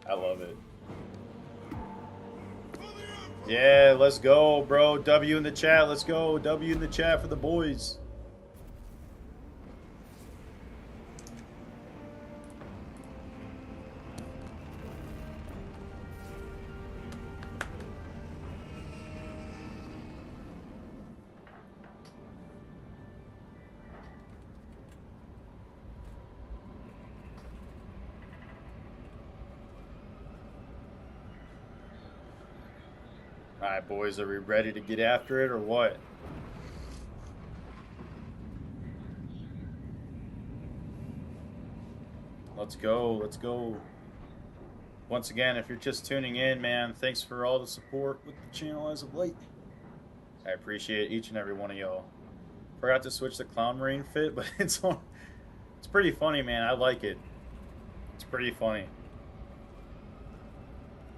I love it. Yeah, let's go, bro. W in the chat. Let's go. W in the chat for the boys. Alright, boys, are we ready to get after it or what? Let's go, let's go. Once again, if you're just tuning in, man, thanks for all the support with the channel as of late. I appreciate each and every one of y'all. Forgot to switch the Clown Marine fit, but it's pretty funny, man. I like it. It's pretty funny.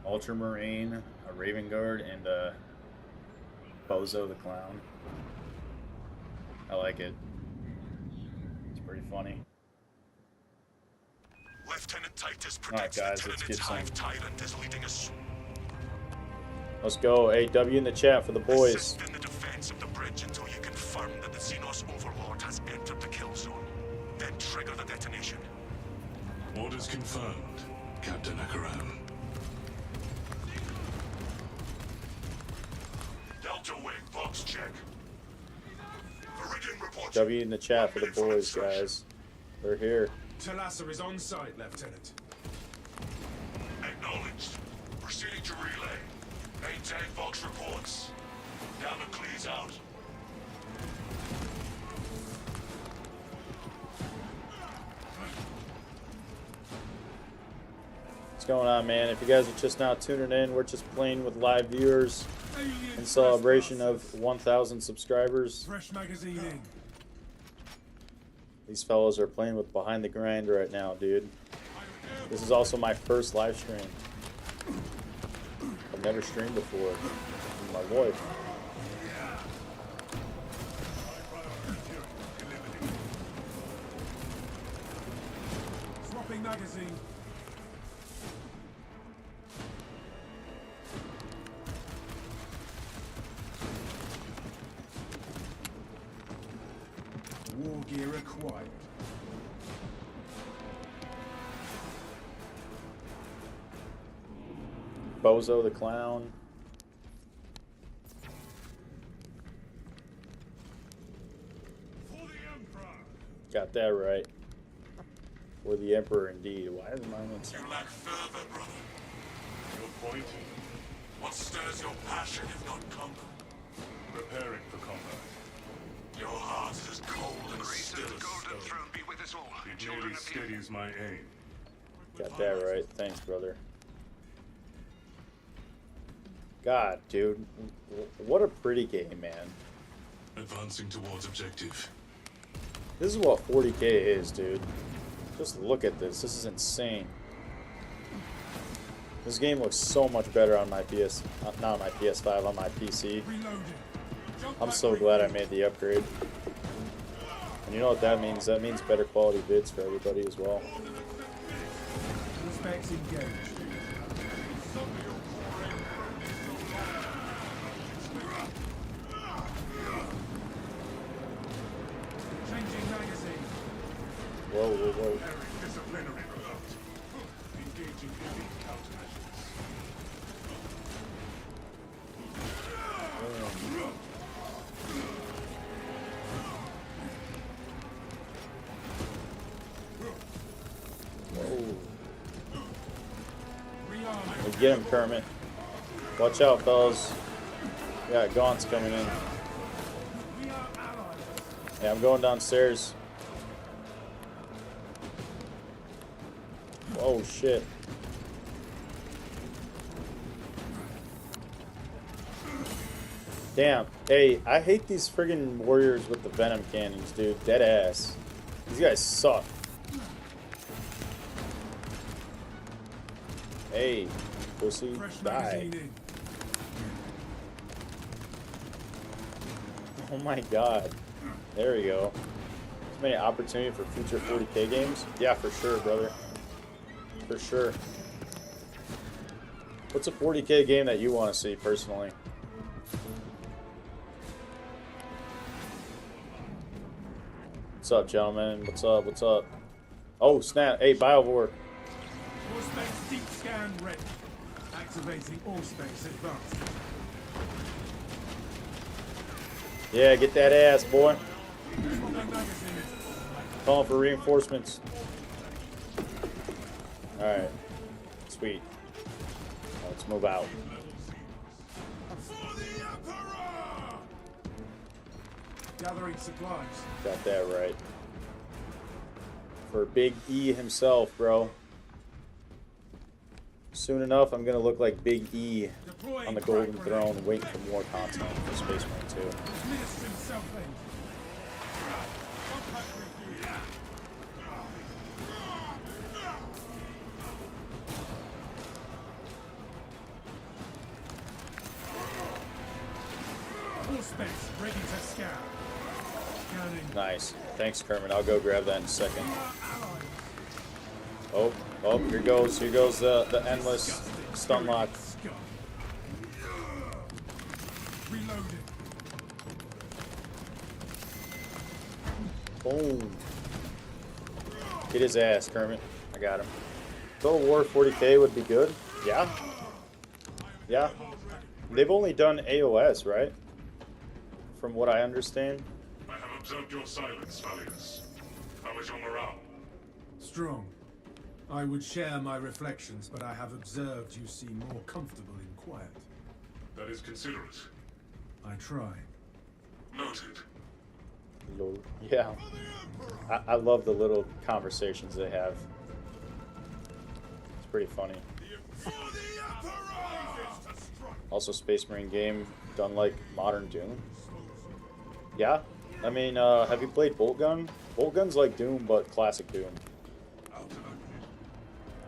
Ultramarine, a Raven Guard, and Bozo the Clown. I like it. It's pretty funny. Lieutenant Titus Alright guys, let's get some. Tyrant is leading us. Let's go. Hey, W in the chat for the boys. Assist in the defense of the bridge until you confirm that the Xenos Overlord has entered the kill zone. Then trigger the detonation. Orders confirmed, Captain Akaran. Delta Wing, box check. Viridian report. W in the chat for the boys, guys. They're here. Talassa is on site, Lieutenant. Acknowledged. Proceeding to relay. Maintain box reports. Damocles out. What's going on, man? If you guys are just now tuning in, we're just playing with live viewers in celebration of 1,000 subscribers. Fresh magazine in. These fellas are playing with Behind the Grind right now, dude. This is also my first live stream. I've never streamed before with my wife. Swapping magazine. War gear acquired. Bozo the Clown. For the Emperor. Got that right. For the Emperor, indeed. Why is mine in You lack fervor, brother. Your point? What stirs your passion if not combat? Preparing for combat. Your heart is as cold and still as Golden stone. Throne be with us all. It merely steadies my aim. Got that right. Thanks, brother. God, dude. What a pretty game, man. Advancing towards objective. This is what 40K is, dude. Just look at this. This is insane. This game looks so much better on my not on my PS5, on my PC. I'm so glad I made the upgrade. And you know what that means? That means better quality vids for everybody as well. Specs engaged. Changing magazine. Whoa, whoa, whoa. Disciplinary. Engage Get him, Kermit. Watch out, fellas. Yeah, Gaunt's coming in. Yeah, I'm going downstairs. Oh, shit. Damn. Hey, I hate these friggin' warriors with the venom cannons, dude. Dead ass. These guys suck. Hey, pussy, die. Oh my god. There we go. So many opportunity for future 40K games? Yeah, for sure, brother. For sure. What's a 40K game that you want to see, personally? What's up, gentlemen? What's up? What's up? Oh, snap. Hey, Biovore. Allspace deep scan ready. Activating Allspace advanced. Yeah, get that ass, boy. Calling for reinforcements. Alright. Sweet. Let's move out. Gathering supplies. Got that right. For Big E himself, bro. Soon enough, I'm gonna look like Big E on the Golden Throne, waiting for more content for Space Marine 2. Ready to scan. Nice. Thanks, Kermit. I'll go grab that in a second. Oh, here goes the endless stun lock. Boom. Get his ass, Kermit. I got him. Total War 40K would be good. Yeah. Yeah. They've only done AOS, right? From what I understand. I have observed your silence, Valius. How is your morale? Strong. I would share my reflections, but I have observed you seem more comfortable in quiet. That is considerate. I try. Noted. Lol. Yeah. I love the little conversations they have. It's pretty funny. Also, Space Marine game done like modern Doom. Yeah. I mean, have you played Bolt Gun? Bolt Gun's like Doom, but classic Doom.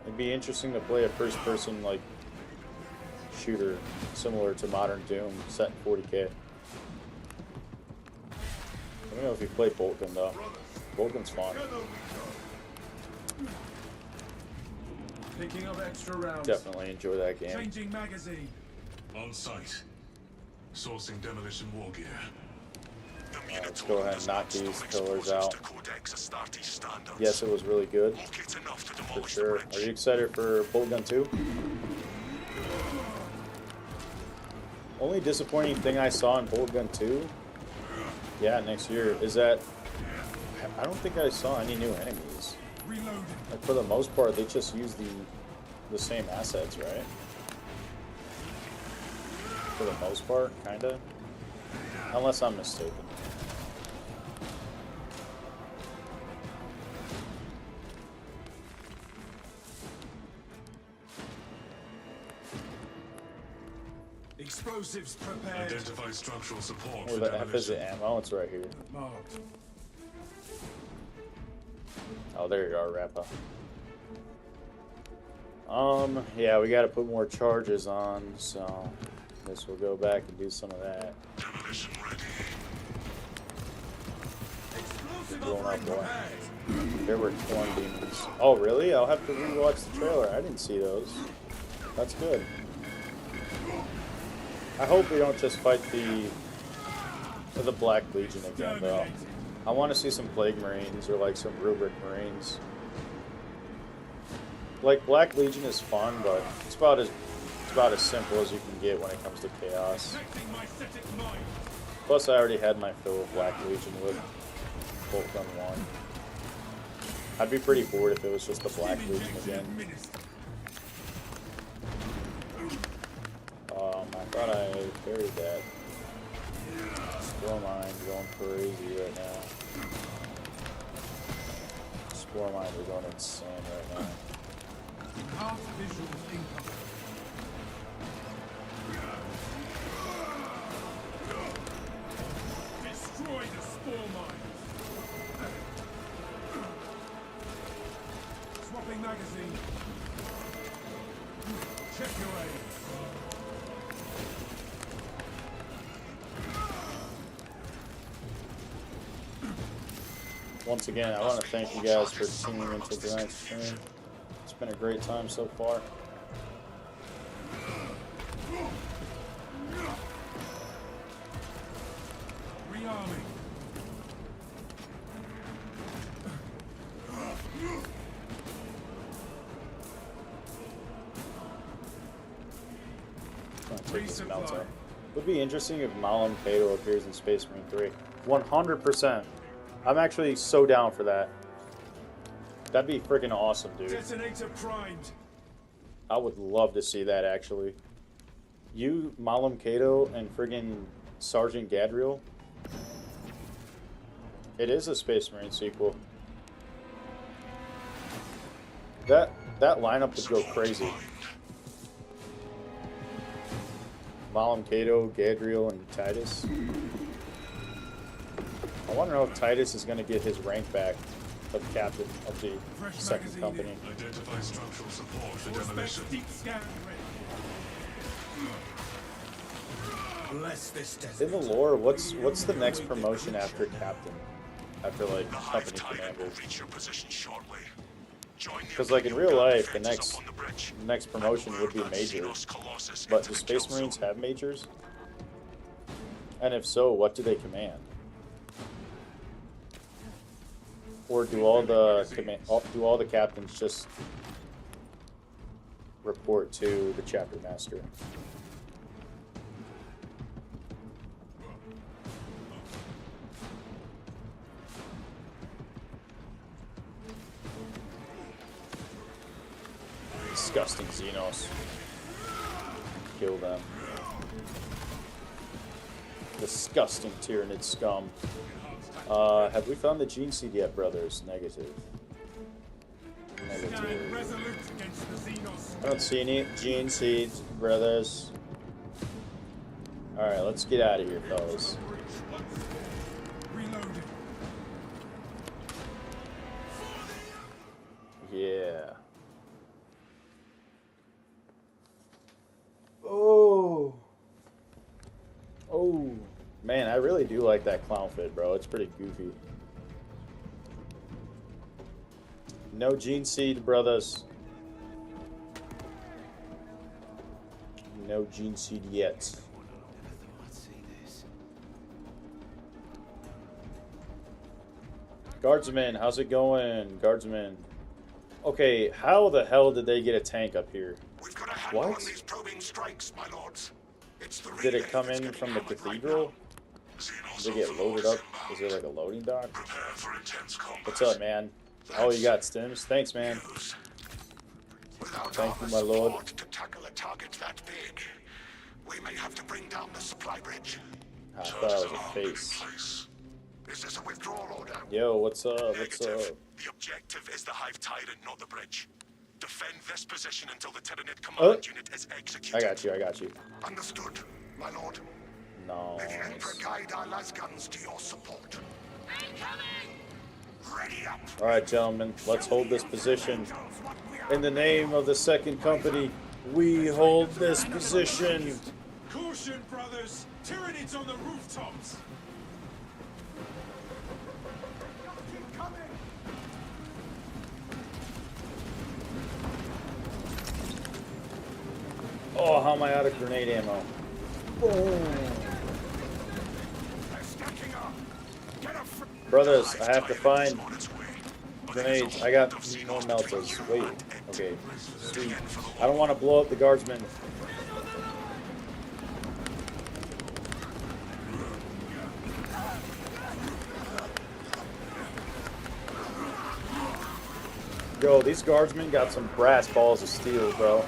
It'd be interesting to play a first-person like shooter similar to modern Doom, set in 40K. I don't know if you play Bolt Gun though. Bolt Gun's fun. Picking up extra rounds. Definitely enjoy that game. Changing magazine. On site. Sourcing demolition war gear. Let's go ahead and knock these pillars out. Yes, it was really good. For sure. Are you excited for Bolt Gun 2? Only disappointing thing I saw in Bolt Gun 2, yeah, next year, is that I don't think I saw any new enemies. Like, for the most part, they just use the same assets, right? For the most part, kinda. Unless I'm mistaken. Explosives prepared. Identify structural support. Where the F is the ammo? It's right here. Marked. Oh, there you are, Rappa. Yeah, we gotta put more charges on, so I guess we'll go back and do some of that. Demolition ready. Going up, boy. There were corn demons. Oh, really? I'll have to rewatch the trailer. I didn't see those. That's good. I hope we don't just fight the Black Legion again, though. I want to see some Plague Marines or like some Rubric Marines. Like, Black Legion is fun, but it's about as simple as you can get when it comes to chaos. Plus, I already had my fill of Black Legion with Bolt Gun 1. I'd be pretty bored if it was just the Black Legion again. I thought I buried that. Spore Mines going crazy right now. Spore Mines are going insane right now. Destroy the spore mines. Swapping magazine. Check your aim. Once again, I want to thank you guys for tuning into tonight's stream. It's been a great time so far. Rearming. Take this melter. Would be interesting if Malam Kato appears in Space Marine 3. 100%. I'm actually so down for that. That'd be freaking awesome, dude. Detonator primed. I would love to see that, actually. You, Malam Kato, and friggin' Sergeant Gadriel. It is a Space Marine sequel. That lineup would go crazy. Malam Kato, Gadriel, and Titus. I want to know if Titus is going to get his rank back of captain of the second company. Identify structural support for demolition. Deep scan Bless this desert. In the lore, what's the next promotion after captain? After like company commander? Because like in real life, the next promotion would be major. But do Space Marines have majors? And if so, what do they command? Or do all the captains just report to the chapter master? Disgusting Xenos. Kill them. Disgusting Tyranid scum. Have we found the gene seed yet, brothers? Negative. Negative. I don't see any gene seeds, brothers. Alright, let's get out of here, fellas. Yeah. Oh. Oh. Man, I really do like that clown fit, bro. It's pretty goofy. No gene seed, brothers. No gene seed yet. Guardsman, how's it going? Guardsman. Okay, how the hell did they get a tank up here? What? Did it come in from the cathedral? Did it get loaded up? Is there like a loading dock? What's up, man? Oh, you got stims? Thanks, man. Thank you, my lord. To tackle a target that big, we may have to bring down the supply bridge. I thought it was a face. Is this a withdrawal order? Yo, what's up? What's up? The objective is the Hive Tyrant, not the bridge. Defend this position until the Tyranid command unit is executed. I got you. Understood, my lord. No. May the Emperor guide our lasguns to your support. Ready up. Alright, gentlemen, let's hold this position. In the name of the second company, we hold this position. Caution, brothers! Tyranids on the rooftops! Oh, how am I out of grenade ammo? Boom. Brothers, I have to find Grenades. I got more meltas. Wait. Okay. Sweet. I don't want to blow up the guardsmen. Yo, these guardsmen got some brass balls of steel, bro.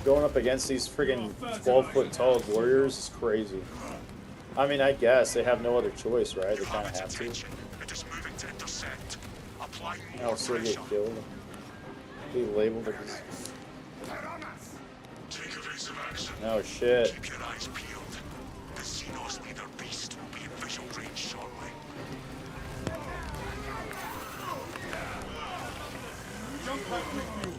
Going up against these friggin' 12-foot tall warriors is crazy. I mean, I guess they have no other choice, right? They kind of have to. I'll still get killed. Be labeled as... Oh shit. Keep your eyes peeled. The Xenos leader beast will be in visual range shortly. Jump back with you.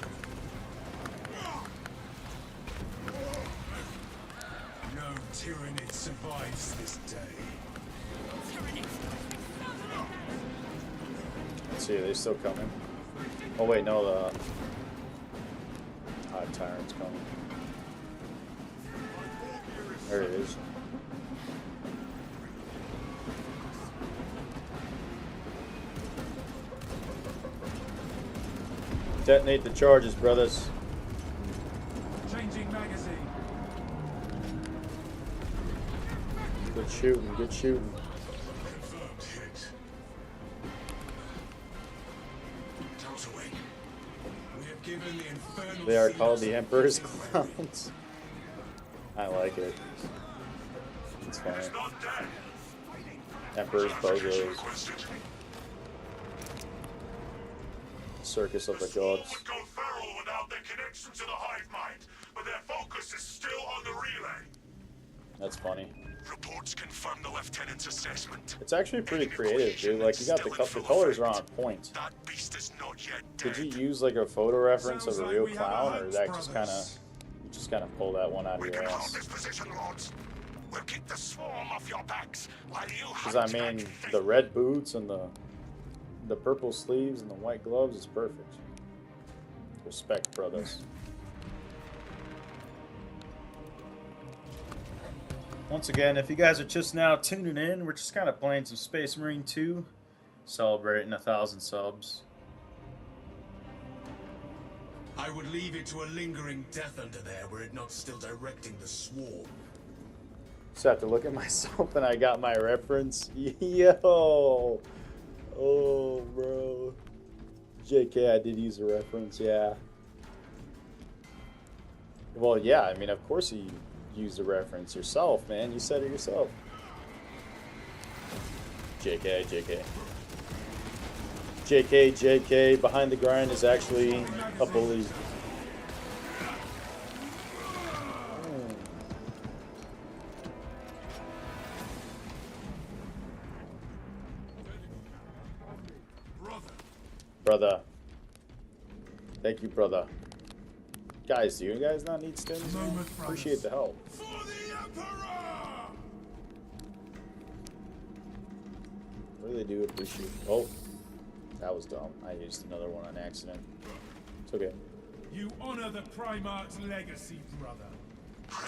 No tyrannid survives this day. Let's see, are they still coming? Oh wait, no, the Hive Tyrant's coming. There it is. Detonate the charges, brothers. Changing magazine. Good shooting, good shooting. Confirmed hit. Delta Wing. We have given the infernal. They are called the Emperor's Clowns. I like it. It's funny. Emperor's Bozos. Circus of the Gods. Would go feral without their connection to the hive mind, but their focus is still on the relay. That's funny. Reports confirm the lieutenant's assessment. It's actually pretty creative, dude. Like, you got the colors are on point. That beast is not yet dead. Did you use like a photo reference of a real clown, or is that just kind of pull that one out of your ass? We'll keep the swarm off your backs while you Because I mean, the red boots and the purple sleeves and the white gloves is perfect. Respect, brothers. Once again, if you guys are just now tuning in, we're just kind of playing some Space Marine 2, celebrating 1,000 subs. I would leave it to a lingering death under there were it not still directing the swarm. Just have to look at myself and I got my reference. Yo! Oh, bro. JK, I did use a reference, yeah. Well, yeah, I mean, of course you used a reference yourself, man. You said it yourself. JK, JK. JK, JK, behind the grind is actually a bully. Brother. Thank you, brother. Guys, do you guys not need stims? Appreciate the help. Really do appreciate. Oh, that was dumb. I used another one on accident. It's okay. You honor the Primarch's legacy, brother.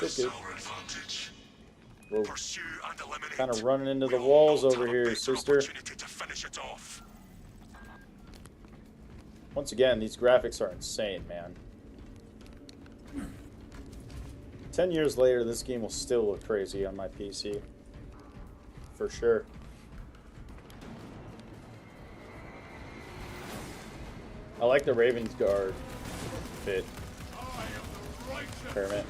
It's okay. We're kind of running into the walls over here, sister. Once again, these graphics are insane, man. 10 years later, this game will still look crazy on my PC. For sure. I like the Raven's Guard fit. Kermit.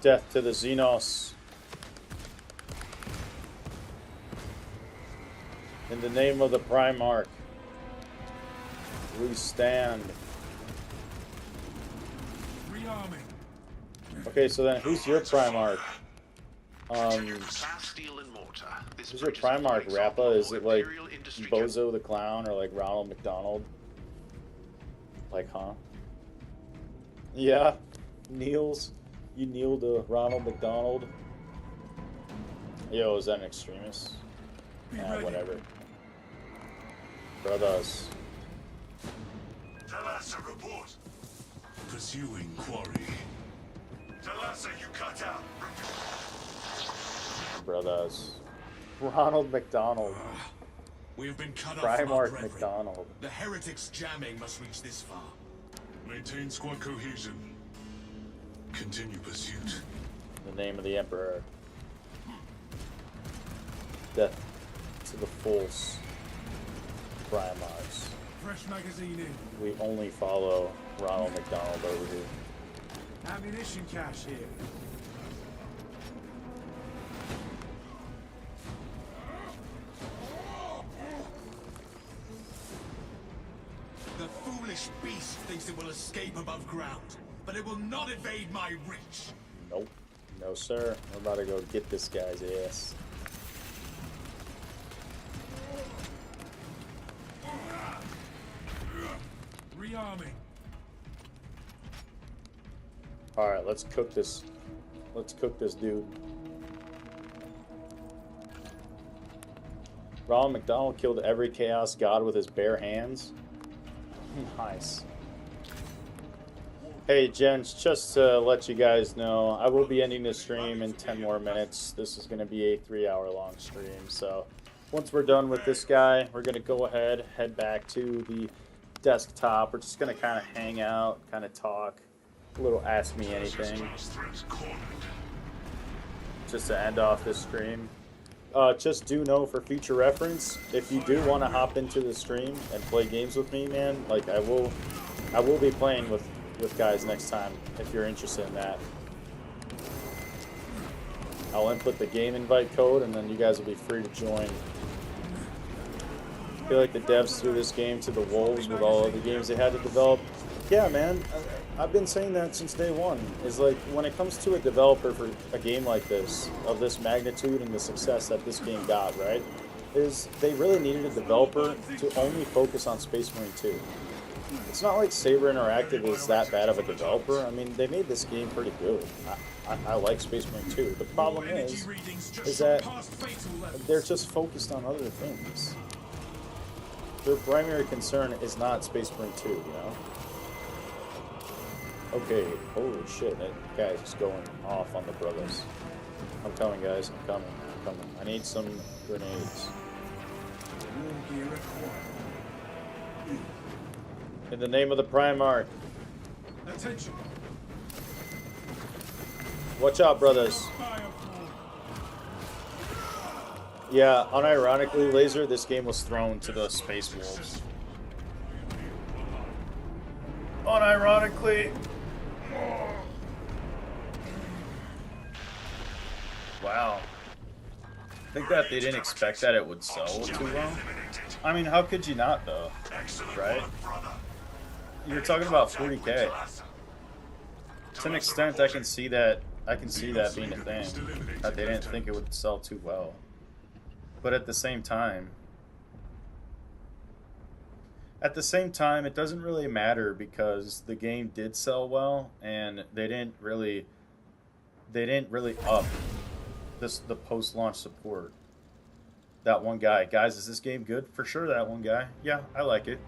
Death to the Xenos. In the name of the Primarch, we stand. Okay, so then who's your Primarch? Who's your Primarch, Rappa? Is it like Bozo the Clown or like Ronald McDonald? Like, huh? Yeah, Kneels. You kneel to Ronald McDonald. Yo, is that an extremist? Whatever. Brothers. Talassa, report. Pursuing quarry. Talassa, you cut out. Brothers. Ronald McDonald. We have been cut off from our Primarch brethren. McDonald. The heretics' jamming must reach this far. Maintain squad cohesion. Continue pursuit. The name of the Emperor. Death to the false Primarchs. Fresh magazine in. We only follow Ronald McDonald over here. Ammunition cache here. The foolish beast thinks it will escape above ground, but it will not evade my reach. Nope. No, sir. We're about to go get this guy's ass. Rearming. Alright, let's cook this. Let's cook this dude. Ronald McDonald killed every Chaos God with his bare hands. Nice. Hey, gents, just to let you guys know, I will be ending the stream in 10 more minutes. This is going to be a 3-hour-long stream, so once we're done with this guy, we're going to go ahead, head back to the desktop. We're just going to kind of hang out, kind of talk, a little Ask Me Anything, just to end off this stream. Just do know for future reference, if you do want to hop into the stream and play games with me, man, like I will be playing with guys next time if you're interested in that. I'll input the game invite code and then you guys will be free to join. I feel like the devs threw this game to the wolves with all of the games they had to develop. Yeah, man, I've been saying that since day one. Is like when it comes to a developer for a game like this, of this magnitude and the success that this game got, right? Is they really needed a developer to only focus on Space Marine 2. It's not like Saber Interactive is that bad of a developer. I mean, they made this game pretty good. I like Space Marine 2. The problem is that they're just focused on other things. Their primary concern is not Space Marine 2, you know? Okay, holy shit, that guy's just going off on the brothers. I'm coming, guys, I'm coming. I need some grenades. In the name of the Primarch. Attention. Watch out, brothers. Yeah, unironically, Laser, this game was thrown to the Space Wolves. Unironically. Wow. I think that they didn't expect that it would sell too well. I mean, how could you not, though? Right? You're talking about 40K. To an extent, I can see that being a thing. That they didn't think it would sell too well. But at the same time, it doesn't really matter because the game did sell well, and they didn't really up the post-launch support. That one guy, guys, is this game good? For sure, that one guy. Yeah, I like it.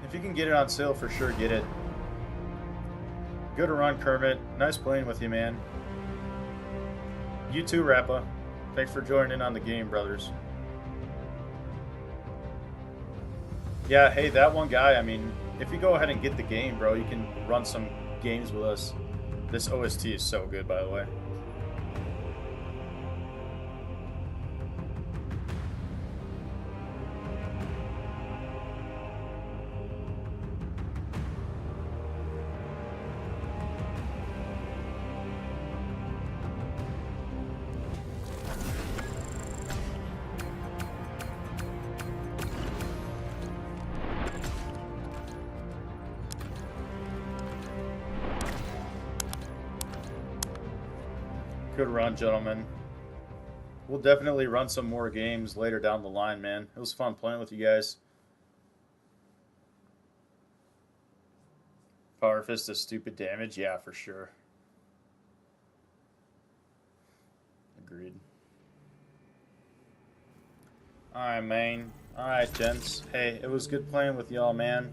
If you can get it on sale, for sure, get it. Good run, Kermit. Nice playing with you, man. You too, Rappa. Thanks for joining in on the game, brothers. Yeah, hey, that one guy, I mean, if you go ahead and get the game, bro, you can run some games with us. This OST is so good, by the way. Good run, gentlemen. We'll definitely run some more games later down the line, man. It was fun playing with you guys. Power Fist does stupid damage? Yeah, for sure. Agreed. Alright, man. Alright, gents. Hey, it was good playing with y'all, man.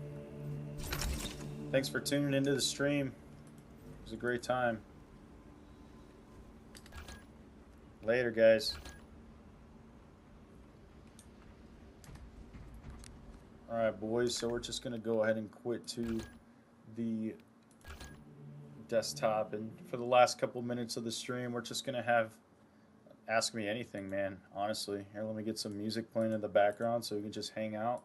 Thanks for tuning into the stream. It was a great time. Later, guys. Alright, boys, so we're just going to go ahead and quit to the desktop. And for the last couple minutes of the stream, we're just going to have Ask Me Anything, man. Honestly. Here, let me get some music playing in the background so we can just hang out.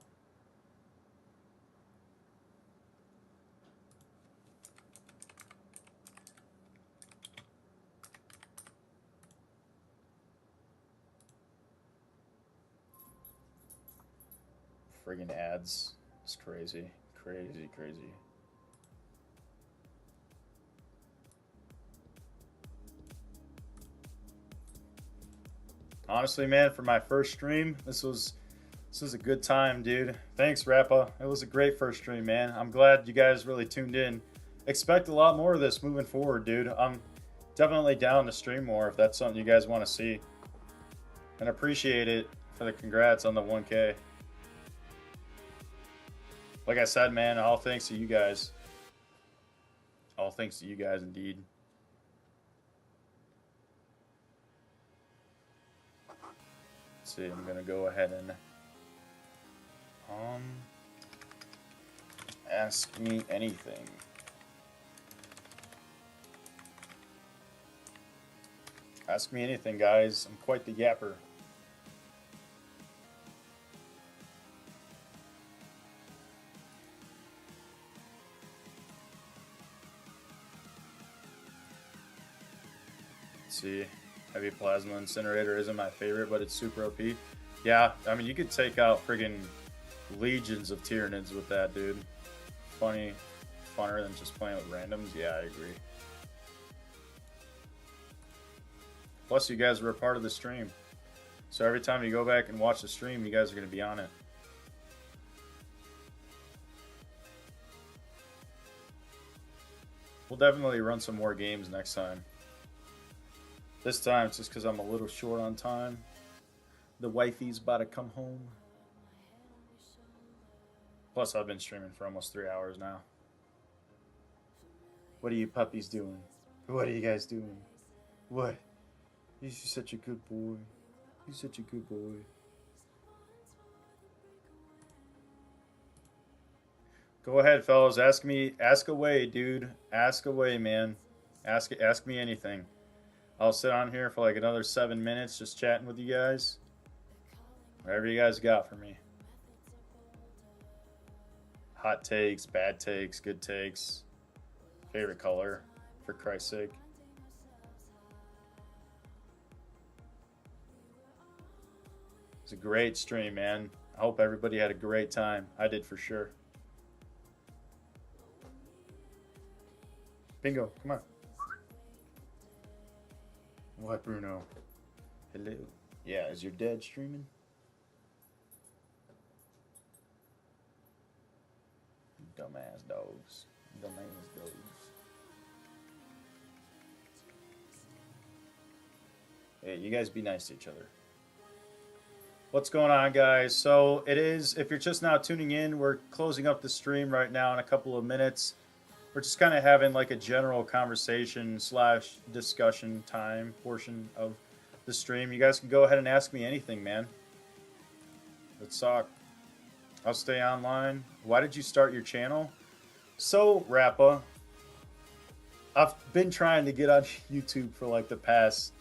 Friggin' ads. It's crazy. Crazy, crazy. Honestly, man, for my first stream, this was a good time, dude. Thanks, Rappa. It was a great first stream, man. I'm glad you guys really tuned in. Expect a lot more of this moving forward, dude. I'm definitely down to stream more if that's something you guys want to see. And appreciate it for the congrats on the 1K. Like I said, man, all thanks to you guys. All thanks to you guys, indeed. Let's see, I'm gonna go ahead and ask me anything. Ask me anything, guys. I'm quite the yapper. See, heavy plasma incinerator isn't my favorite, but it's super OP. Yeah, I mean, you could take out friggin' legions of Tyranids with that, dude. Funner than just playing with randoms. Yeah, I agree. Plus, you guys were a part of the stream, so every time you go back and watch the stream, you guys are gonna be on it. We'll definitely run some more games next time. This time, it's just because I'm a little short on time. The wifey's about to come home. Plus, I've been streaming for almost 3 hours now. What are you puppies doing? What are you guys doing? What? You're such a good boy. You're such a good boy. Go ahead, fellas. Ask away, dude. Ask away, man. Ask me anything. I'll sit on here for like another 7 minutes just chatting with you guys. Whatever you guys got for me. Hot takes, bad takes, good takes. Favorite color, for Christ's sake. It's a great stream, man. I hope everybody had a great time. I did for sure. Bingo, come on. What, Bruno? Hello. Yeah, is your dad streaming? Dumbass dogs. Dumbass dogs. Hey, you guys be nice to each other. What's going on, guys? So it is, if you're just now tuning in, we're closing up the stream right now in a couple of minutes. We're just kind of having like a general conversation / discussion time portion of the stream. You guys can go ahead and ask me anything, man. Let's talk. I'll stay online. Why did you start your channel? So, Rappa, I've been trying to get on YouTube for like the past,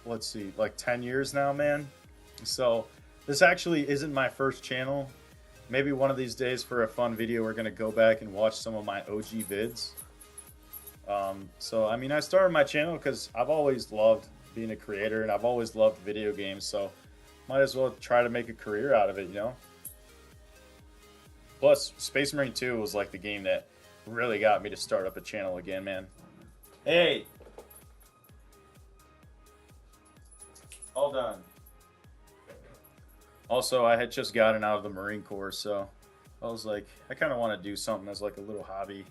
let's see, like 10 years now, man. So, this actually isn't my first channel. Maybe one of these days for a fun video, we're going to go back and watch some of my OG vids. So, I mean, I started my channel because I've always loved being a creator and I've always loved video games. So, might as well try to make a career out of it, you know? Plus, Space Marine 2 was like the game that really got me to start up a channel again, man. Hey! All done. Also, I had just gotten out of the Marine Corps, so I was like, I kind of want to do something as like a little hobby.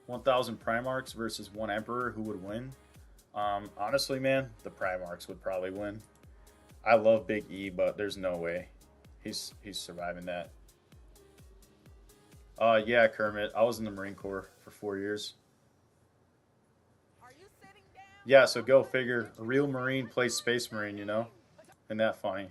1,000 Primarchs versus 1 Emperor, who would win? Honestly, man, the Primarchs would probably win. I love Big E, but there's no way He's surviving that. Yeah, Kermit. I was in the Marine Corps for 4 years. Yeah, so go figure. A real Marine plays Space Marine, you know? Isn't that funny?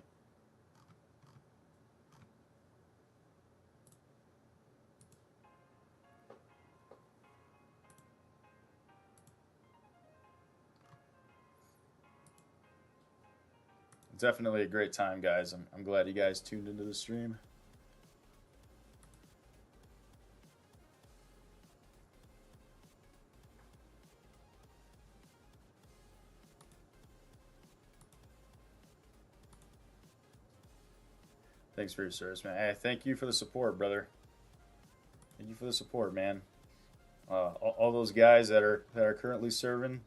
Definitely a great time, guys. I'm glad you guys tuned into the stream. Thanks for your service, man. Hey, thank you for the support, brother. Thank you for the support, man. All those guys that are currently serving.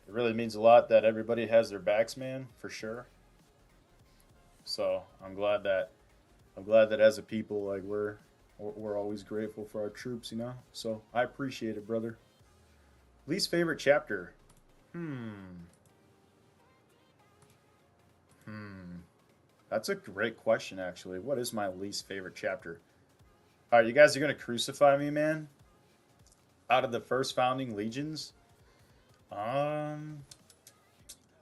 It really means a lot that everybody has their backs, man, for sure. So I'm glad that as a people, like we're always grateful for our troops, you know. So I appreciate it, brother. Least favorite chapter? That's a great question, actually. What is my least favorite chapter? All right, you guys are gonna crucify me, man. Out of the first founding legions,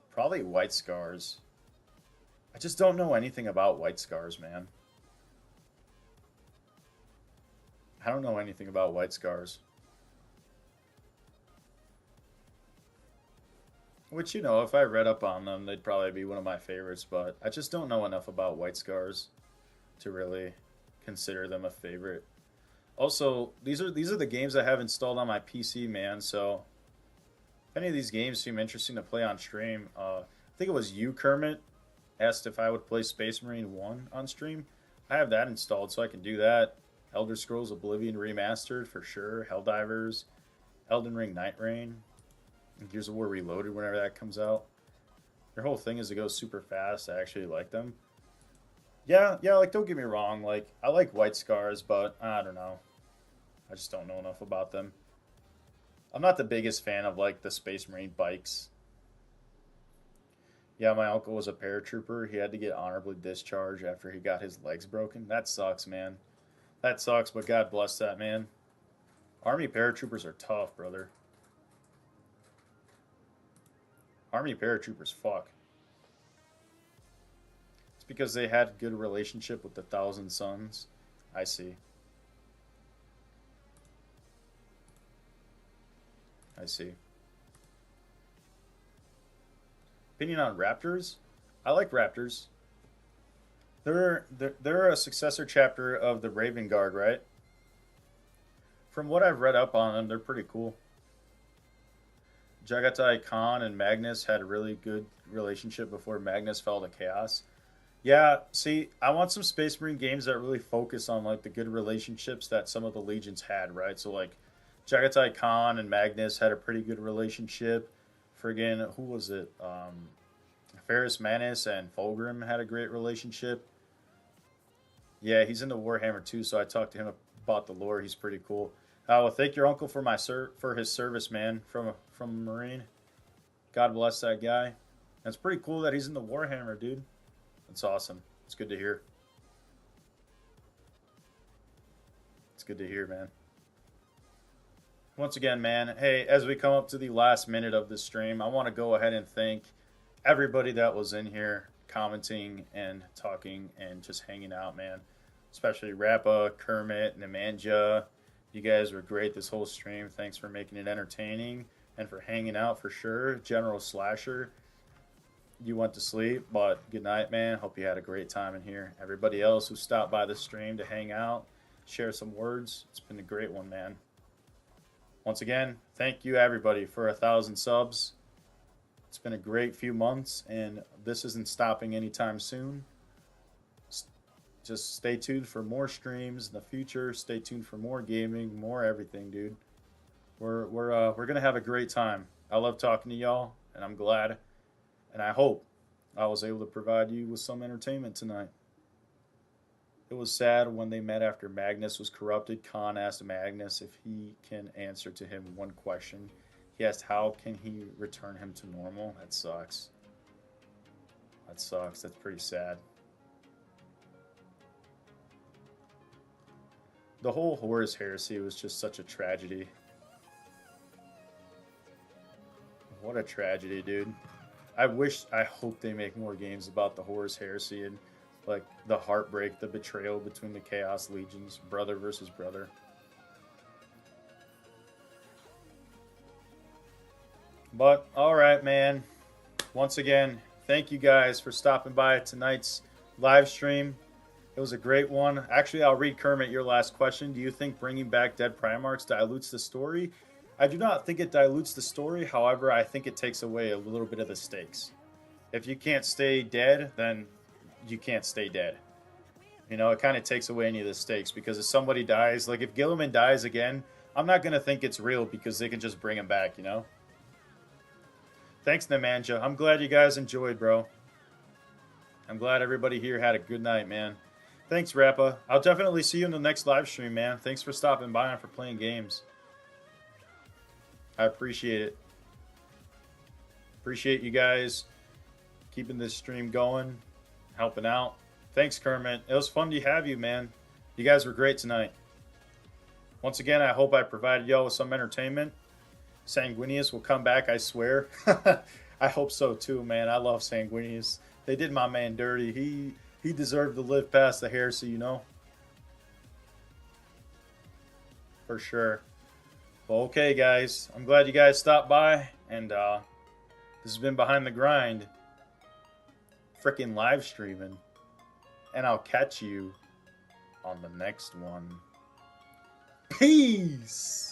probably White Scars. I just don't know anything about White Scars, man. I don't know anything about White Scars. Which, you know, if I read up on them, they'd probably be one of my favorites, but I just don't know enough about White Scars to really consider them a favorite. Also, these are the games I have installed on my PC, man, so if any of these games seem interesting to play on stream, I think it was you, Kermit, asked if I would play Space Marine 1 on stream. I have that installed, so I can do that. Elder Scrolls Oblivion Remastered, for sure. Helldivers, Elden Ring Night Rain, and Gears of War Reloaded whenever that comes out. Their whole thing is to go super fast. I actually like them. Yeah, like, don't get me wrong. Like, I like White Scars, but I don't know. I just don't know enough about them. I'm not the biggest fan of, like, the Space Marine bikes. Yeah, my uncle was a paratrooper. He had to get honorably discharged after he got his legs broken. That sucks, man. That sucks, but God bless that, man. Army paratroopers are tough, brother. Army paratroopers fuck. It's because they had a good relationship with the Thousand Sons. I see. I see. Opinion on Raptors? I like Raptors. They're a successor chapter of the Raven Guard, right? From what I've read up on them, they're pretty cool. Jagatai Khan and Magnus had a really good relationship before Magnus fell to chaos. Yeah, see, I want some Space Marine games that really focus on, like, the good relationships that some of the legions had, right? So, like, Jagatai Khan and Magnus had a pretty good relationship. Friggin', who was it? Ferrus Manus and Fulgrim had a great relationship. Yeah, he's into Warhammer too, so I talked to him about the lore. He's pretty cool. Well, thank your uncle for for his service, man, from a Marine. God bless that guy. That's pretty cool that he's into Warhammer, dude. That's awesome. It's good to hear. It's good to hear, man. Once again, man, hey, as we come up to the last minute of this stream, I want to go ahead and thank everybody that was in here commenting and talking and just hanging out, man. Especially Rappa, Kermit, Nemanja. You guys were great this whole stream. Thanks for making it entertaining and for hanging out for sure. General Slasher, you went to sleep, but good night, man. Hope you had a great time in here. Everybody else who stopped by the stream to hang out, share some words. It's been a great one, man. Once again, thank you everybody for 1,000 subs. It's been a great few months, and this isn't stopping anytime soon. Just stay tuned for more streams in the future. Stay tuned for more gaming, more everything, dude. We're gonna have a great time. I love talking to y'all, and I'm glad, and I hope I was able to provide you with some entertainment tonight. It was sad when they met after Magnus was corrupted. Khan asked Magnus if he can answer to him one question. He asked how can he return him to normal. That sucks. That sucks. That's pretty sad. The whole Horus Heresy was just such a tragedy. What a tragedy, dude. I hope they make more games about the Horus Heresy and like the heartbreak, the betrayal between the Chaos Legions, brother versus brother. But, alright, man. Once again, thank you guys for stopping by tonight's live stream. It was a great one. Actually, I'll read Kermit your last question. Do you think bringing back dead Primarchs dilutes the story? I do not think it dilutes the story. However, I think it takes away a little bit of the stakes. If you can't stay dead, then you can't stay dead. You know, it kind of takes away any of the stakes, because if somebody dies, like if Gilliman dies again, I'm not going to think it's real because they can just bring him back, you know? Thanks, Nemanja. I'm glad you guys enjoyed, bro. I'm glad everybody here had a good night, man. Thanks, Rappa. I'll definitely see you in the next live stream, man. Thanks for stopping by and for playing games. I appreciate it. Appreciate you guys keeping this stream going, helping out. Thanks, Kermit. It was fun to have you, man. You guys were great tonight. Once again, I hope I provided y'all with some entertainment. Sanguinius will come back, I swear. I hope so too, man. I love Sanguinius. They did my man dirty. He deserved to live past the heresy, you know? For sure. Well, okay, guys. I'm glad you guys stopped by. And this has been Behind the Grind. Freaking live streaming. And I'll catch you on the next one. Peace!